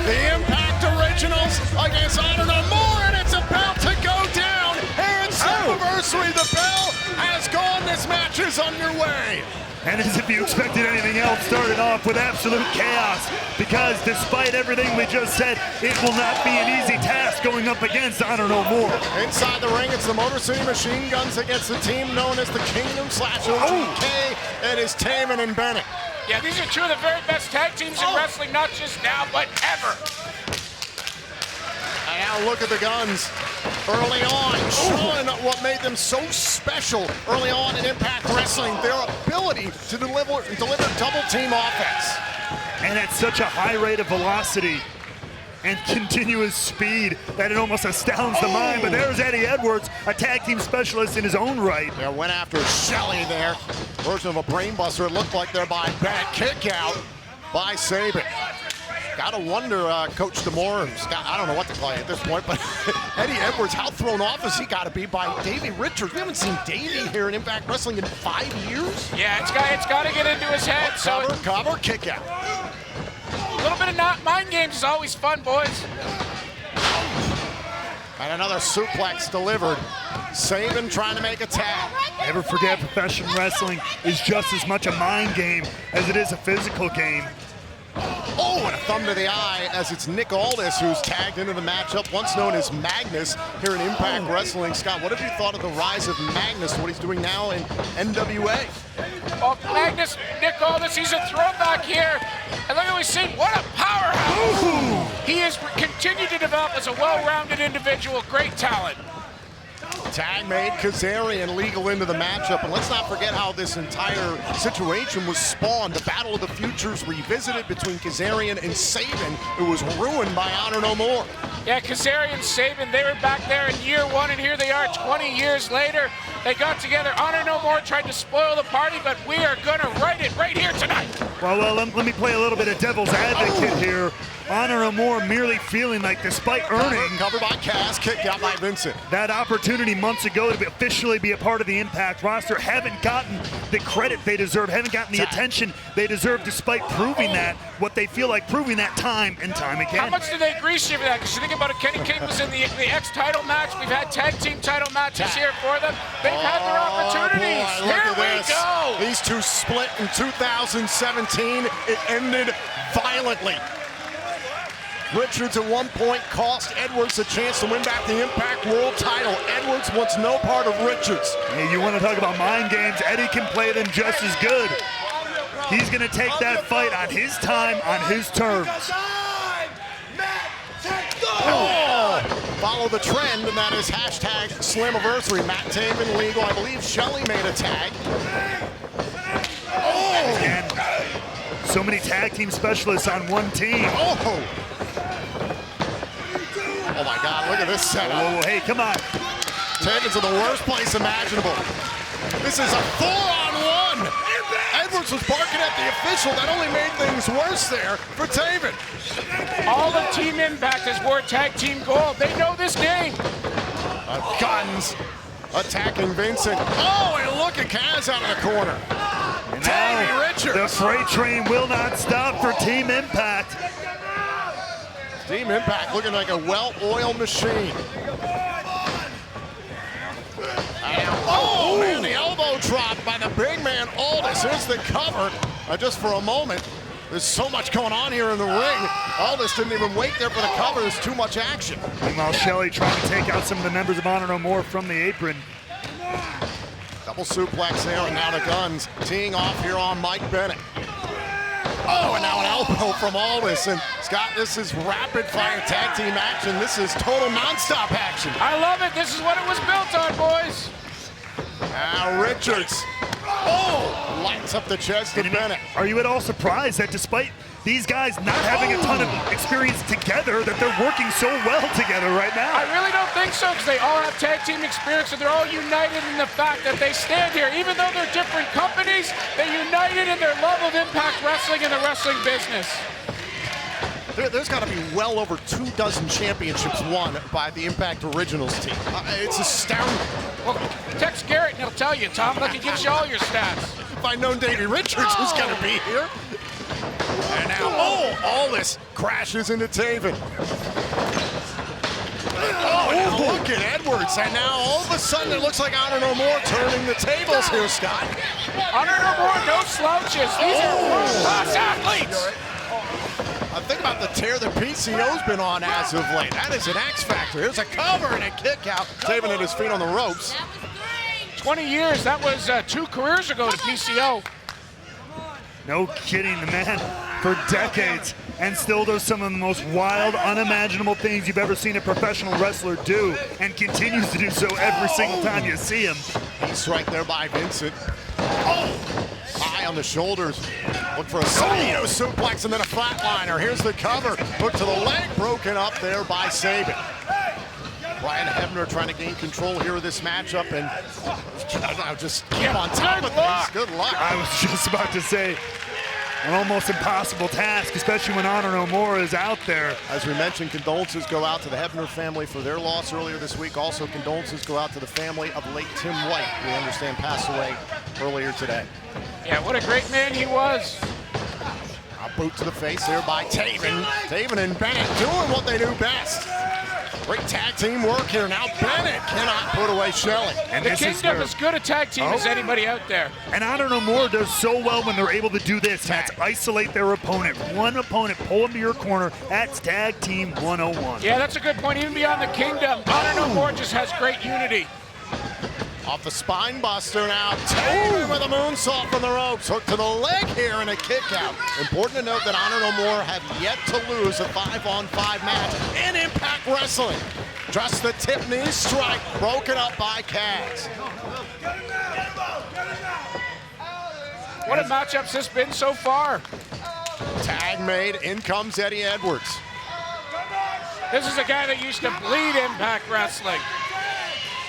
S1: The Impact Originals against Honor No More, and it's about to go down here in Slammiversary. The bell has gone. This match is underway.
S3: And as if you expected anything else, started off with absolute chaos, because despite everything we just said, it will not be an easy task going up against Honor No More.
S1: Inside the ring, it's the Motor City Machine Guns against the team known as the Kingdom Slashers. Okay, it is Taman and Bennett.
S18: Yeah, these are two of the very best tag teams in wrestling, not just now, but ever.
S1: And now look at the Guns early on, showing what made them so special early on in Impact Wrestling, their ability to deliver double team offense.
S3: And at such a high rate of velocity and continuous speed that it almost astounds the mind. But there's Eddie Edwards, a tag team specialist in his own right.
S1: Yeah, went after Shelley there. Version of a brainbuster, it looked like there by Bennett. Kick out by Sabin. Gotta wonder, Coach DeMore, Scott, I don't know what to call you at this point, but Eddie Edwards, how thrown off has he got to be by Davey Richards? We haven't seen Davey here in Impact Wrestling in 5 years.
S18: Yeah, it's got to get into his head.
S1: Cover, kick out.
S18: A little bit of mind games is always fun, boys.
S1: And another suplex delivered. Sabin trying to make a tag.
S3: Never forget, professional wrestling is just as much a mind game as it is a physical game.
S1: Oh, and a thumb to the eye as it's Nick Aldis who's tagged into the matchup, once known as Magnus here in Impact Wrestling. Scott, what have you thought of the rise of Magnus, what he's doing now in NWA?
S18: Well, Magnus, Nick Aldis, he's a throwback here. And look at what we've seen. What a powerhouse. Ooh. He has continued to develop as a well-rounded individual. Great talent.
S1: Tag made, Kazarian legal into the matchup, and let's not forget how this entire situation was spawned. The Battle of the Futures revisited between Kazarian and Sabin, who was ruined by Honor No More.
S18: Yeah, Kazarian and Sabin, they were back there in year 1, and here they are 20 years later. They got together. Honor No More tried to spoil the party, but we are going to write it right here tonight.
S3: Well, let me play a little bit of devil's advocate here. Honor No More merely feeling like, despite earning...
S1: Covered by Cass, kicked out by Vincent.
S3: That opportunity months ago to officially be a part of the Impact roster, haven't gotten the credit they deserve, haven't gotten the attention they deserve, despite proving that, what they feel like proving that time and time again.
S18: How much did they grease you for that? Because you think about it, Kenny King was in the X title match. We've had tag team title matches here for them. They've had their opportunities.
S1: Boy,
S18: here we go.
S1: These two split in 2017. It ended violently. Richards at one point cost Edwards a chance to win back the Impact World Title. Edwards wants no part of Richards.
S3: Hey, you want to talk about mind games? Eddie can play them just as good. He's going to take that fight on his time, on his terms.
S1: Follow the trend, and that is hashtag Slammiversary. Matt Taven legal. I believe Shelley made a tag.
S3: Again, so many tag team specialists on one team.
S1: Oh my God, look at this setup.
S3: Whoa, hey, come on.
S1: Taven's in the worst place imaginable. This is a 4-on-1. Edwards was barking at the official. That only made things worse there for Taven.
S18: All of Team Impact has wore tag team gold. They know this game.
S1: Guns attacking Vincent. Oh, and look at Kaz out of the corner. Davey Richards.
S3: The freight train will not stop for Team Impact.
S1: Team Impact looking like a well-oiled machine. Oh, man, the elbow drop by the big man, Aldis. Here's the cover. Just for a moment. There's so much going on here in the ring. Aldis didn't even wait there for the cover. There's too much action.
S3: Meanwhile, Shelley trying to take out some of the members of Honor No More from the apron.
S1: Double suplex there, and now the Guns teeing off here on Mike Bennett. Oh, and now an elbow from Aldis. And Scott, this is rapid-fire tag team action. This is total non-stop action.
S18: I love it. This is what it was built on, boys.
S1: Now Richards. Oh, lights up the chest of Bennett.
S3: Are you at all surprised that despite these guys not having a ton of experience together, that they're working so well together right now?
S18: I really don't think so, because they all have tag team experience, and they're all united in the fact that they stand here. Even though they're different companies, they're united in their love of Impact Wrestling and the wrestling business.
S1: There's got to be well over 24 championships won by the Impact Originals team. It's astounding.
S18: Well, text Garrett and he'll tell you, Tom. Look, he gives you all your stats.
S1: If I'd known Davey Richards was going to be here. And now, Aldis crashes into Taven. Oh, now look at Edwards. And now all of a sudden it looks like Honor No More turning the tables here, Scott.
S18: Honor No More, no slouches. These are world-class athletes.
S1: Think about the tear that PCO's been on as of late. That is an X factor. Here's a cover and a kick out. Taven at his feet on the ropes.
S18: 20 years, that was 2 careers ago to PCO.
S3: No kidding, the man for decades and still does some of the most wild, unimaginable things you've ever seen a professional wrestler do, and continues to do so every single time you see him.
S1: He's right there by Vincent. Oh! High on the shoulders. Look for a Saito suplex and then a flatliner. Here's the cover. Look to the leg, broken up there by Sabin. Brian Hebner trying to gain control here of this matchup and just keep on top of things. Good luck.
S3: I was just about to say, an almost impossible task, especially when Honor No More is out there.
S1: As we mentioned, condolences go out to the Hebner family for their loss earlier this week. Also, condolences go out to the family of late Tim White, we understand passed away earlier today.
S18: Yeah, what a great man he was.
S1: A boot to the face there by Taven. Taven and Bennett doing what they do best. Great tag team work here. Now Bennett cannot put away Shelley.
S18: And the Kingdom is good a tag team as anybody out there.
S3: And Honor No More does so well when they're able to do this. That's isolate their opponent. One opponent, pull them to your corner. That's Tag Team 101.
S18: Yeah, that's a good point. Even beyond the Kingdom, Honor No More just has great unity.
S1: Off the spine buster now. Taven with a moonsault from the ropes. Hook to the leg here and a kick out. Important to note that Honor No More have yet to lose a 5-on-5 match in Impact Wrestling. Just the tip knee strike broken up by Kaz.
S18: What a matchup's this been so far.
S1: Tag made. In comes Eddie Edwards.
S18: This is a guy that used to bleed Impact Wrestling.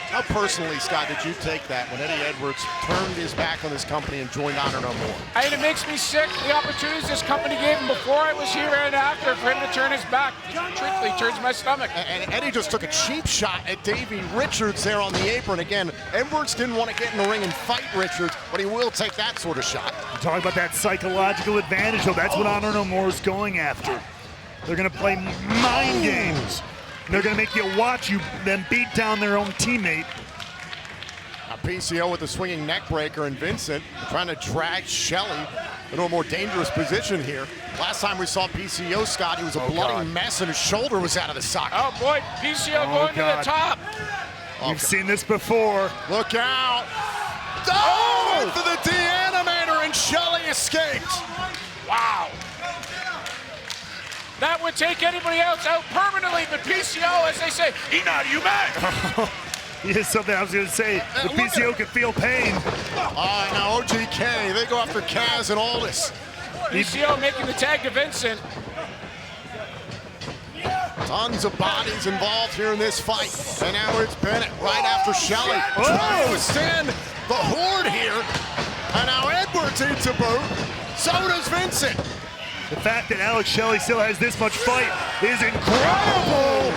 S1: How personally, Scott, did you take that when Eddie Edwards turned his back on this company and joined Honor No More?
S18: And it makes me sick, the opportunities this company gave him before I was here and after, for him to turn his back. Truthfully, turns my stomach.
S1: And Eddie just took a cheap shot at Davey Richards there on the apron. Again, Edwards didn't want to get in the ring and fight Richards, but he will take that sort of shot.
S3: You talk about that psychological advantage, though. That's what Honor No More is going after. They're going to play mind games. They're going to make you watch them beat down their own teammate.
S1: Now PCO with the swinging neck breaker, and Vincent trying to drag Shelley into a more dangerous position here. Last time we saw PCO, Scott, he was a bloody mess and his shoulder was out of the socket.
S18: Oh boy, PCO going to the top.
S3: We've seen this before.
S1: Look out. Oh, to the de-animator, and Shelley escaped.
S18: Wow. That would take anybody else out permanently, but PCO, as they say, he not human.
S3: Here's something I was going to say. The PCO can feel pain.
S1: Now OGK, they go after Kaz and Aldis.
S18: PCO making the tag to Vincent.
S1: Tons of bodies involved here in this fight. And now it's Bennett right after Shelley. Trying to withstand the horde here. And now Edwards eats a boot. So does Vincent.
S3: The fact that Alex Shelley still has this much fight is incredible.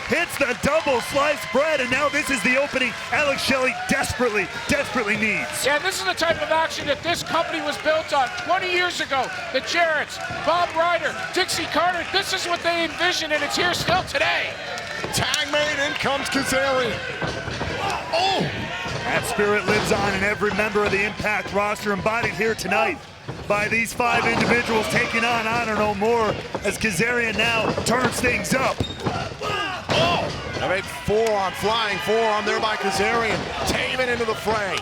S3: Hits the double sliced bread, and now this is the opening Alex Shelley desperately needs.
S18: Yeah, this is the type of action that this company was built on 20 years ago. The Jarretts, Bob Ryder, Dixie Carter, this is what they envisioned, and it's here still today.
S1: Tag made, in comes Kazarian. Oh!
S3: That spirit lives on in every member of the Impact roster, embodied here tonight by these 5 individuals taking on Honor No More as Kazarian now turns things up.
S1: Oh! A big forearm, flying forearm there by Kazarian. Taven into the fray.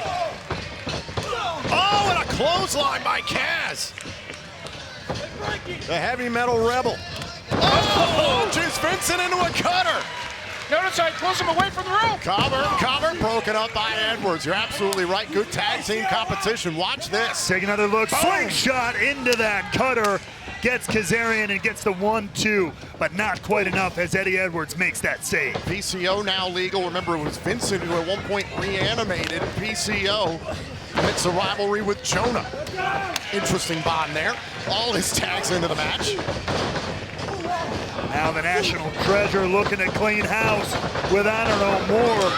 S1: Oh, and a clothesline by Kaz. The heavy metal rebel. Oh! Launches Vincent into a cutter.
S18: Notice how he pulls him away from the rope.
S1: Cover, broken up by Edwards. You're absolutely right. Good tag team competition. Watch this.
S3: Take another look. Slingshot into that cutter. Gets Kazarian and gets the 1-2, but not quite enough as Eddie Edwards makes that save.
S1: PCO now legal. Remember, it was Vincent who at one point reanimated PCO. It's a rivalry with Jonah. Interesting bond there. All his tags into the match.
S3: Now the National Treasure looking to clean house with Honor No More.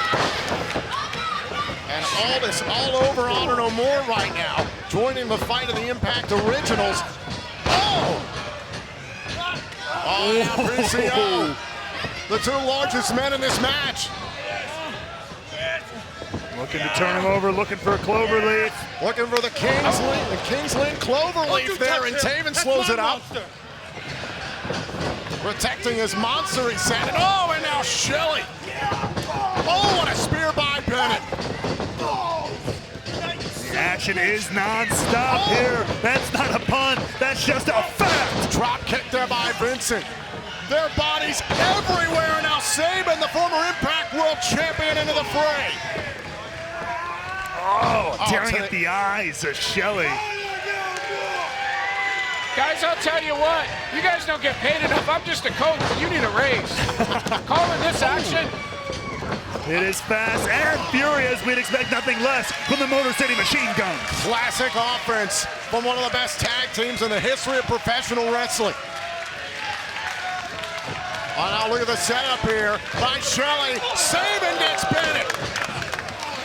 S1: And all this all over Honor No More right now. Joining the fight of the Impact Originals. Oh, yeah, PCO. The 2 largest men in this match.
S3: Looking to turn him over, looking for a cloverleaf.
S1: Looking for the Kingsland cloverleaf there, and Taven slows it up. Protecting his monster, he said. Oh, and now Shelley. Oh, what a spear by Bennett.
S3: The action is non-stop here. That's not a pun, that's just a fact.
S1: Drop kick there by Vincent. Their bodies everywhere. Now Sabin, the former Impact World Champion, into the fray.
S3: Tearing at the eyes of Shelley.
S18: Guys, I'll tell you what, you guys don't get paid enough. I'm just a coach, but you need a raise. Calling this action.
S3: It is fast and furious. We'd expect nothing less from the Motor City Machine Gun.
S1: Classic offense from one of the best tag teams in the history of professional wrestling. Oh, now look at the setup here by Shelley. Sabin gets Bennett.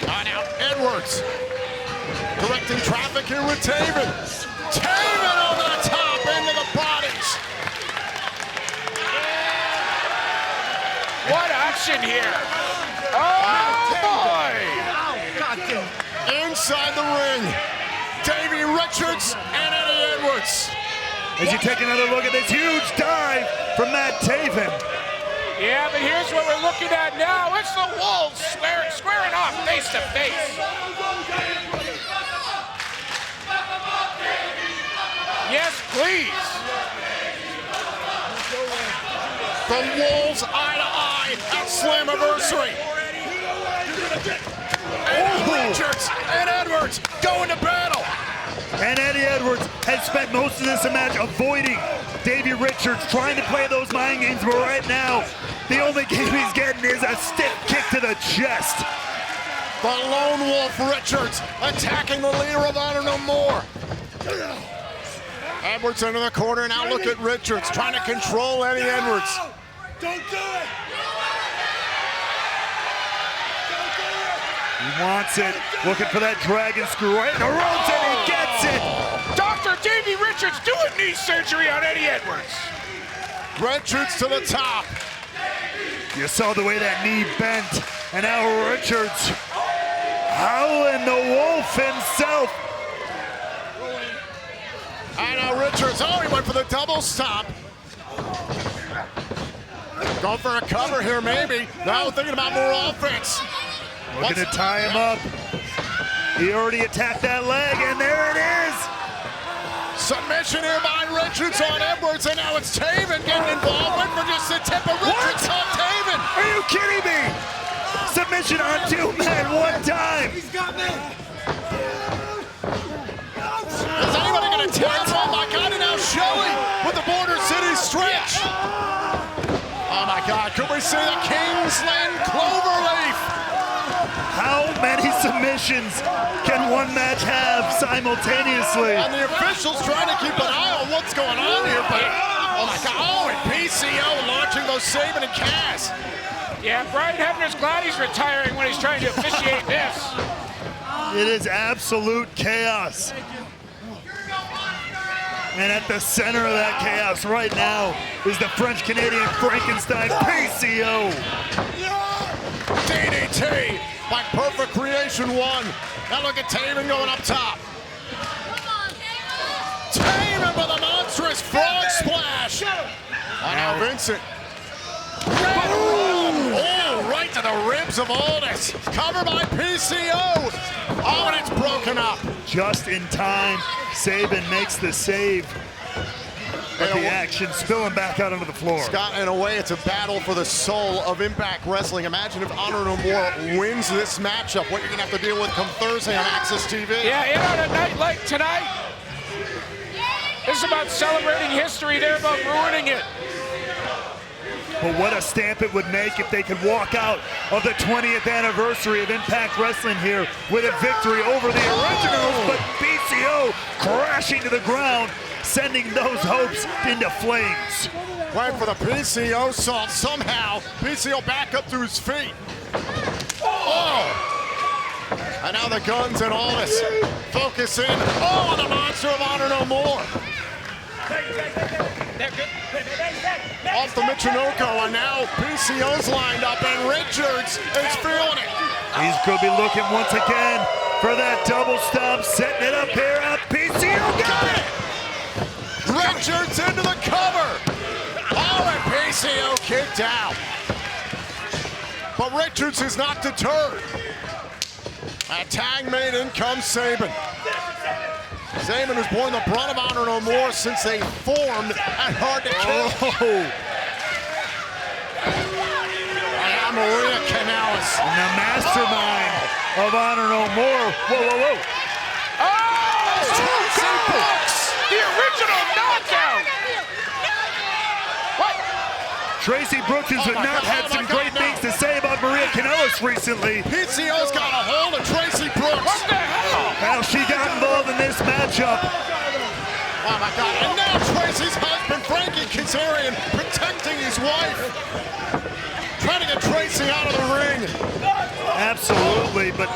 S1: Oh, now Edwards directing traffic here with Taven. Taven over the top into the bodies.
S18: What action here? Oh, boy!
S1: Inside the ring, Davey Richards and Eddie Edwards.
S3: As you take another look at this huge dive from Matt Taven.
S18: Yeah, but here's what we're looking at now. It's the Wolves squaring off face to face. Yes, please.
S1: The Wolves eye to eye at Slammiversary. And Richards and Edwards going to battle.
S3: And Eddie Edwards has spent most of this match avoiding Davey Richards, trying to play those mind games, but right now, the only game he's getting is a stiff kick to the chest.
S1: The Lone Wolf Richards attacking the leader of Honor No More. Edwards into the corner. Now look at Richards trying to control Eddie Edwards.
S14: Don't do it!
S3: He wants it, looking for that dragon screw right in the ropes, and he gets it!
S18: Dr. Davey Richards doing knee surgery on Eddie Edwards.
S1: Richards to the top.
S3: You saw the way that knee bent, and now Richards howling the wolf himself.
S1: And now Richards, oh, he went for the double stop. Going for a cover here, maybe. Now thinking about more offense.
S3: Looking to tie him up. He already attacked that leg, and there it is.
S1: Submission here by Richards on Edwards, and now it's Taven getting involved. Went for just the tip of Richards on Taven.
S3: Are you kidding me? Submission on 2 men, 1 time.
S14: He's got me!
S1: Is anybody going to tap? Oh my God, and now Shelley with the Border City stretch.
S3: emotions can one match have simultaneously?
S1: And the officials trying to keep an eye on what's going on here, but oh my God, oh, and PCO launching those Sabin and Cass.
S18: Yeah, Brian Hebner's glad he's retiring when he's trying to officiate this.
S3: It is absolute chaos. And at the center of that chaos right now is the French-Canadian Frankenstein, PCO.
S1: DDT by Perfect Creation 1. Now look at Taven going up top. Taven with a monstrous frog splash. And now Vincent. Oh, right to the ribs of Aldis. Covered by PCO. Oh, and it's broken up.
S3: Just in time, Sabin makes the save. But the action spilling back out onto the floor.
S1: Scott, in a way, it's a battle for the soul of Impact Wrestling. Imagine if Honor No More wins this matchup. What you're going to have to deal with come Thursday on Access TV.
S18: Yeah, and on a night like tonight, this is about celebrating history. They're about ruining it.
S3: But what a stamp it would make if they could walk out of the 20th anniversary of Impact Wrestling here with a victory over the originals, but PCO crashing to the ground, sending those hopes into flames.
S1: Went for the PCO salt. Somehow, PCO back up to his feet. Oh! And now the Guns and Aldis focus in. Oh, the Monster of Honor No More. Off the Michinoku, and now PCO's lined up, and Richards is feeling it.
S3: He's going to be looking once again for that double stomp, setting it up here. PCO got it!
S1: Richards into the cover. Oh, and PCO kicked out. But Richards is not deterred. A tag made, in comes Sabin. Sabin has borne the brunt of Honor No More since they formed at Hard to Kill.
S3: Oh.
S1: And now Maria Kanellis.
S3: And the mastermind of Honor No More. Whoa, whoa, whoa.
S18: Oh! The original knockout! What?
S3: Tracy Brooks has not had some great things to say about Maria Kanellis recently.
S1: PCO's got a hold of Tracy Brooks.
S18: What the hell?
S3: How she got involved in this matchup.
S1: Oh my God, and now Tracy's husband, Frankie Kazarian, protecting his wife. Trying to get Tracy out of the ring.
S3: Absolutely, but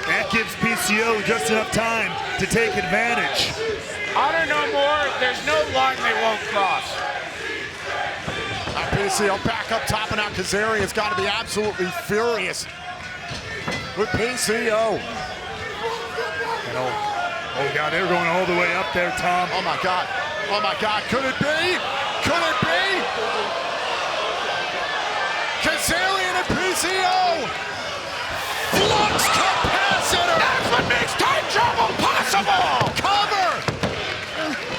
S3: that gives PCO just enough time to take advantage.
S18: Honor No More, there's no line they won't cross.
S1: Now PCO back up top, and now Kazarian's got to be absolutely furious with PCO.
S3: Oh God, they're going all the way up there, Tom.
S1: Oh my God. Oh my God. Could it be? Could it be? Kazarian and PCO. Flux capacitor.
S18: That's what makes time travel possible.
S1: Cover.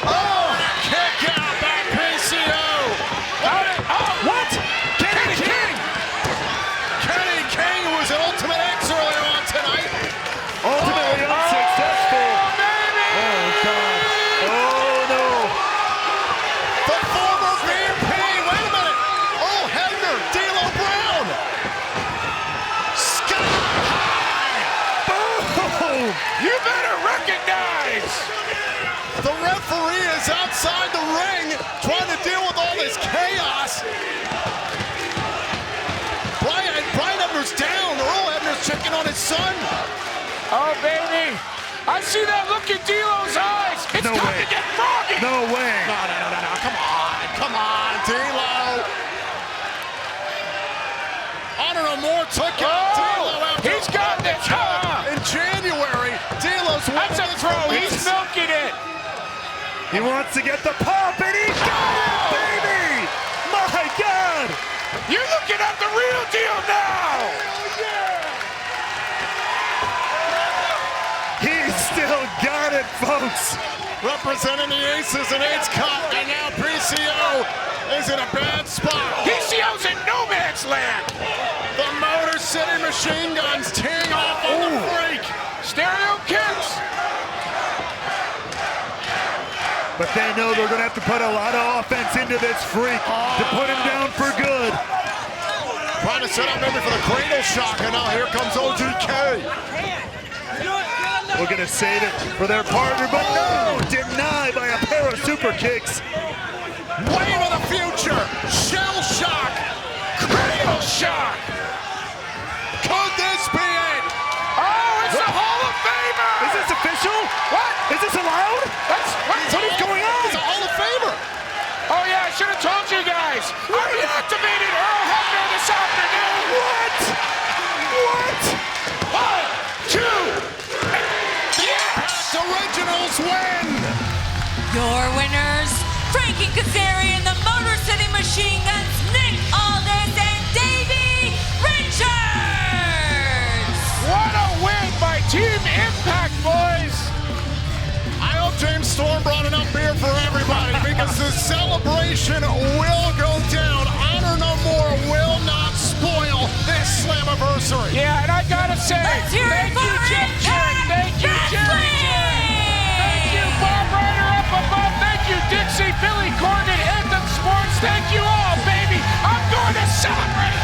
S1: Oh, kick out by PCO.
S3: What? Kenny King.
S1: Kenny King was an Ultimate X earlier on tonight.
S3: Ultimately unsuccessful. Oh God. Oh no.
S1: The former VP. Wait a minute. Oh, Hebner. D'Lo Brown. Sky high.
S3: Boom.
S18: You better recognize.
S1: The referee is outside the ring trying to deal with all this chaos. Brian Hebner's down. Earl Hebner's checking on his son.
S18: Oh, baby. I see that look in D'Lo's eyes. It's
S3: No
S18: time
S3: way.
S18: to get froggy.
S3: No way.
S1: No. Come on, D'Lo. Honor No More took out D'Lo after
S18: He's got this.
S1: in January. D'Lo's
S18: That's a throw. He's milking it.
S3: He wants to get the pop, and he got it, baby! My God!
S18: You're looking at the real deal now.
S3: He's still got it, folks.
S1: Representing the Aces and Eights Cup, and now PCO is in a bad spot.
S18: PCO's in no man's land.
S1: The Motor City Machine Guns teeing off on the freak.
S18: Stereo kicks.
S3: But they know they're going to have to put a lot of offense into this freak to put him down for good.
S1: Trying to set up maybe for the cradle shock, and now here comes OGK.
S3: We're gonna save it for their partner, but no, denied by a pair of super kicks.
S1: Wave of the future, shell shock, cranial shock. Could this be it?
S18: Oh, it's a Hall of Famer!
S3: Is this official?
S18: What?
S3: Is this allowed?
S18: What
S3: is going on?
S1: It's a Hall of Famer.
S18: Oh yeah, I should have told you guys. I reactivated Earl Hebner this afternoon.
S3: What? What?
S1: 1, 2, yes! Originals win!
S17: Your winners, Frankie Kazarian, the Motor City Machine Guns, Nick Aldis, and Davey Richards!
S18: What a win by Team Impact, boys!
S1: I hope James Storm brought enough beer for everybody because the celebration will go down. Honor No More will not spoil this Slammiversary.
S18: Yeah, and I gotta say,
S17: Let's hear it
S18: thank
S17: for
S18: you, Jim Cherry. Thank you, Jerry Cherry. Thank you, Bob Ryder up above. Thank you, Dixie, Billy Corgan, Anthem Sports. Thank you all, baby. I'm going to celebrate.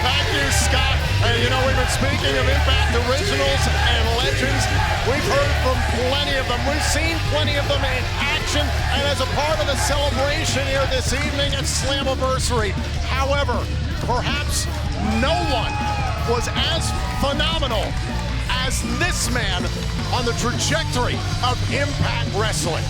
S1: Thank you, Scott. And you know, we've been speaking of Impact Originals and Legends. We've heard from plenty of them. We've seen plenty of them in action and as a part of the celebration here this evening at Slammiversary. However, perhaps no one was as phenomenal as this man on the trajectory of Impact Wrestling.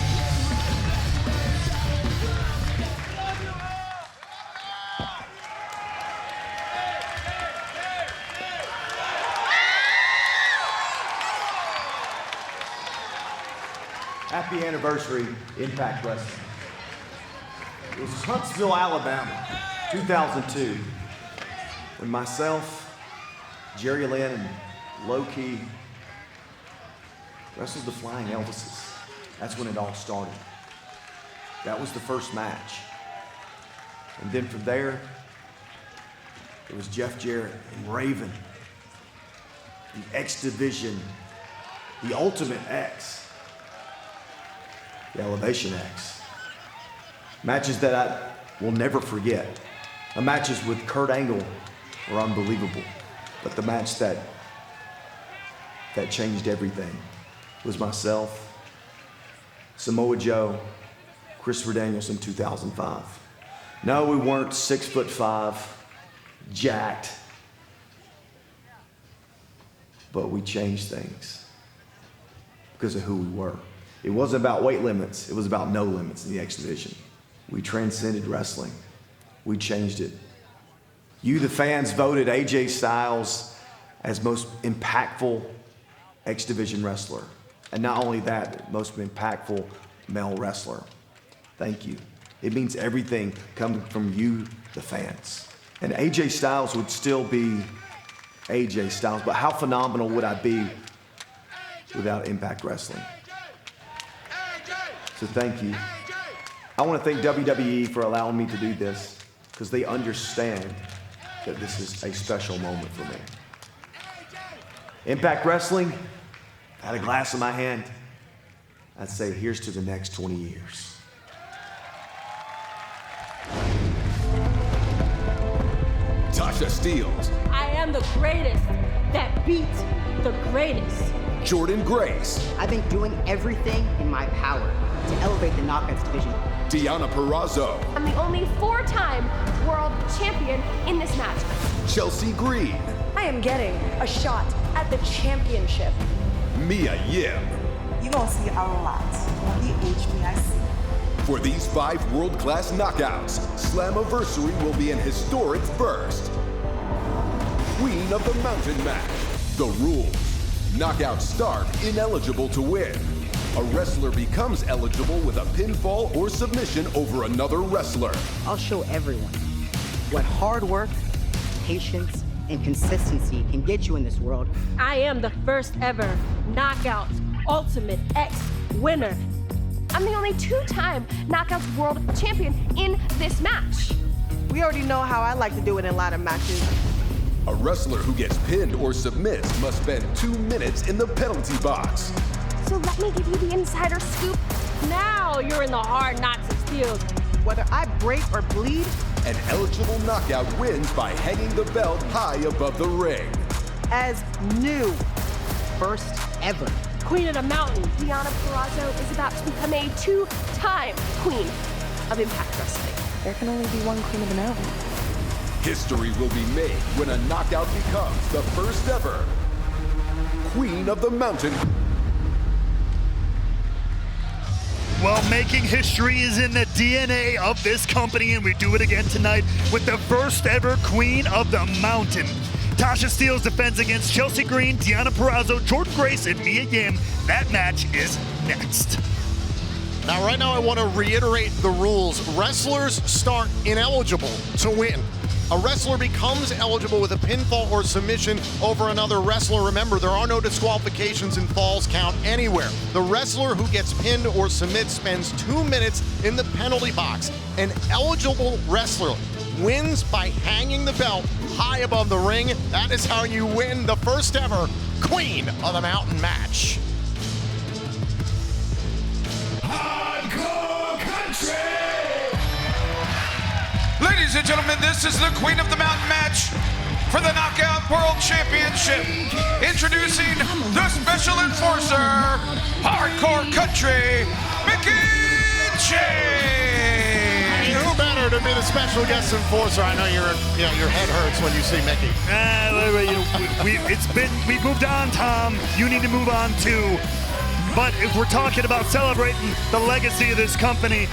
S19: Happy anniversary, Impact Wrestling. It was Huntsville, Alabama, 2002, when myself, Jerry Lynn, and Low Key wrestled the Flying Elvises. That's when it all started. That was the first match. And then from there, it was Jeff Jarrett and Raven, the X Division, the Ultimate X, the Elevation X. Matches that I will never forget. The matches with Kurt Angle were unbelievable. But the match that changed everything was myself, Samoa Joe, Christopher Daniels in 2005. No, we weren't 6'5", jacked, but we changed things because of who we were. It wasn't about weight limits. It was about no limits in the X Division. We transcended wrestling. We changed it. You, the fans, voted AJ Styles as most impactful X Division wrestler. And not only that, most impactful male wrestler. Thank you. It means everything coming from you, the fans. And AJ Styles would still be AJ Styles, but how phenomenal would I be without Impact Wrestling? So thank you. I want to thank WWE for allowing me to do this because they understand that this is a special moment for me. Impact Wrestling, I had a glass in my hand. I'd say here's to the next 20 years.
S15: Tasha Steelz.
S20: I am the greatest that beat the greatest.
S15: Jordan Grace.
S21: I've been doing everything in my power to elevate the Knockouts division.
S15: Deonna Purrazzo.
S20: I'm the only 4-time world champion in this match.
S15: Chelsea Green.
S20: I am getting a shot at the championship.
S15: Mia Yim.
S22: You're gonna see a lot on the HBIC.
S15: For these 5 world-class knockouts, Slammiversary will be an historic first. Queen of the Mountain Match. The rules. Knockouts start ineligible to win. A wrestler becomes eligible with a pinfall or submission over another wrestler.
S21: I'll show everyone what hard work, patience, and consistency can get you in this world.
S20: I am the first ever Knockouts Ultimate X winner. I'm the only 2-time Knockouts World Champion in this match.
S22: We already know how I like to do it in ladder matches.
S15: A wrestler who gets pinned or submits must spend 2 minutes in the penalty box.
S20: So let me give you the insider scoop. Now you're in the hard knocks of steel.
S22: Whether I break or bleed,
S15: An eligible knockout wins by hanging the belt high above the ring.
S22: as new, first
S21: ever.
S20: Queen of the Mountain, Deonna Purrazzo is about to become a 2-time Queen of Impact Wrestling.
S22: There can only be one Queen of the Mountain.
S15: History will be made when a knockout becomes the first ever Queen of the Mountain.
S3: Well, making history is in the DNA of this company, and we do it again tonight with the first ever Queen of the Mountain. Tasha Steelz defends against Chelsea Green, Deonna Purrazzo, Jordan Grace, and Mia Yim. That match is next.
S1: Now, right now, I want to reiterate the rules. Wrestlers start ineligible to win. A wrestler becomes eligible with a pinfall or submission over another wrestler. Remember, there are no disqualifications and falls count anywhere. The wrestler who gets pinned or submits spends 2 minutes in the penalty box. An eligible wrestler wins by hanging the belt high above the ring. That is how you win the first ever Queen of the Mountain match.
S9: Hardcore Country!
S2: Ladies and gentlemen, this is the Queen of the Mountain match for the Knockout World Championship. Introducing the Special Enforcer, Hardcore Country, Mickie James.
S1: Who better to be the special guest enforcer? I know your head hurts when you see Mickie.
S3: We've moved on, Tom. You need to move on too. But if we're talking about celebrating the legacy of this company,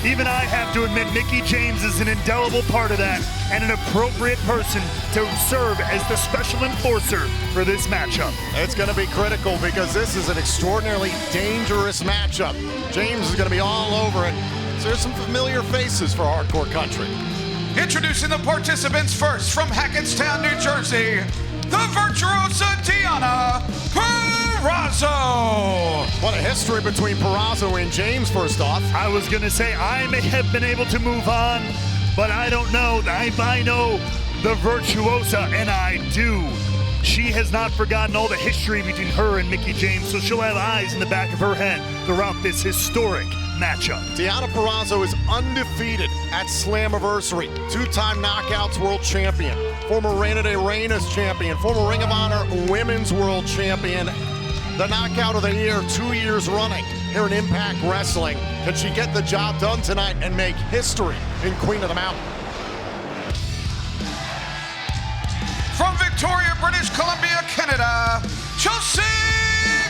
S3: even I have to admit Mickie James is an indelible part of that and an appropriate person to serve as the special enforcer for this matchup.
S1: It's going to be critical because this is an extraordinarily dangerous matchup. James is going to be all over it. So there's some familiar faces for Hardcore Country.
S2: Introducing the participants first from Hackettstown, New Jersey, the virtuosa Deonna Purrazzo.
S1: What a history between Purrazzo and James, first off.
S3: I was going to say I may have been able to move on, but I don't know. I know the virtuosa, and I do. She has not forgotten all the history between her and Mickie James, so she'll have eyes in the back of her head throughout this historic matchup.
S1: Deonna Purrazzo is undefeated at Slammiversary. 2-time Knockouts World Champion, former Reina de Reinas champion, former Ring of Honor Women's World Champion, the Knockout of the Year 2 years running here in Impact Wrestling. Can she get the job done tonight and make history in Queen of the Mountain?
S2: From Victoria, British Columbia, Canada, Chelsea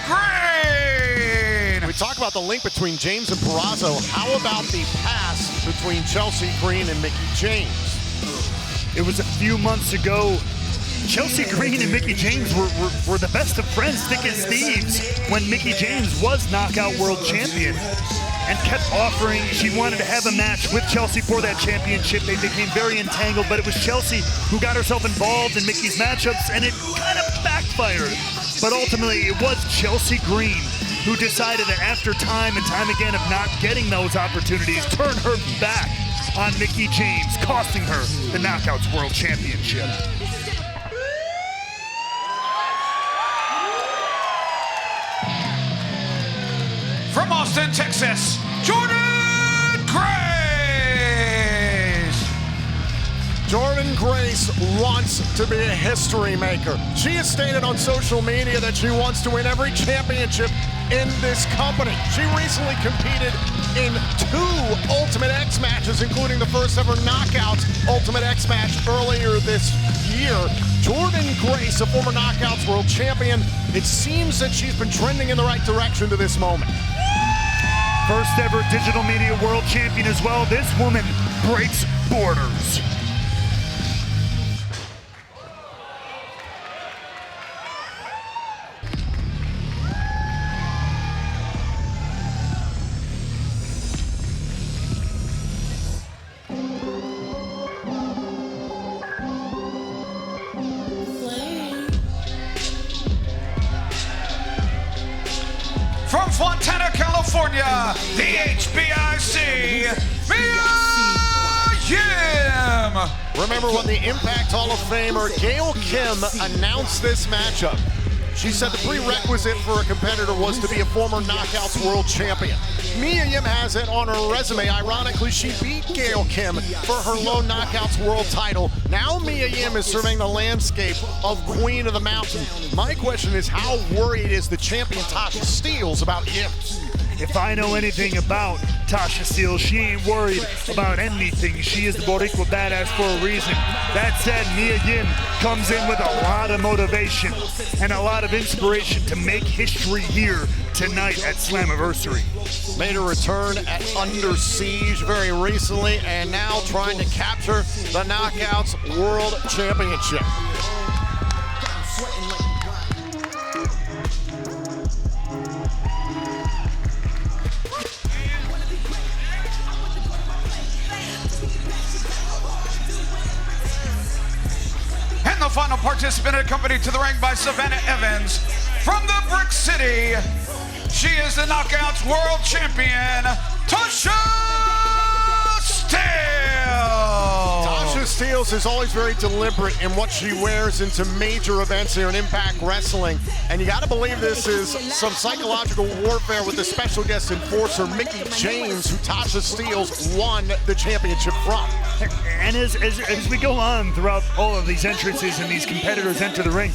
S2: Green.
S1: We talk about the link between James and Purrazzo. How about the pass between Chelsea Green and Mickie James?
S3: It was a few months ago. Chelsea Green and Mickie James were the best of friends, thick as thieves, when Mickie James was Knockout World Champion and kept offering. She wanted to have a match with Chelsea for that championship. They became very entangled, but it was Chelsea who got herself involved in Mickie's matchups, and it kind of backfired. But ultimately, it was Chelsea Green who decided that after time and time again of not getting those opportunities, turn her back on Mickie James, costing her the Knockouts World Championship.
S2: From Austin, Texas, Jordan Grace.
S1: Jordan Grace wants to be a history maker. She has stated on social media that she wants to win every championship in this company. She recently competed in 2 Ultimate X matches, including the first ever Knockouts Ultimate X match earlier this year. Jordan Grace, a former Knockouts World Champion, it seems that she's been trending in the right direction to this moment.
S3: First ever digital media world champion as well. This woman breaks borders.
S2: From Fontana, California, the HBIC, Mia Yim.
S1: Remember when the Impact Hall of Famer Gail Kim announced this matchup? She said the prerequisite for a competitor was to be a former Knockouts World Champion. Mia Yim has it on her resume. Ironically, she beat Gail Kim for her Lone Knockouts World Title. Now Mia Yim is surveying the landscape of Queen of the Mountain. My question is, how worried is the champion Tasha Steelz about Yim?
S3: If I know anything about Tasha Steelz, she ain't worried about anything. She is the Boricua badass for a reason. That said, Mia Yim comes in with a lot of motivation and a lot of inspiration to make history here tonight at Slammiversary.
S1: Made a return at Under Siege very recently, and now trying to capture the Knockouts World Championship.
S2: And the final participant accompanied to the ring by Savannah Evans from the Brick City. She is the Knockouts World Champion, Tasha Steelz.
S1: Tasha Steelz is always very deliberate in what she wears into major events here in Impact Wrestling. And you gotta believe this is some psychological warfare with the special guest enforcer, Mickie James, who Tasha Steelz won the championship from.
S3: And as we go on throughout all of these entrances and these competitors enter the ring,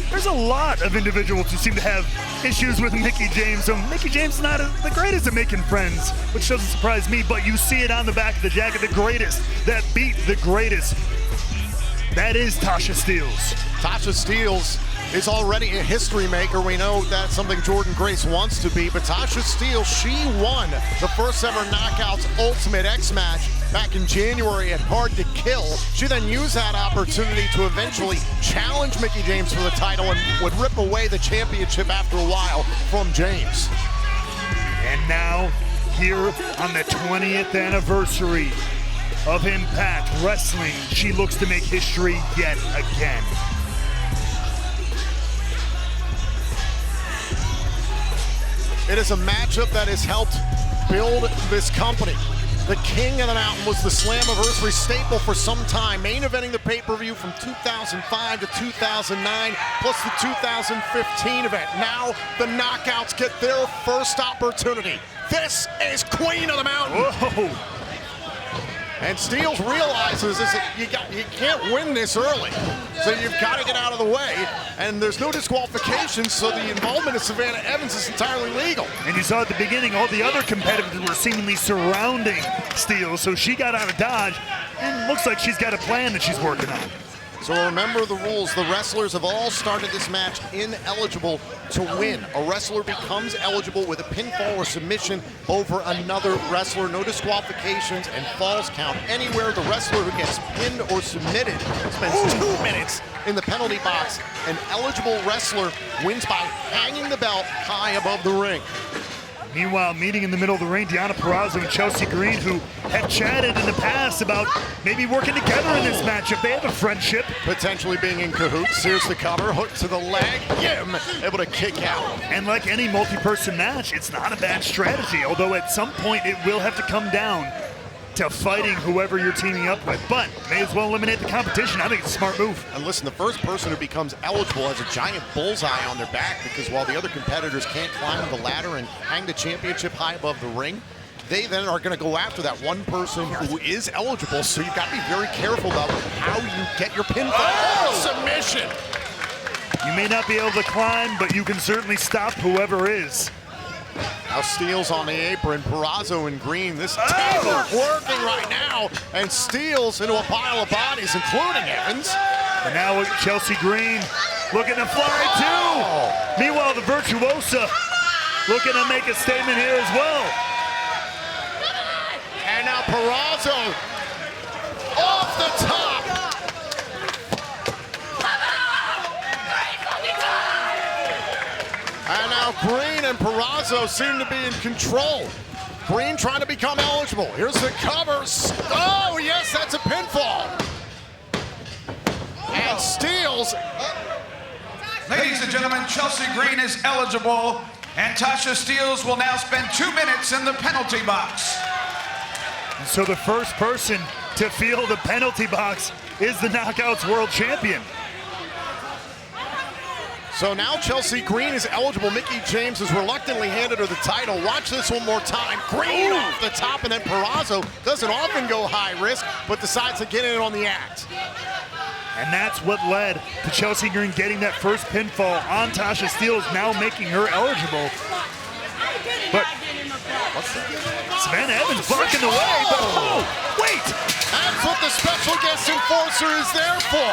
S3: there's a lot of individuals who seem to have issues with Mickie James. So Mickie James is not the greatest at making friends, which doesn't surprise me, but you see it on the back of the jacket, the greatest that beat the greatest. That is Tasha Steelz.
S1: Tasha Steelz is already a history maker. We know that's something Jordan Grace wants to be, but Tasha Steelz, she won the first ever Knockouts Ultimate X match back in January at Hard to Kill. She then used that opportunity to eventually challenge Mickie James for the title and would rip away the championship after a while from James.
S3: And now, here on the 20th anniversary of Impact Wrestling, she looks to make history yet again.
S1: It is a matchup that has helped build this company. The King of the Mountain was the Slammiversary staple for some time, main eventing the pay-per-view from 2005 to 2009, plus the 2015 event. Now the Knockouts get their first opportunity. This is Queen of the Mountain.
S3: Whoa.
S1: And Steelz realizes is that you can't win this early. So you've got to get out of the way. And there's no disqualification, so the involvement of Savannah Evans is entirely legal.
S3: And you saw at the beginning, all the other competitors were seemingly surrounding Steelz, so she got out of dodge, and looks like she's got a plan that she's working on.
S1: So remember the rules. The wrestlers have all started this match ineligible to win. A wrestler becomes eligible with a pinfall or submission over another wrestler. No disqualifications and falls count anywhere. The wrestler who gets pinned or submitted spends 2 minutes in the penalty box. An eligible wrestler wins by hanging the belt high above the ring.
S3: Meanwhile, meeting in the middle of the ring, Deonna Purrazzo and Chelsea Green, who have chatted in the past about maybe working together in this matchup. They have a friendship.
S1: Potentially being in cahoots. Here's the cover, hook to the leg. Yim able to kick out.
S3: And like any multi-person match, it's not a bad strategy, although at some point it will have to come down to fighting whoever you're teaming up with, but may as well eliminate the competition. I think it's a smart move.
S1: And listen, the first person who becomes eligible has a giant bullseye on their back, because while the other competitors can't climb the ladder and hang the championship high above the ring, they then are going to go after that one person who is eligible. So you've got to be very careful about how you get your pinfall. Submission.
S3: You may not be able to climb, but you can certainly stop whoever is.
S1: Now Steelz on the apron, Purrazzo in green. This table working right now, and Steelz into a pile of bodies, including Evans.
S3: And now Chelsea Green looking to fly too. Meanwhile, the Virtuosa looking to make a statement here as well.
S1: And now Purrazzo off the top. And now Green and Purrazzo seem to be in control. Green trying to become eligible. Here's the covers. Oh, yes, that's a pinfall. And Steelz.
S2: Ladies and gentlemen, Chelsea Green is eligible, and Tasha Steelz will now spend 2 minutes in the penalty box.
S3: So the first person to feel the penalty box is the Knockouts World Champion.
S1: So now Chelsea Green is eligible. Mickie James has reluctantly handed her the title. Watch this one more time. Green off the top, and then Purrazzo doesn't often go high risk, but decides to get in on the act.
S3: And that's what led to Chelsea Green getting that first pinfall on Tasha Steelz, now making her eligible. But Savannah Evans blocking the way, but oh, wait!
S1: That's what the special guest enforcer is there for.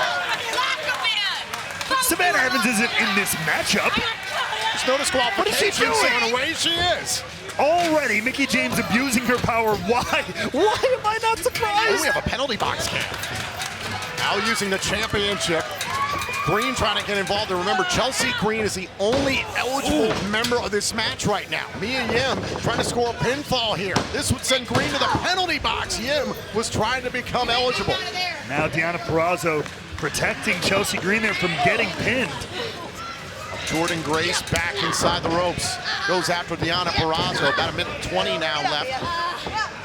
S3: Savannah Evans isn't in this matchup.
S1: There's no disqualification.
S3: What is she doing?
S1: So in a way, she is.
S3: Already, Mickie James abusing her power. Why? Why am I not surprised?
S1: Oh, we have a penalty box kick. Now using the championship. Green trying to get involved. And remember, Chelsea Green is the only eligible member of this match right now. Mia Yim trying to score a pinfall here. This would send Green to the penalty box. Yim was trying to become eligible.
S3: Now Deonna Purrazzo protecting Chelsea Green there from getting pinned.
S1: Jordan Grace back inside the ropes. Goes after Deonna Purrazzo. About a minute 20 now left.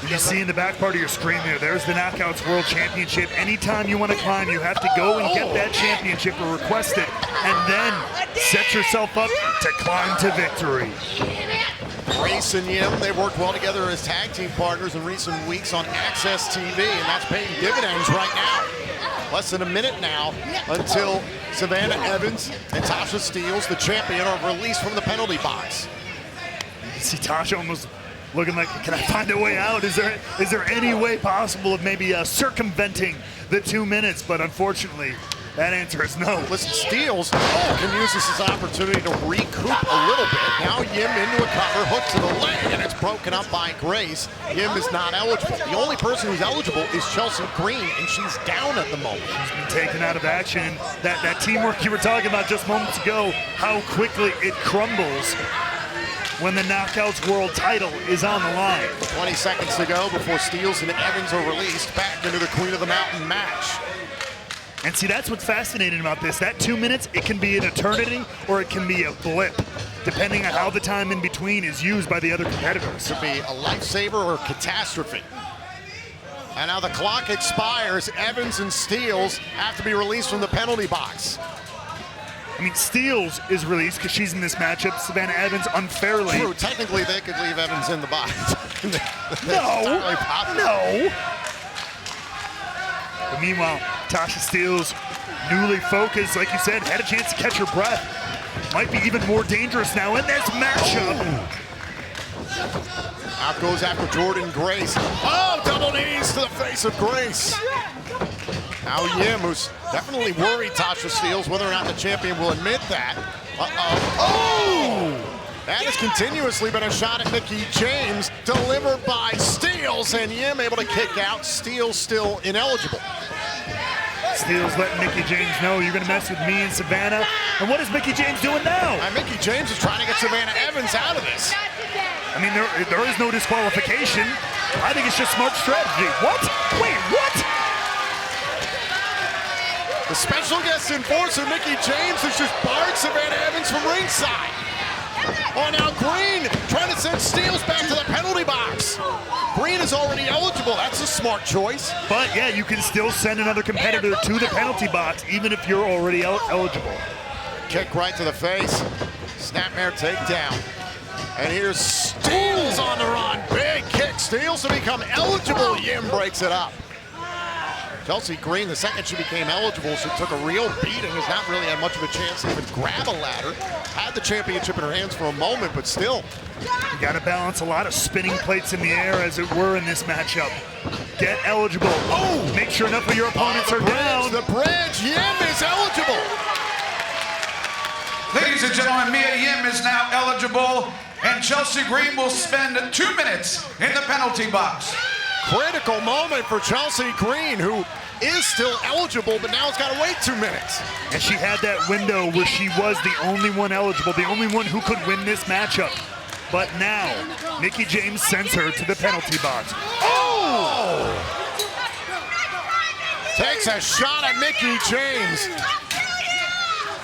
S3: You see in the back part of your screen there's the Knockouts World Championship. Anytime you want to climb, you have to go and get that championship or request it, and then set yourself up to climb to victory.
S1: Grace and Yim, they've worked well together as tag team partners in recent weeks on Access TV, and that's paying dividends right now. Less than a minute now until Savannah Evans and Tasha Steelz, the champion, are released from the penalty box.
S3: You see Tasha almost looking like, can I find a way out? Is there any way possible of maybe circumventing the 2 minutes? But unfortunately, that answer is no.
S1: Listen, Steelz can use this as an opportunity to recoup a little bit. Now Yim into a cover, hook to the leg, and it's broken up by Grace. Yim is not eligible. The only person who's eligible is Chelsea Green, and she's down at the moment.
S3: She's been taken out of action. That teamwork you were talking about just moments ago, how quickly it crumbles when the Knockouts World Title is on the line.
S1: 20 seconds to go before Steelz and Evans are released back into the Queen of the Mountain match.
S3: And see, that's what's fascinating about this. That 2 minutes, it can be an eternity or it can be a blip, depending on how the time in between is used by the other competitors.
S1: Could be a lifesaver or a catastrophe. And now the clock expires. Evans and Steelz have to be released from the penalty box.
S3: I mean, Steelz is released because she's in this matchup. Savannah Evans unfairly.
S1: True, technically they could leave Evans in the box.
S3: No. But meanwhile, Tasha Steelz, newly focused, like you said, had a chance to catch her breath. Might be even more dangerous now in this matchup.
S1: Out goes after Jordan Grace. Oh, double knees to the face of Grace. Now Yim, who's definitely worried Tasha Steelz, whether or not the champion will admit that. Oh! That has continuously been a shot at Mickie James, delivered by Steelz, and Yim able to kick out. Steelz still ineligible.
S3: Steelz letting Mickie James know, you're going to mess with me and Savannah. And what is Mickie James doing now?
S1: Mickie James is trying to get Savannah Evans out of this.
S3: I mean, there is no disqualification. I think it's just smart strategy. What? Wait, what?
S1: The special guest enforcer, Mickie James, has just barred Savannah Evans from ringside. Oh, now Green trying to send Steelz back to the penalty box. Green is already eligible. That's a smart choice.
S3: But yeah, you can still send another competitor to the penalty box, even if you're already eligible.
S1: Kick right to the face. Snapmare takedown. And here's Steelz on the run. Big kick. Steelz to become eligible. Yim breaks it up. Chelsea Green, the second she became eligible, she took a real beating, has not really had much of a chance to even grab a ladder. Had the championship in her hands for a moment, but still.
S3: You got to balance a lot of spinning plates in the air, as it were, in this matchup. Get eligible. Oh! Make sure enough of your opponents are down.
S1: The bridge. Yim is eligible.
S2: Ladies and gentlemen, Mia Yim is now eligible, and Chelsea Green will spend 2 minutes in the penalty box.
S1: Critical moment for Chelsea Green, who is still eligible, but now has got to wait 2 minutes.
S3: And she had that window where she was the only one eligible, the only one who could win this matchup. But now, Mickie James sends her to the penalty box.
S1: Oh! Takes a shot at Mickie James.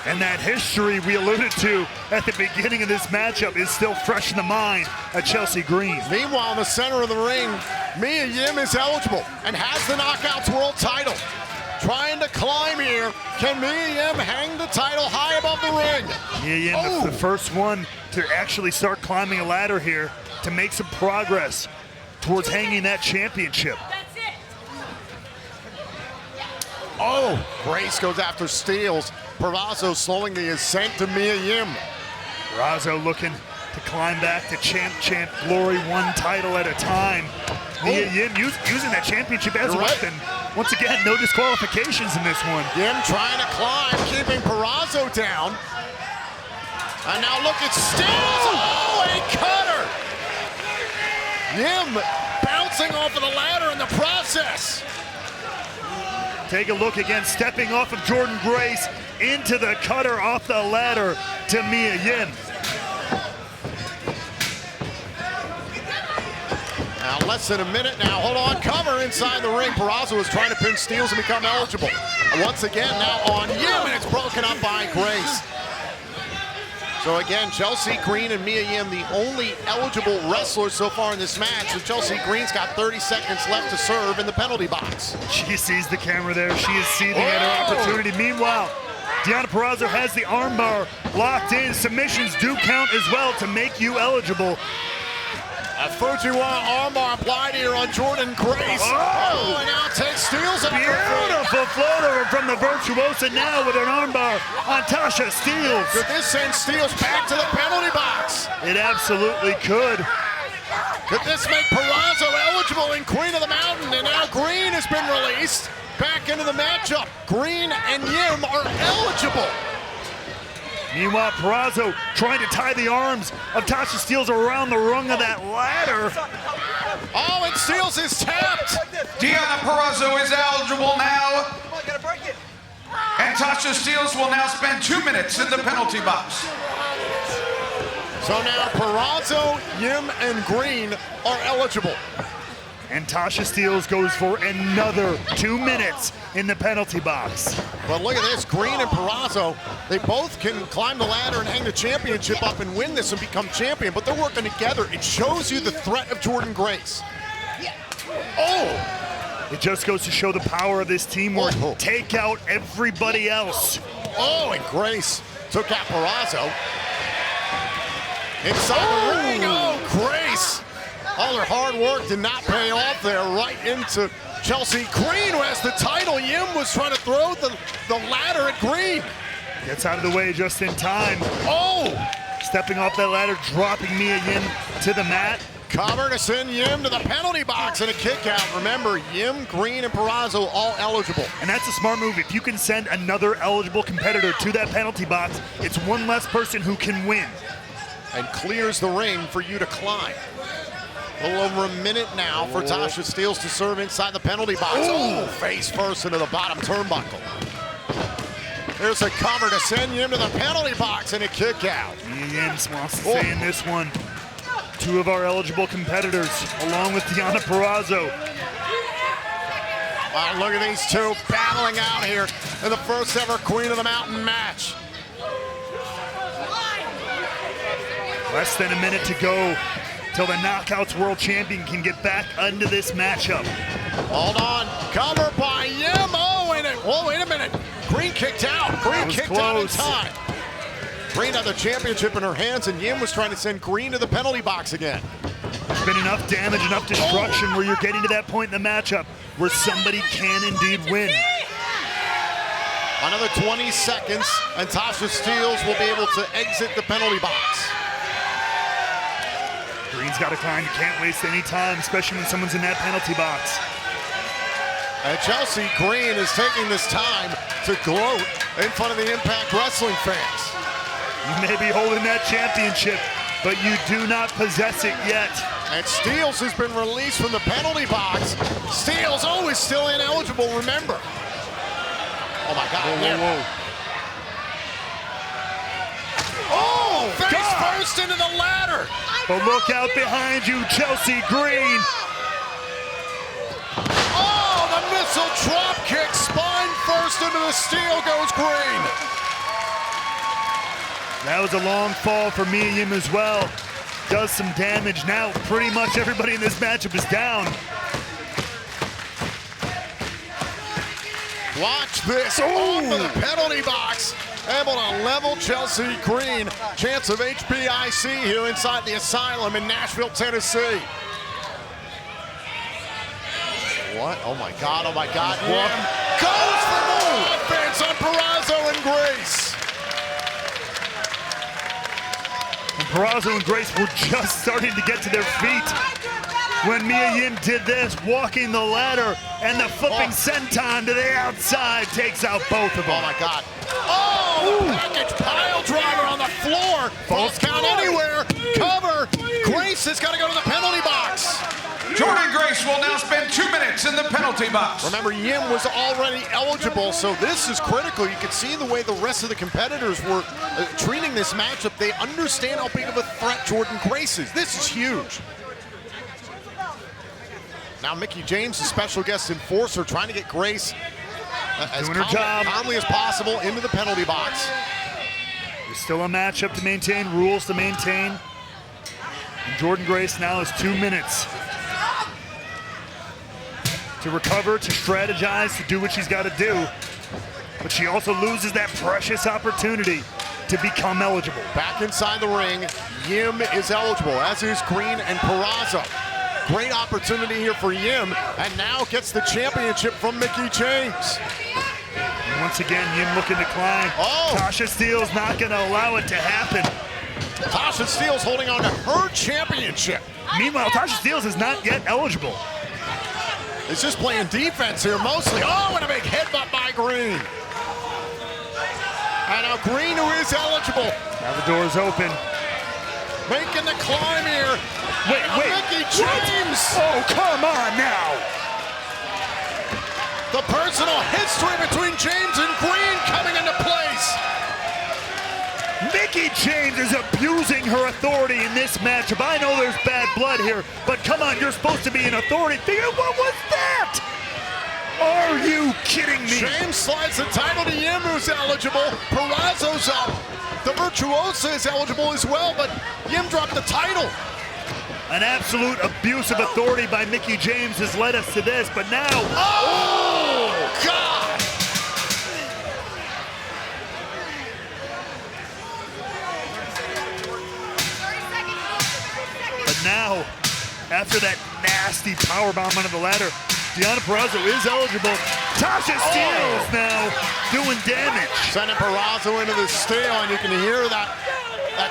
S3: And that history we alluded to at the beginning of this matchup is still fresh in the mind of Chelsea Green.
S1: Meanwhile, in the center of the ring, Mia Yim is eligible and has the Knockouts World Title. trying to climb here. Can Mia Yim hang the title high above the ring?
S3: Mia Yim, the first one to actually start climbing a ladder here to make some progress towards hanging that championship.
S1: Oh, Grace goes after Steels. Purrazzo slowing the ascent to Mia Yim.
S3: Purrazzo looking to climb back to champ glory, one title at a time. Mia Yim using that championship as a weapon. Once again, no disqualifications in this one.
S1: Yim trying to climb, keeping Purrazzo down. And now look at Steels. Oh, a cutter. Yim bouncing off of the ladder in the process.
S3: Take a look again, stepping off of Jordan Grace into the cutter off the ladder to Mia Yim.
S1: Now less than a minute now, hold on, cover inside the ring. Purrazzo is trying to pin Steels and become eligible. Once again now on Yim, and it's broken up by Grace. So again, Chelsea Green and Mia Yim, the only eligible wrestlers so far in this match. So Chelsea Green's got 30 seconds left to serve in the penalty box.
S3: She sees the camera there. She is seething at her opportunity. Meanwhile, Deonna Purrazzo has the armbar locked in. Submissions do count as well to make you eligible.
S1: A Fujiwara armbar applied here on Jordan Grace. Oh, and now takes Steels up.
S3: Beautiful float over from the Virtuosa now with an armbar on Tasha Steels.
S1: Could this send Steels back to the penalty box?
S3: It absolutely could.
S1: Could this make Purrazzo eligible in Queen of the Mountain? And now Green has been released back into the matchup. Green and Yim are eligible.
S3: Meanwhile, Purrazzo trying to tie the arms of Tasha Steels around the rung of that ladder.
S1: Oh, and Steels is tapped.
S2: Deonna Purrazzo is eligible now. And Tasha Steels will now spend 2 minutes in the penalty box.
S1: So now Purrazzo, Yim, and Green are eligible.
S3: And Tasha Steels goes for another 2 minutes in the penalty box.
S1: But look at this, Green and Purrazzo, they both can climb the ladder and hang the championship up and win this and become champion, but they're working together. It shows you the threat of Jordan Grace. Oh!
S3: It just goes to show the power of this teamwork. Take out everybody else.
S1: Oh, and Grace took out Purrazzo. Inside the ring, oh, Grace! All her hard work did not pay off there, right into Chelsea Green, who has the title. Yim was trying to throw the ladder at Green.
S3: Gets out of the way just in time.
S1: Oh!
S3: Stepping off that ladder, dropping Mia Yim to the mat.
S1: Cover to send Yim to the penalty box and a kick out. Remember, Yim, Green, and Purrazzo all eligible.
S3: And that's a smart move. If you can send another eligible competitor to that penalty box, it's one less person who can win.
S1: And clears the ring for you to climb. A little over a minute now for Tasha Steels to serve inside the penalty box. Oh, face first into the bottom turnbuckle. There's a cover to send Yim to the penalty box and a kick out.
S3: Mia Yim wants to stay in this one. Two of our eligible competitors, along with Deonna Purrazzo.
S1: Wow, look at these two battling out here in the first ever Queen of the Mountain match.
S3: Less than a minute to go till the Knockouts World Champion can get back into this matchup.
S1: Hold on, cover by Yim. Oh, wait a minute. Green kicked out. Green kicked out in time. Green had the championship in her hands, and Yim was trying to send Green to the penalty box again.
S3: There's been enough damage, enough destruction where you're getting to that point in the matchup where somebody can indeed win.
S1: Another 20 seconds, and Tasha Steels will be able to exit the penalty box.
S3: Green's got to climb. You can't waste any time, especially when someone's in that penalty box.
S1: And Chelsea Green is taking this time to gloat in front of the Impact Wrestling fans.
S3: You may be holding that championship, but you do not possess it yet.
S1: And Steels has been released from the penalty box. Steels always still ineligible, remember. Oh my God.
S3: Whoa.
S1: Oh, face first into the ladder.
S3: But look out behind you, Chelsea Green.
S1: Oh, the missile drop kick, spine first into the steel goes Green.
S3: That was a long fall for Mia Yim as well. Does some damage. Now pretty much everybody in this matchup is down.
S1: Watch this. Over the penalty box. Able to level Chelsea Green. Chance of HBIC here inside the Asylum in Nashville, Tennessee. What? Oh my God, oh my God. What? Goes for more offense on Purrazzo and Grace.
S3: And Purrazzo and Grace were just starting to get to their feet when Mia Yim did this, walking the ladder, and the flipping senton to the outside takes out both of them.
S1: Oh my God. Oh, package pile driver on the floor. False count anywhere. Cover. Grace has got to go to the penalty box.
S2: Jordynne Grace will now spend 2 minutes in the penalty box.
S1: Remember, Yim was already eligible, so this is critical. You can see the way the rest of the competitors were treating this matchup. They understand how big of a threat Jordynne Grace is. This is huge. Now Mickie James, the special guest enforcer, trying to get Grace as calmly as possible into the penalty box.
S3: There's still a matchup to maintain, rules to maintain. And Jordynne Grace now has 2 minutes to recover, to strategize, to do what she's got to do. But she also loses that precious opportunity to become eligible.
S1: Back inside the ring, Yim is eligible, as is Green and Purrazzo. Great opportunity here for Yim, and now gets the championship from Mickie James.
S3: And once again, Yim looking to climb.
S1: Oh!
S3: Tasha Steelz not going to allow it to happen.
S1: Tasha Steelz holding on to her championship.
S3: Meanwhile, Tasha Steelz is not yet eligible.
S1: It's just playing defense here mostly. Oh, and a big headbutt by Green. And now Green, who is eligible.
S3: Now the door is open.
S1: Making the climb here.
S3: Wait.
S1: Mickie James.
S3: Oh, come on now.
S1: The personal history between James and Green coming into place.
S3: Mickie James is abusing her authority in this matchup. I know there's bad blood here, but come on, you're supposed to be an authority figure. What was that? Are you kidding me?
S1: James slides the title to Yim, who's eligible. Purrazzo's up. The Virtuosa is eligible as well, but Yim dropped the title.
S3: An absolute abuse of authority by Mickie James has led us to this, but now...
S1: Oh, God!
S3: But now, after that nasty powerbomb under the ladder, Deonna Purrazzo is eligible. Tasha Steelz now doing damage.
S1: Sending Purrazzo into the steel, and you can hear that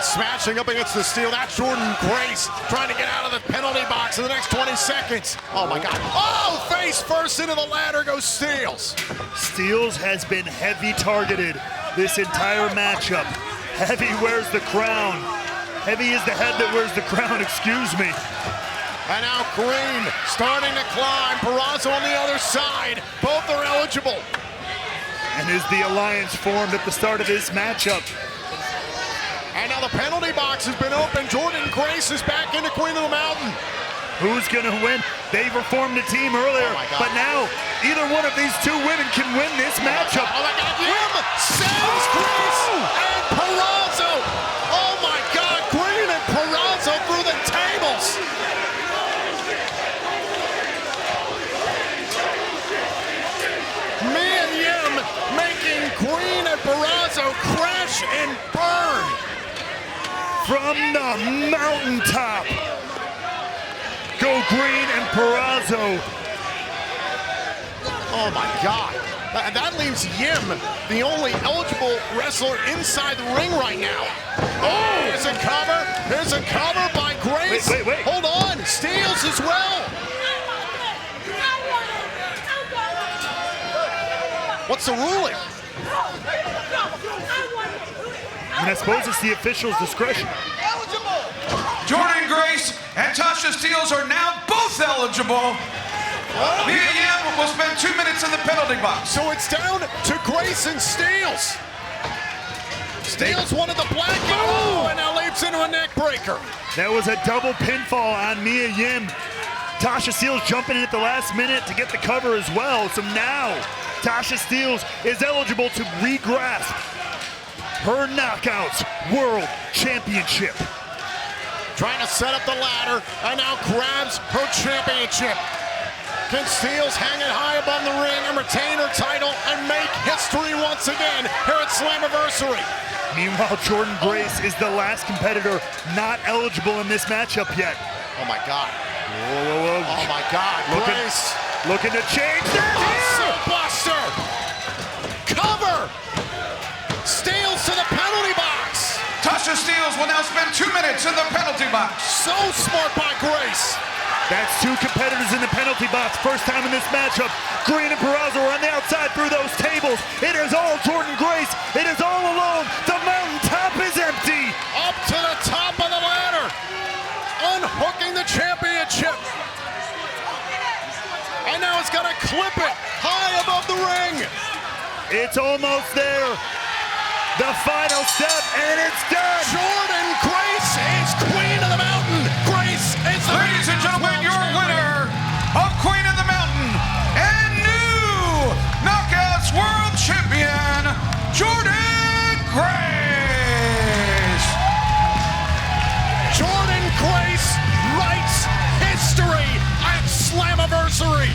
S1: smashing up against the steel. That's Jordynne Grace trying to get out of the penalty box in the next 20 seconds. Oh my God. Oh, face first into the ladder goes Steelz.
S3: Steelz has been heavy targeted this entire matchup. Heavy wears the crown. Heavy is the head that wears the crown, excuse me.
S1: And now Green starting to climb. Purrazzo on the other side. Both are eligible.
S3: And is the alliance formed at the start of this matchup?
S1: And now the penalty box has been opened. Jordynne Grace is back into Queen of the Mountain.
S3: Who's gonna win? They reformed a team earlier, but now either one of these two women can win this matchup.
S1: Oh my God, Yim sends Grace and Purrazzo. Oh my God, Green and Purrazzo through the tables. Me and Yim making Green and Purrazzo crash and burn.
S3: From the mountaintop, go Green and Purrazzo.
S1: Oh my God. That leaves Yim, the only eligible wrestler inside the ring right now. Oh, there's a cover. There's a cover by Grace.
S3: Wait.
S1: Hold on. Steelz as well. What's the ruling?
S3: And I suppose it's the official's discretion.
S2: Jordynne Grace and Tasha Steelz are now both eligible. Mia Yim will spend 2 minutes in the penalty box.
S1: So it's down to Grace and Steelz. Steelz wanted the black and now leaps into a neck breaker.
S3: That was a double pinfall on Mia Yim. Tasha Steelz jumping in at the last minute to get the cover as well. So now Tasha Steelz is eligible to re-grasp her Knockouts World Championship.
S1: Trying to set up the ladder and now grabs her championship. Can Steels hang it high above the ring and retain her title and make history once again here at Slammiversary?
S3: Meanwhile, Jordan Grace is the last competitor not eligible in this matchup yet.
S1: Oh my God.
S3: Whoa.
S1: Oh my God, Grace.
S3: Looking to change that here.
S1: Buster. Cover. Steels to the penalty box.
S2: Tasha Steels will now spend 2 minutes in the penalty box.
S1: So smart by Grace.
S3: That's two competitors in the penalty box. First time in this matchup. Green and Peraza are on the outside through those tables. It is all Jordan Grace. It is all alone. The mountaintop is empty.
S1: Up to the top of the ladder. Unhooking the championship. And now it's gonna clip it high above the ring.
S3: It's almost there. The final step, and it's done.
S1: Jordan Grace is Queen of the Mountain. Grace is the
S2: Ladies and gentlemen, your winner of Queen of the Mountain and new Knockouts World Champion, Jordan Grace.
S1: Jordan Grace writes history at Slammiversary.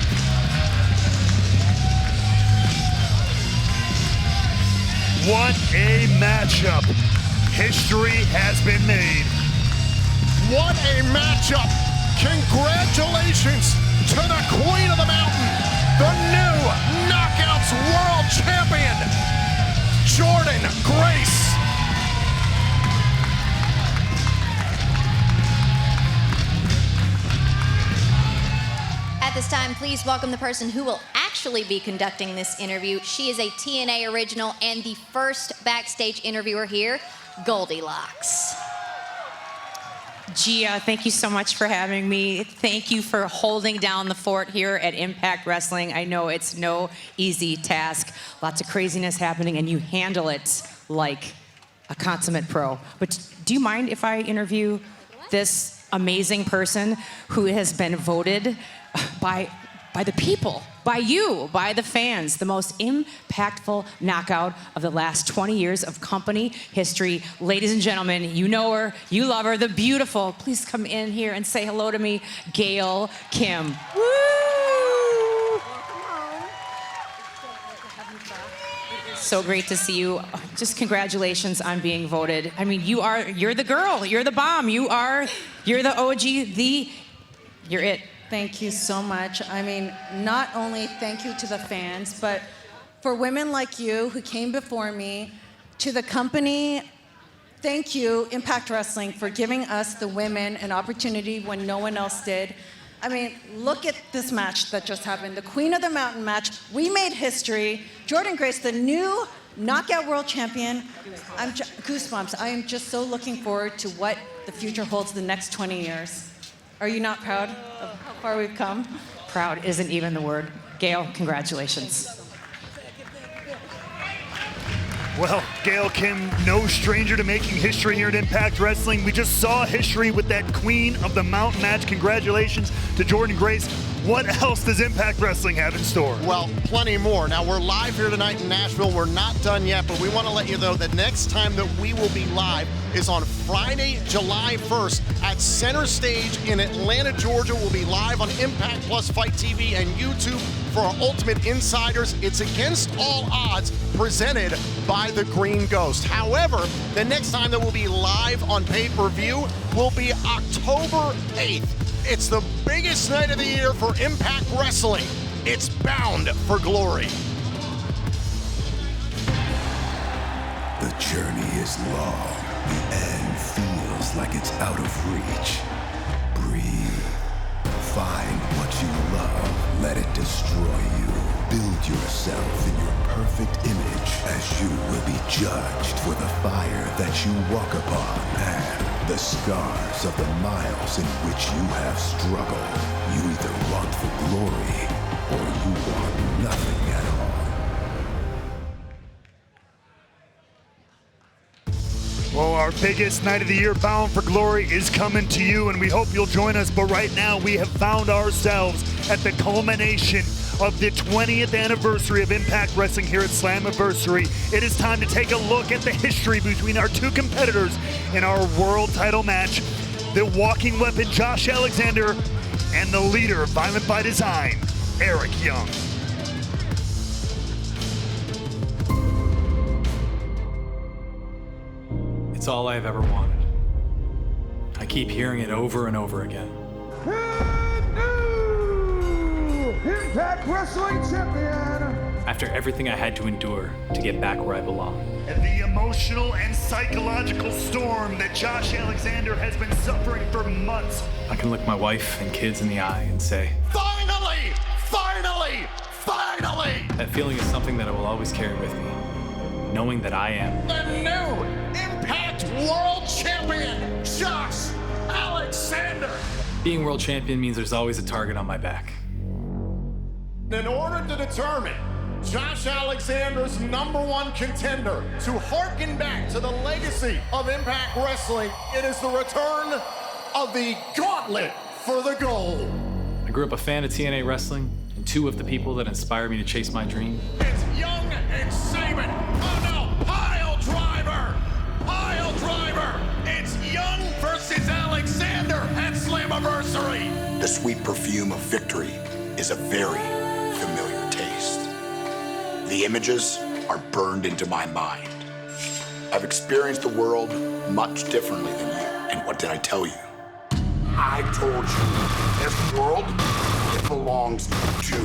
S3: What a matchup. History has been made.
S1: What a matchup. Congratulations to the Queen of the Mountain, the new Knockouts World Champion, Jordan Grace.
S17: At this time, please welcome the person who will actually be conducting this interview. She is a TNA original and the first backstage interviewer here, Goldilocks.
S7: Gia, thank you so much for having me. Thank you for holding down the fort here at Impact Wrestling. I know it's no easy task. Lots of craziness happening, and you handle it like a consummate pro. But do you mind if I interview this amazing person who has been voted by the people, by you, by the fans, the most impactful knockout of the last 20 years of company history. Ladies and gentlemen, you know her, you love her, the beautiful. Please come in here and say hello to me, Gail Kim. Woo! So great to see you. Just congratulations on being voted. I mean, you're the girl, you're the bomb, you're the OG, you're it.
S11: Thank you so much. I mean, not only thank you to the fans, but for women like you who came before me, to the company, thank you, Impact Wrestling, for giving us, the women, an opportunity when no one else did. I mean, look at this match that just happened, the Queen of the Mountain match. We made history. Jordan Grace, the new Knockout World Champion. Goosebumps. I am just so looking forward to what the future holds the next 20 years. Are you not proud of how far we've come?
S7: Proud isn't even the word. Gail, congratulations.
S3: Well, Gail Kim, no stranger to making history here at Impact Wrestling. We just saw history with that Queen of the Mountain match. Congratulations to Jordan Grace. What else does Impact Wrestling have in store?
S1: Well, plenty more. Now, we're live here tonight in Nashville. We're not done yet, but we want to let you know the next time that we will be live is on Friday, July 1st at Center Stage in Atlanta, Georgia. We'll be live on Impact Plus Fight TV and YouTube for our Ultimate Insiders. It's Against All Odds, presented by the Green Ghost. However, the next time that we'll be live on pay-per-view will be October 8th. It's the biggest night of the year for Impact Wrestling. It's bound for glory.
S5: The journey is long. The end feels like it's out of reach. Breathe. Find what you love. Let it destroy you. Build yourself in your perfect image as you will be judged for the fire that you walk upon and the scars of the miles in which you have struggled. You either want the glory or you want nothing at all.
S3: Well, our biggest night of the year, Bound for Glory, is coming to you, and we hope you'll join us. But right now, we have found ourselves at the culmination of the 20th anniversary of Impact Wrestling here at Slammiversary. It is time to take a look at the history between our two competitors in our world title match, the walking weapon Josh Alexander and the leader, Violent by Design, Eric Young.
S4: It's all I've ever wanted. I keep hearing it over and over again.
S9: Impact Wrestling Champion!
S4: After everything I had to endure to get back where I belong.
S3: And the emotional and psychological storm that Josh Alexander has been suffering for months.
S4: I can look my wife and kids in the eye and say,
S1: Finally! Finally! Finally!
S4: that feeling is something that I will always carry with me. Knowing that I am
S1: The new Impact World Champion, Josh Alexander!
S4: being world champion means there's always a target on my back.
S1: In order to determine Josh Alexander's #1 contender to harken back to the legacy of Impact Wrestling, it is the return of the Gauntlet for the Gold.
S4: I grew up a fan of TNA Wrestling, and two of the people that inspired me to chase my dream.
S1: It's Young and Saban. Oh no, Pile Driver! Pile Driver! It's Young versus Alexander at Slammiversary.
S13: The sweet perfume of victory is a very familiar taste. The images are burned into my mind. I've experienced the world much differently than you. And what did I tell you? I told you, this world, it belongs to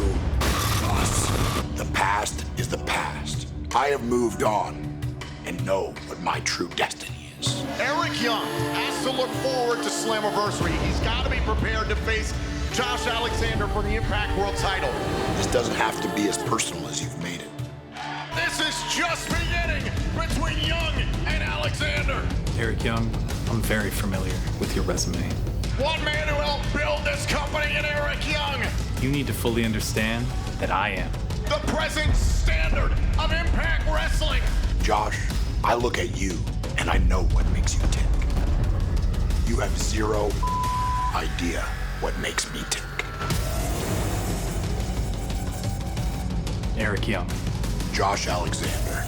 S13: us. The past is the past. I have moved on and know what my true destiny is.
S1: Eric Young has to look forward to Slammiversary. He's got to be prepared to face Josh Alexander for the Impact World Title.
S13: This doesn't have to be as personal as you've made it.
S1: This is just beginning between Young and Alexander.
S4: Eric Young, I'm very familiar with your resume.
S1: One man who helped build this company in Eric Young.
S4: You need to fully understand that I am
S1: The present standard of Impact Wrestling.
S13: Josh, I look at you and I know what makes you tick. You have zero idea what makes me tick.
S4: Eric Young.
S13: Josh Alexander.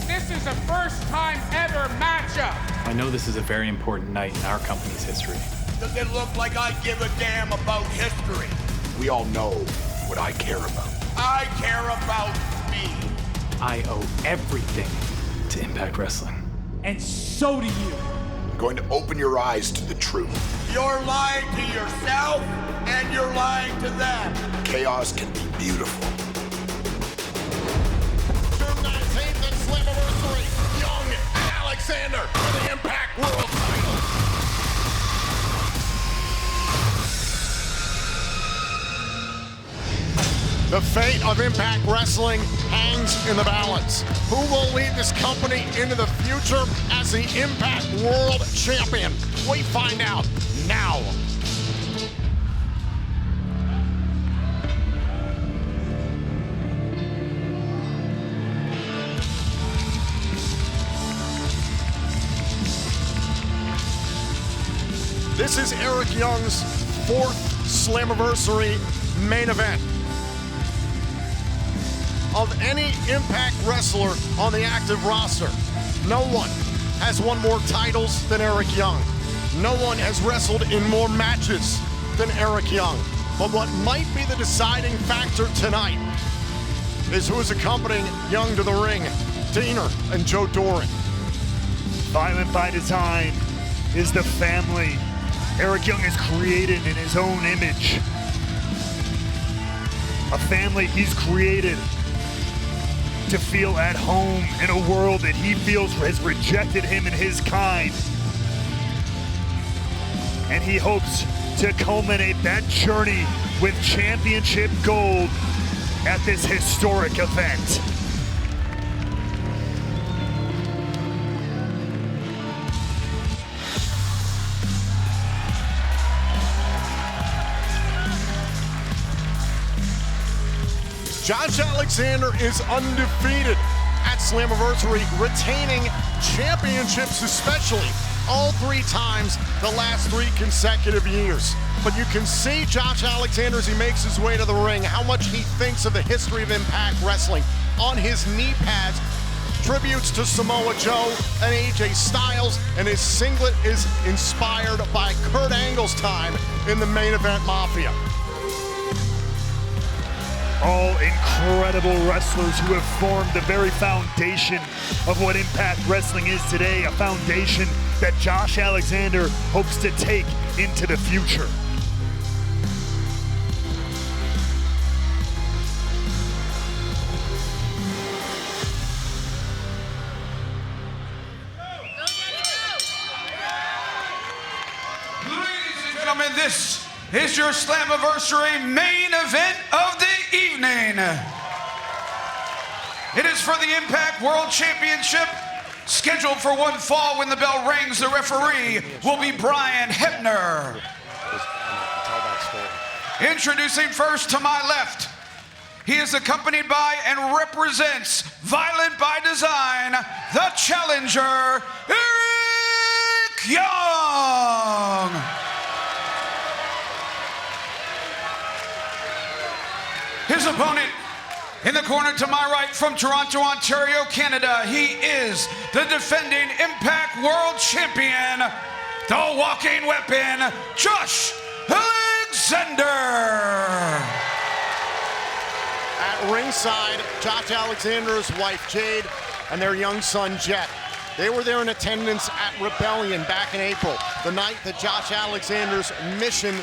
S18: This is a first time ever matchup.
S4: I know this is a very important night in our company's history.
S16: Does it look like I give a damn about history?
S13: We all know what I care about.
S16: I care about me.
S4: I owe everything to Impact Wrestling.
S18: And so do you.
S13: I'm going to open your eyes to the truth.
S16: You're lying to yourself and you're lying to them.
S13: Chaos can be beautiful.
S1: June 19th at Slammiversary, Young and Alexander for the Impact World Title. The fate of Impact Wrestling hangs in the balance. Who will lead this company into the future as the Impact World Champion? We find out now. This is Eric Young's 4th Slammiversary main event. Of any Impact wrestler on the active roster, no one has won more titles than Eric Young. No one has wrestled in more matches than Eric Young. But what might be the deciding factor tonight is who is accompanying Young to the ring, Diener and Joe Doran.
S3: Violent by design is the family Eric Young has created in his own image. A family he's created to feel at home in a world that he feels has rejected him and his kind. And he hopes to culminate that journey with championship gold at this historic event.
S1: Josh Alexander is undefeated at Slammiversary, retaining championships especially all 3 times the last 3 consecutive years. But you can see Josh Alexander as he makes his way to the ring, how much he thinks of the history of Impact Wrestling. On his knee pads, tributes to Samoa Joe and AJ Styles, and his singlet is inspired by Kurt Angle's time in the Main Event Mafia.
S3: all incredible wrestlers who have formed the very foundation of what Impact Wrestling is today, a foundation that Josh Alexander hopes to take into the future.
S2: This is your Slammiversary main event of the evening. It is for the Impact World Championship, scheduled for one fall. When the bell rings, the referee will be Brian Hebner. Introducing first to my left, he is accompanied by and represents Violent by Design, the challenger, Eric Young. His opponent in the corner to my right, from Toronto, Ontario, Canada, he is the defending Impact World Champion, the walking weapon, Josh Alexander.
S1: At ringside, Josh Alexander's wife, Jade, and their young son, Jet. They were there in attendance at Rebellion back in April, the night that Josh Alexander's mission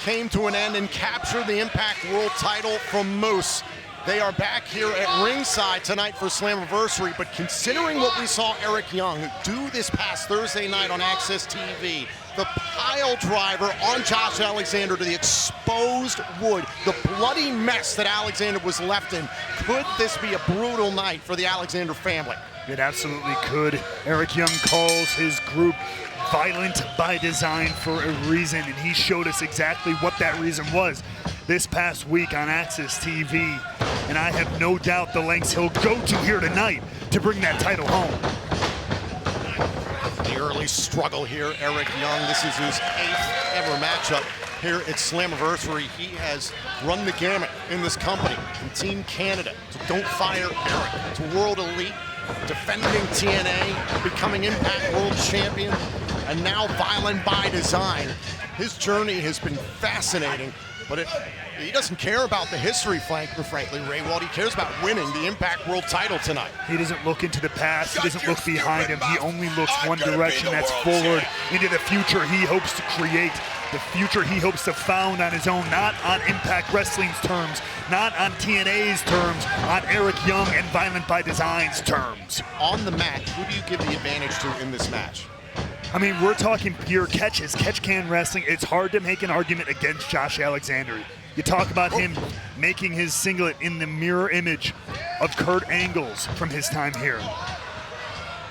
S1: came to an end and captured the Impact World Title from Moose. They are back here at ringside tonight for Slammiversary, but considering what we saw Eric Young do this past Thursday night on Access TV, the pile driver on Josh Alexander to the exposed wood, the bloody mess that Alexander was left in, could this be a brutal night for the Alexander family?
S3: It absolutely could. Eric Young calls his group Violent by Design for a reason, and he showed us exactly what that reason was this past week on Access TV, and I have no doubt the lengths he'll go to here tonight to bring that title home.
S1: The early struggle here, Eric Young. This is his 8th ever matchup here at Slammiversary. He has run the gamut in this company, from Team Canada to Don't Fire Eric to World Elite, defending TNA, becoming Impact World Champion, and now Violent by Design. His journey has been fascinating, but he doesn't care about the history, frankly, Ray Wald. He cares about winning the Impact World Title tonight.
S3: He doesn't look into the past. He doesn't look behind him. He only looks one direction, that's forward into the future he hopes to create, the future he hopes to found on his own, not on Impact Wrestling's terms, not on TNA's terms, on Eric Young and Violent by Design's terms.
S1: On the mat, who do you give the advantage to in this match?
S3: I mean, we're talking pure catches, catch-can wrestling. It's hard to make an argument against Josh Alexander. You talk about him making his singlet in the mirror image of Kurt Angle's from his time here.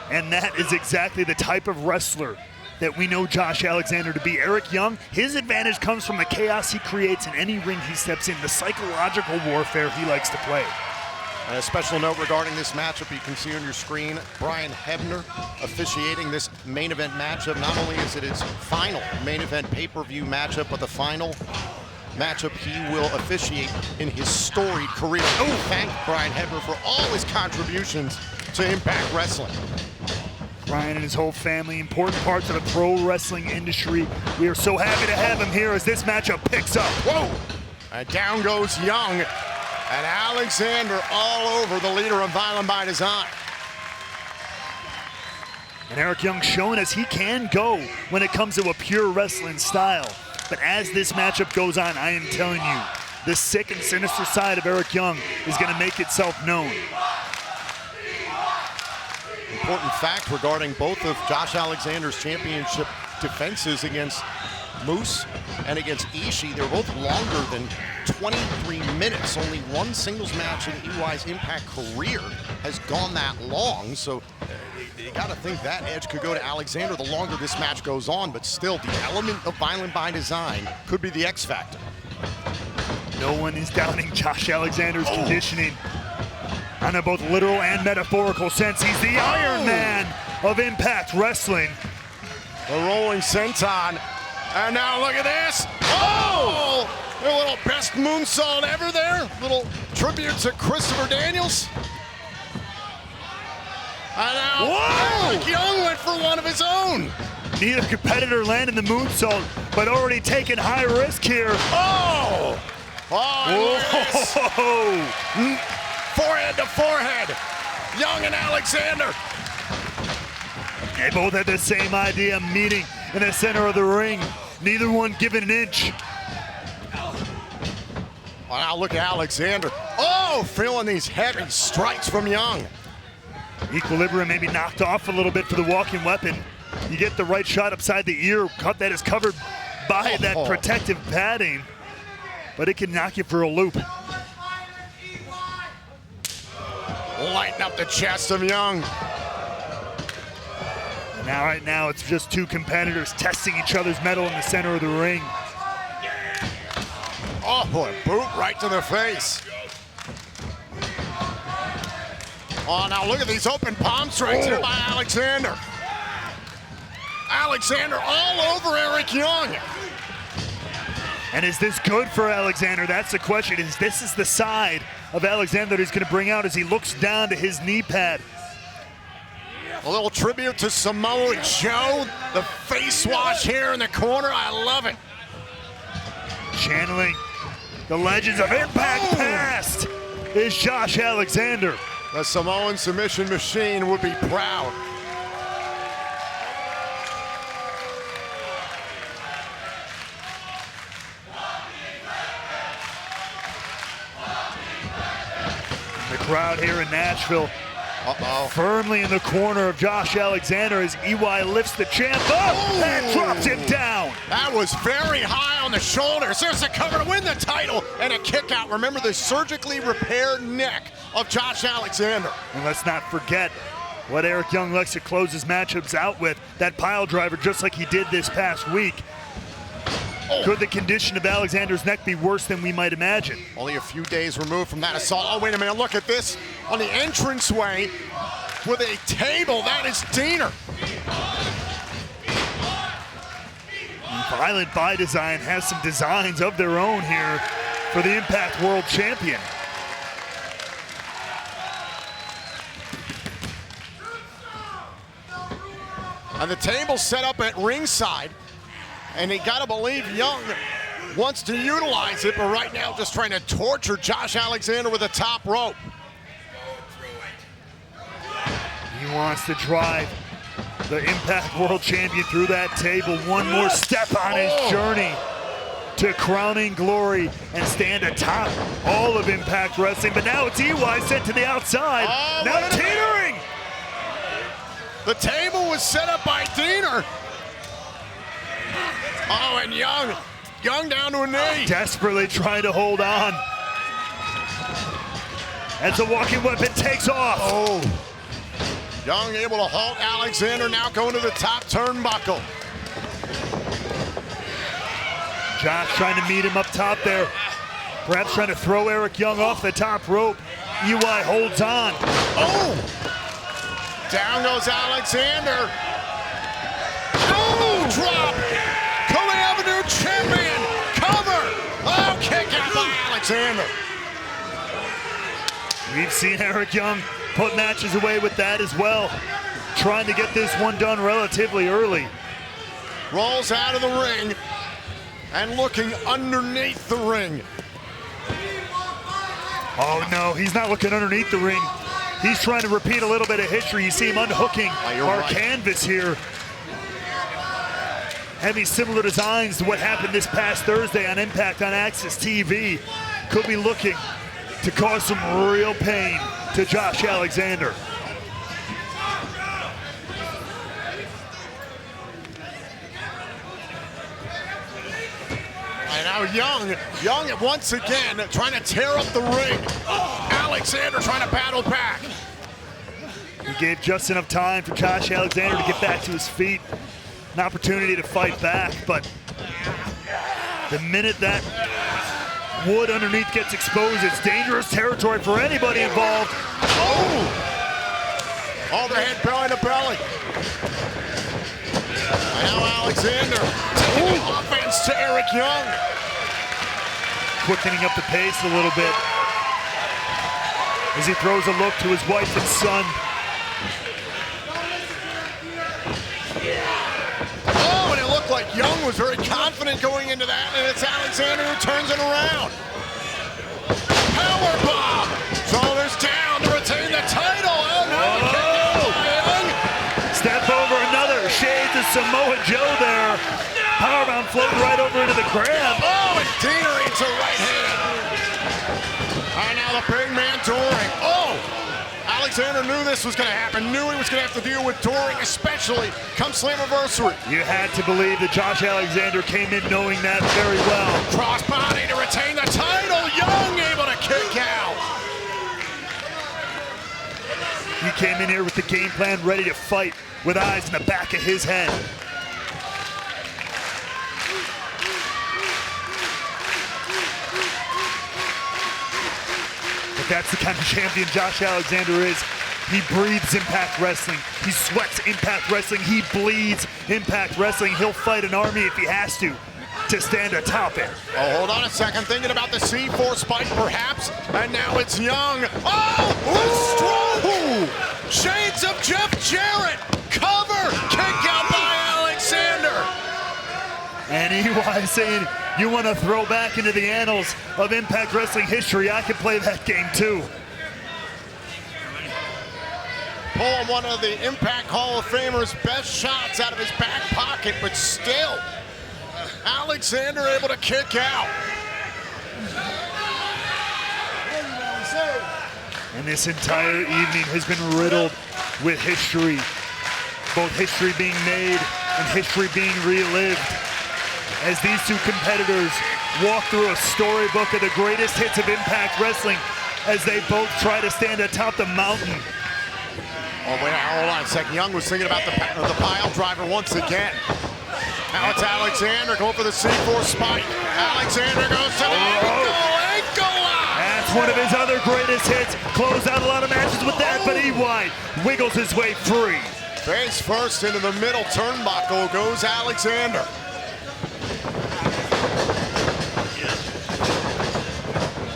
S3: And that is exactly the type of wrestler that we know Josh Alexander to be. Eric Young, his advantage comes from the chaos he creates in any ring he steps in, the psychological warfare he likes to play.
S1: A special note regarding this matchup, you can see on your screen, Brian Hebner officiating this main event matchup. Not only is it his final main event pay-per-view matchup, but the final matchup he will officiate in his storied career. Oh, thank Brian Hebner for all his contributions to Impact Wrestling.
S3: Brian and his whole family, important parts of the pro wrestling industry. We are so happy to have him here as this matchup picks up.
S1: Whoa! And down goes Young. And Alexander all over the leader of Violent by Design.
S3: And Eric Young showing us he can go when it comes to a pure wrestling style. But as this matchup goes on, I am telling you, the sick and sinister side of Eric Young is going to make itself known.
S1: Important fact regarding both of Josh Alexander's championship defenses against Moose and against Ishii, they're both longer than 23 minutes. Only one singles match in EY's Impact career has gone that long, so you got to think that edge could go to Alexander the longer this match goes on, but still, the element of Violent by Design could be the X factor.
S3: No one is doubting Josh Alexander's conditioning. On a both literal and metaphorical sense, he's the Iron Man of Impact Wrestling.
S1: The rolling senton. And now look at this. Oh! A little best moonsault ever there. Little tribute to Christopher Daniels. And now Eric Young went for one of his own.
S3: Neither competitor landed the moonsault, but already taking high risk here.
S1: Oh! Oh, forehead to forehead. Young and Alexander.
S3: They both had the same idea, meeting in the center of the ring. Neither one giving an inch.
S1: Oh, now look at Alexander. Oh, feeling these heavy strikes from Young.
S3: Equilibrium maybe knocked off a little bit for the walking weapon. You get the right shot upside the ear, cut that is covered by that protective padding, but it can knock you for a loop.
S1: Lighten up the chest of Young.
S3: Now, right now, it's just two competitors testing each other's mettle in the center of the ring.
S1: Oh, boy, boot right to the face. Oh, now look at these open palm strikes here by Alexander. Alexander all over Eric Young.
S3: And is this good for Alexander? That's the question. This is the side of Alexander that he's going to bring out as he looks down to his knee pad.
S1: A little tribute to Samoa Joe. The face wash here in the corner. I love it.
S3: Channeling the legends of Impact past is Josh Alexander.
S1: The Samoan submission machine would be proud.
S3: The crowd here in Nashville firmly in the corner of Josh Alexander as EY lifts the champ up and drops him down.
S1: That was very high on the shoulders. There's the cover to win the title and a kick out. Remember the surgically repaired neck of Josh Alexander.
S3: And let's not forget what Eric Young likes to close his matchups out with, that pile driver, just like he did this past week. Could the condition of Alexander's neck be worse than we might imagine?
S1: Only a few days removed from that assault. Oh, wait a minute, look at this. On the entranceway with a table, that is Diener.
S3: Violent by Design has some designs of their own here for the Impact World Champion.
S1: And the table set up at ringside. And you gotta believe Young wants to utilize it, but right now just trying to torture Josh Alexander with a top rope.
S3: He wants to drive the Impact World Champion through that table. One more step on his journey to crowning glory and stand atop all of Impact Wrestling. But now it's EY sent to the outside. Now teetering.
S1: The table was set up by Diener. Oh, and Young down to a knee.
S3: Desperately trying to hold on as the walking weapon takes off.
S1: Oh, Young able to halt Alexander, now going to the top turnbuckle.
S3: Josh trying to meet him up top there. Perhaps trying to throw Eric Young off the top rope. EY holds on.
S1: Oh! Down goes Alexander. Oh, drop! Coming Avenue champion! Cover! Oh, kick out by Alexander.
S3: We've seen Eric Young put matches away with that as well. Trying to get this one done relatively early.
S1: Rolls out of the ring and looking underneath the ring.
S3: Oh no, he's not looking underneath the ring. He's trying to repeat a little bit of history. You see him unhooking our canvas here. Having similar designs to what happened this past Thursday on Impact on Access TV. Could be looking to cause some real pain to Josh Alexander.
S1: And now Young once again trying to tear up the ring. Alexander trying to battle back.
S3: He gave just enough time for Josh Alexander to get back to his feet. An opportunity to fight back, but the minute that wood underneath gets exposed, it's dangerous territory for anybody involved.
S1: Oh! Overhead belly to belly. And now Alexander taking offense to Eric Young.
S3: Quickening up the pace a little bit as he throws a look to his wife and son.
S1: Oh, and it looked like Young was very confident going into that, and it's Alexander who turns it around.
S3: Samoa Joe there. Powerbomb floating right over into the grab.
S1: Oh, and Diener into right hand. And now the big man Doring. Oh! Alexander knew this was going to happen, knew he was going to have to deal with Doring, especially come Slammiversary.
S3: You had to believe that Josh Alexander came in knowing that very well.
S1: Crossbody to retain the title. Young able to kick out.
S3: He came in here with the game plan, ready to fight, with eyes in the back of his head. But that's the kind of champion Josh Alexander is. He breathes Impact Wrestling. He sweats Impact Wrestling. He bleeds Impact Wrestling. He'll fight an army if he has to stand atop it.
S1: Oh, hold on a second. Thinking about the C4 spike, perhaps. And now it's Young. Oh! Ooh! Shades of Jeff Jarrett. Cover. Kick out by Alexander.
S3: And EY saying, you want to throw back into the annals of Impact Wrestling history, I can play that game too.
S1: Pulling one of the Impact Hall of Famer's best shots out of his back pocket, but still, Alexander able to kick out.
S3: And this entire evening has been riddled with history. Both history being made and history being relived. As these two competitors walk through a storybook of the greatest hits of Impact Wrestling as they both try to stand atop the mountain.
S1: Oh, wait, hold on a second. Young was thinking about the pile driver once again. Now it's Alexander going for the C4 spike. Alexander goes to the ankle lock.
S3: That's one of his other greatest hits. Closed out a lot of matches with that, but EY wiggles his way free.
S1: Face first into the middle turnbuckle goes Alexander.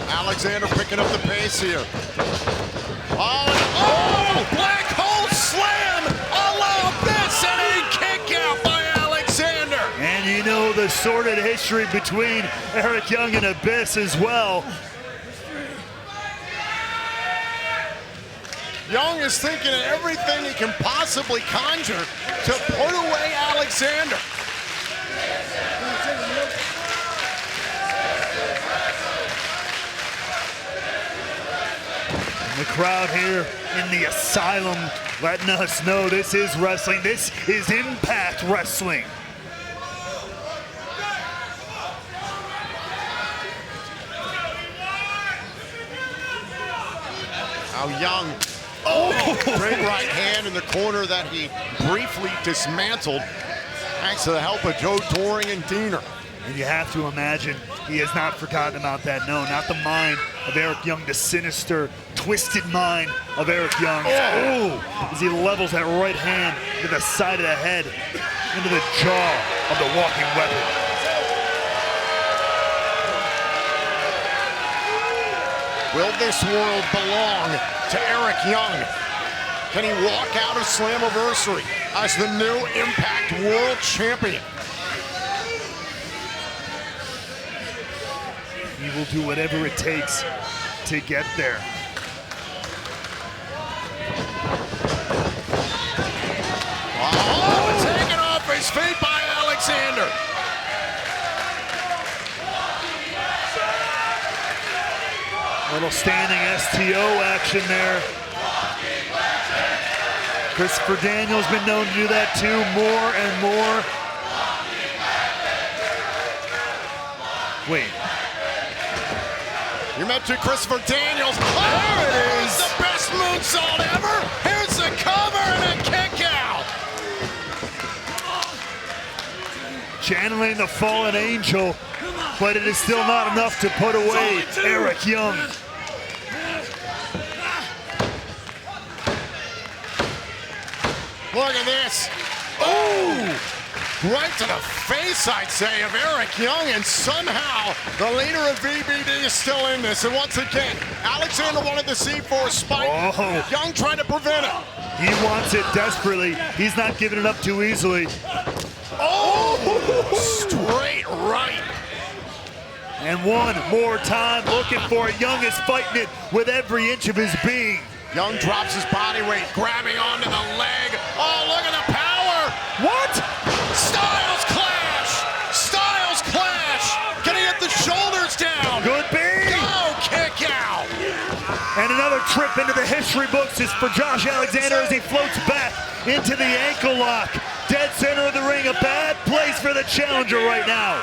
S1: Alexander picking up the pace here. Oh, black hole slam! Allow this and a kick out by Alexander.
S3: And you know the sordid history between Eric Young and Abyss as well.
S1: Young is thinking of everything he can possibly conjure to put away Alexander.
S3: The crowd here in the Asylum letting us know this is wrestling. This is Impact Wrestling.
S1: Now Young, great right hand in the corner that he briefly dismantled thanks to the help of Joe Doring and Diener.
S3: And you have to imagine he has not forgotten about that. No, not the mind of Eric Young, the sinister, twisted mind of Eric Young. Oh, as he levels that right hand to the side of the head, into the jaw of the walking weapon.
S1: Will this world belong to Eric Young? Can he walk out of Slammiversary as the new Impact World Champion?
S3: He will do whatever it takes to get there.
S1: Oh, taken off his feet by Alexander.
S3: Little standing STO action there. Christopher Daniels been known to do that too, more and more. Wait.
S1: You mentioned Christopher Daniels. Oh, there it is. The best moonsault ever. Here's the cover and a kick out.
S3: Channeling the fallen angel, but it is still not enough to put away Eric Young.
S1: Look at this. Oh! Right to the face, I'd say, of Eric Young, and somehow the leader of VBD is still in this. And once again, Alexander wanted the C4 spike.
S3: Oh.
S1: Young trying to prevent it.
S3: He wants it desperately. He's not giving it up too easily.
S1: Oh! Straight right.
S3: And one more time, looking for it. Young is fighting it with every inch of his being.
S1: Young drops his body weight, grabbing onto the leg. Oh, look at the power.
S3: What? And another trip into the history books is for Josh Alexander as he floats back into the ankle lock. Dead center of the ring, a bad place for the challenger right now.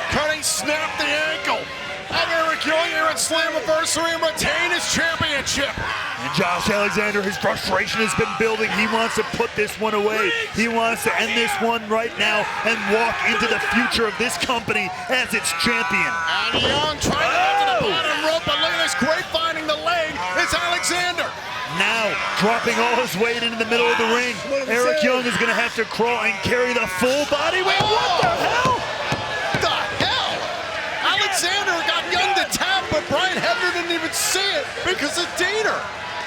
S1: Cutting snapped the ankle of Eric Young here at Slammiversary and retain his championship.
S3: And Josh Alexander, his frustration has been building. He wants to put this one away. He wants to end this one right now and walk into the future of this company as its champion.
S1: And Young trying to get to the bottom rope, but look at this, grapevine the leg. It's Alexander.
S3: Now, dropping all his weight into the middle of the ring. Eric Young is going to have to crawl and carry the full body weight. What the hell?
S1: The hell? Alexander got Young to tap, but Brian Hebner didn't even see it because of Diener.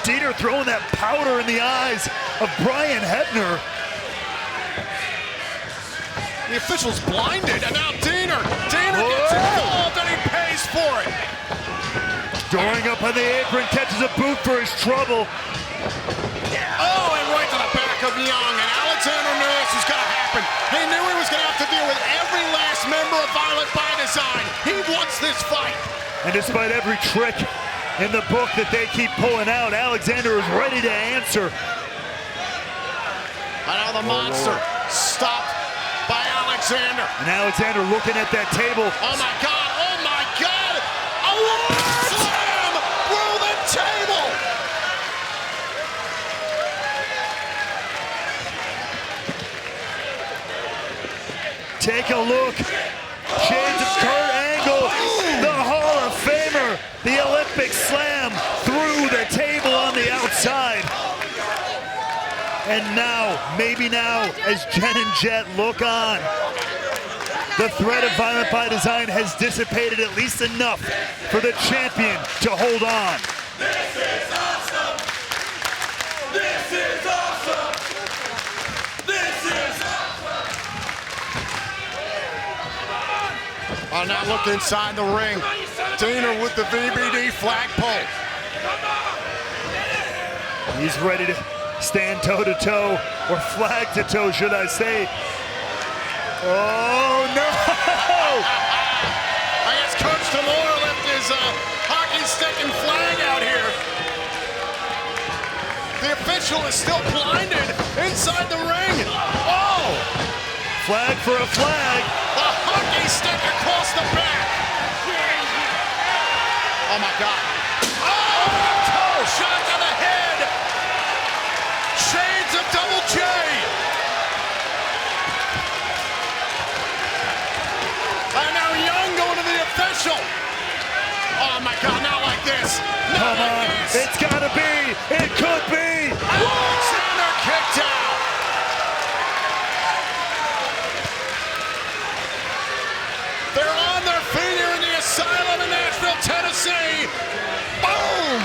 S3: Diener throwing that powder in the eyes of Brian Hebner.
S1: The official's blinded, and now Diener gets involved, and he pays for it.
S3: Doring up on the apron, catches a boot for his trouble.
S1: Oh, and right to the back of Young, and Alexander knew this was going to happen. He knew he was going to have to deal with every last member of Violent by Design. He wants this fight.
S3: And despite every trick in the book that they keep pulling out, Alexander is ready to answer.
S1: And now the monster stopped by Alexander.
S3: And Alexander looking at that table.
S1: Oh my God, oh my God! A slam through the table!
S3: Take a look. Shades of Kurt Angle, the Hall of Famer, the Olympic slam through the table on the outside. And now, maybe now, as Jen and Jet look on, the threat of Violent by Design has dissipated at least enough for the champion to hold on.
S9: This is awesome! This is awesome! This is
S1: Oh, now look inside the ring. Diener with the VBD flagpole.
S3: He's ready to stand toe-to-toe, or flag-to-toe, should I say. Oh, no!
S1: I guess Coach Demore left his hockey stick and flag out here. The official is still blinded inside the ring. Oh!
S3: Flag for a flag.
S1: The hockey stick across the back. Oh my God. Oh, toe shot to the head. Shades of Double J. And now Young going to the official. Oh my God, not like this. Not
S3: Come
S1: like
S3: on,
S1: this.
S3: it's gotta be, it could be.
S1: Alexander kicked out. They're on their feet here in the asylum in Nashville, Tennessee. Boom!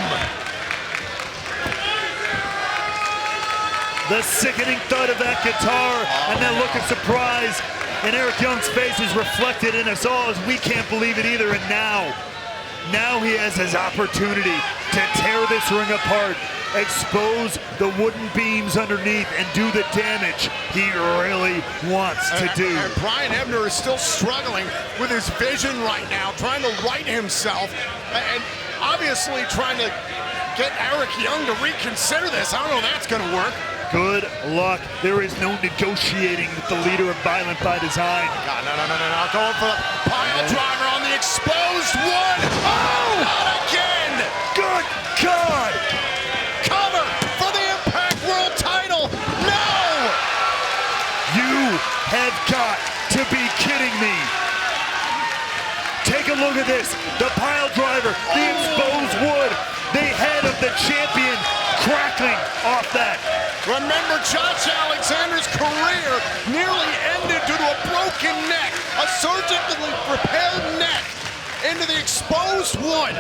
S3: The sickening thud of that guitar and that look of surprise in Eric Young's face is reflected in us all as we can't believe it either. And now he has his opportunity to tear this ring apart, expose the wooden beams underneath, and do the damage he really wants to do.
S1: And Brian Hebner is still struggling with his vision right now, trying to right himself, and obviously trying to get Eric Young to reconsider this. I don't know if that's going to work.
S3: Good luck. There is no negotiating with the leader of Violent by Design.
S1: God, no. Going for the pile driver on the exposed wood. Oh, not again.
S3: Good God.
S1: Cover for the Impact World Title. No.
S3: You have got to be kidding me. Take a look at this. The pile driver, the exposed wood, the head of the champion crackling off that.
S1: Remember, Josh Alexander's career nearly ended due to a broken neck, a surgically repaired neck into the exposed wood.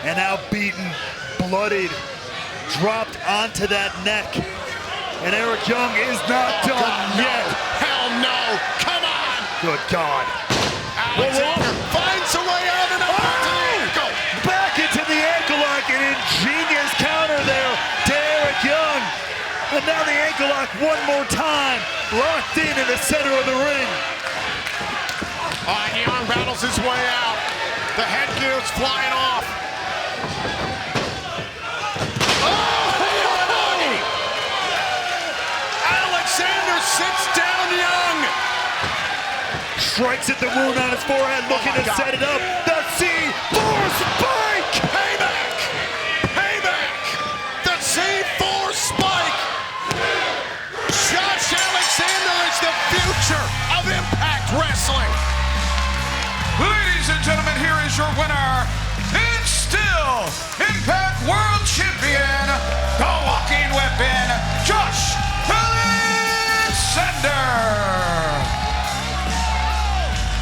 S3: And now beaten, bloodied, dropped onto that neck. And Eric Young is not done yet.
S1: Hell no. Come on.
S3: Good God.
S1: Alexander finds a way out and back to the ankle.
S3: Back into the ankle lock, an ingenious counter there to Eric Young. And now the ankle lock one more time, locked in the center of the ring.
S1: Young battles his way out. The headgear's flying off.
S3: strikes at the wound on his forehead, looking to set it up. The C4 spike!
S1: Payback! Payback! The C4 spike! Josh Alexander is the future of Impact Wrestling.
S2: Ladies and gentlemen, here is your winner. It's still Impact World Champion, the walking weapon, Josh Alexander.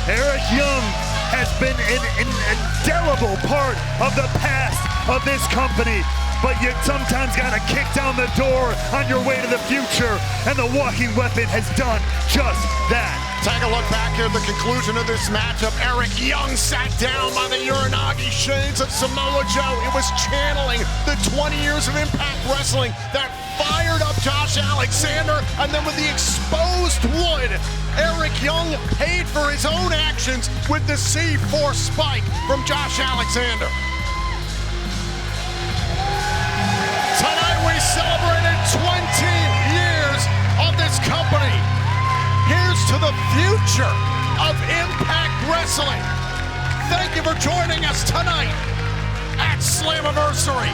S3: Eric Young has been an indelible part of the past of this company, but you sometimes gotta kick down the door on your way to the future, and the walking weapon has done just that.
S1: Take a look back here at the conclusion of this matchup. Eric Young sat down by the Uranagi shades of Samoa Joe. It was channeling the 20 years of Impact Wrestling that fired up Josh Alexander, and then with the exposed wood, Eric Young paid for his own actions with the C4 spike from Josh Alexander. Tonight we celebrated 20 years of this company. Here's to the future of Impact Wrestling. Thank you for joining us tonight at Slammiversary.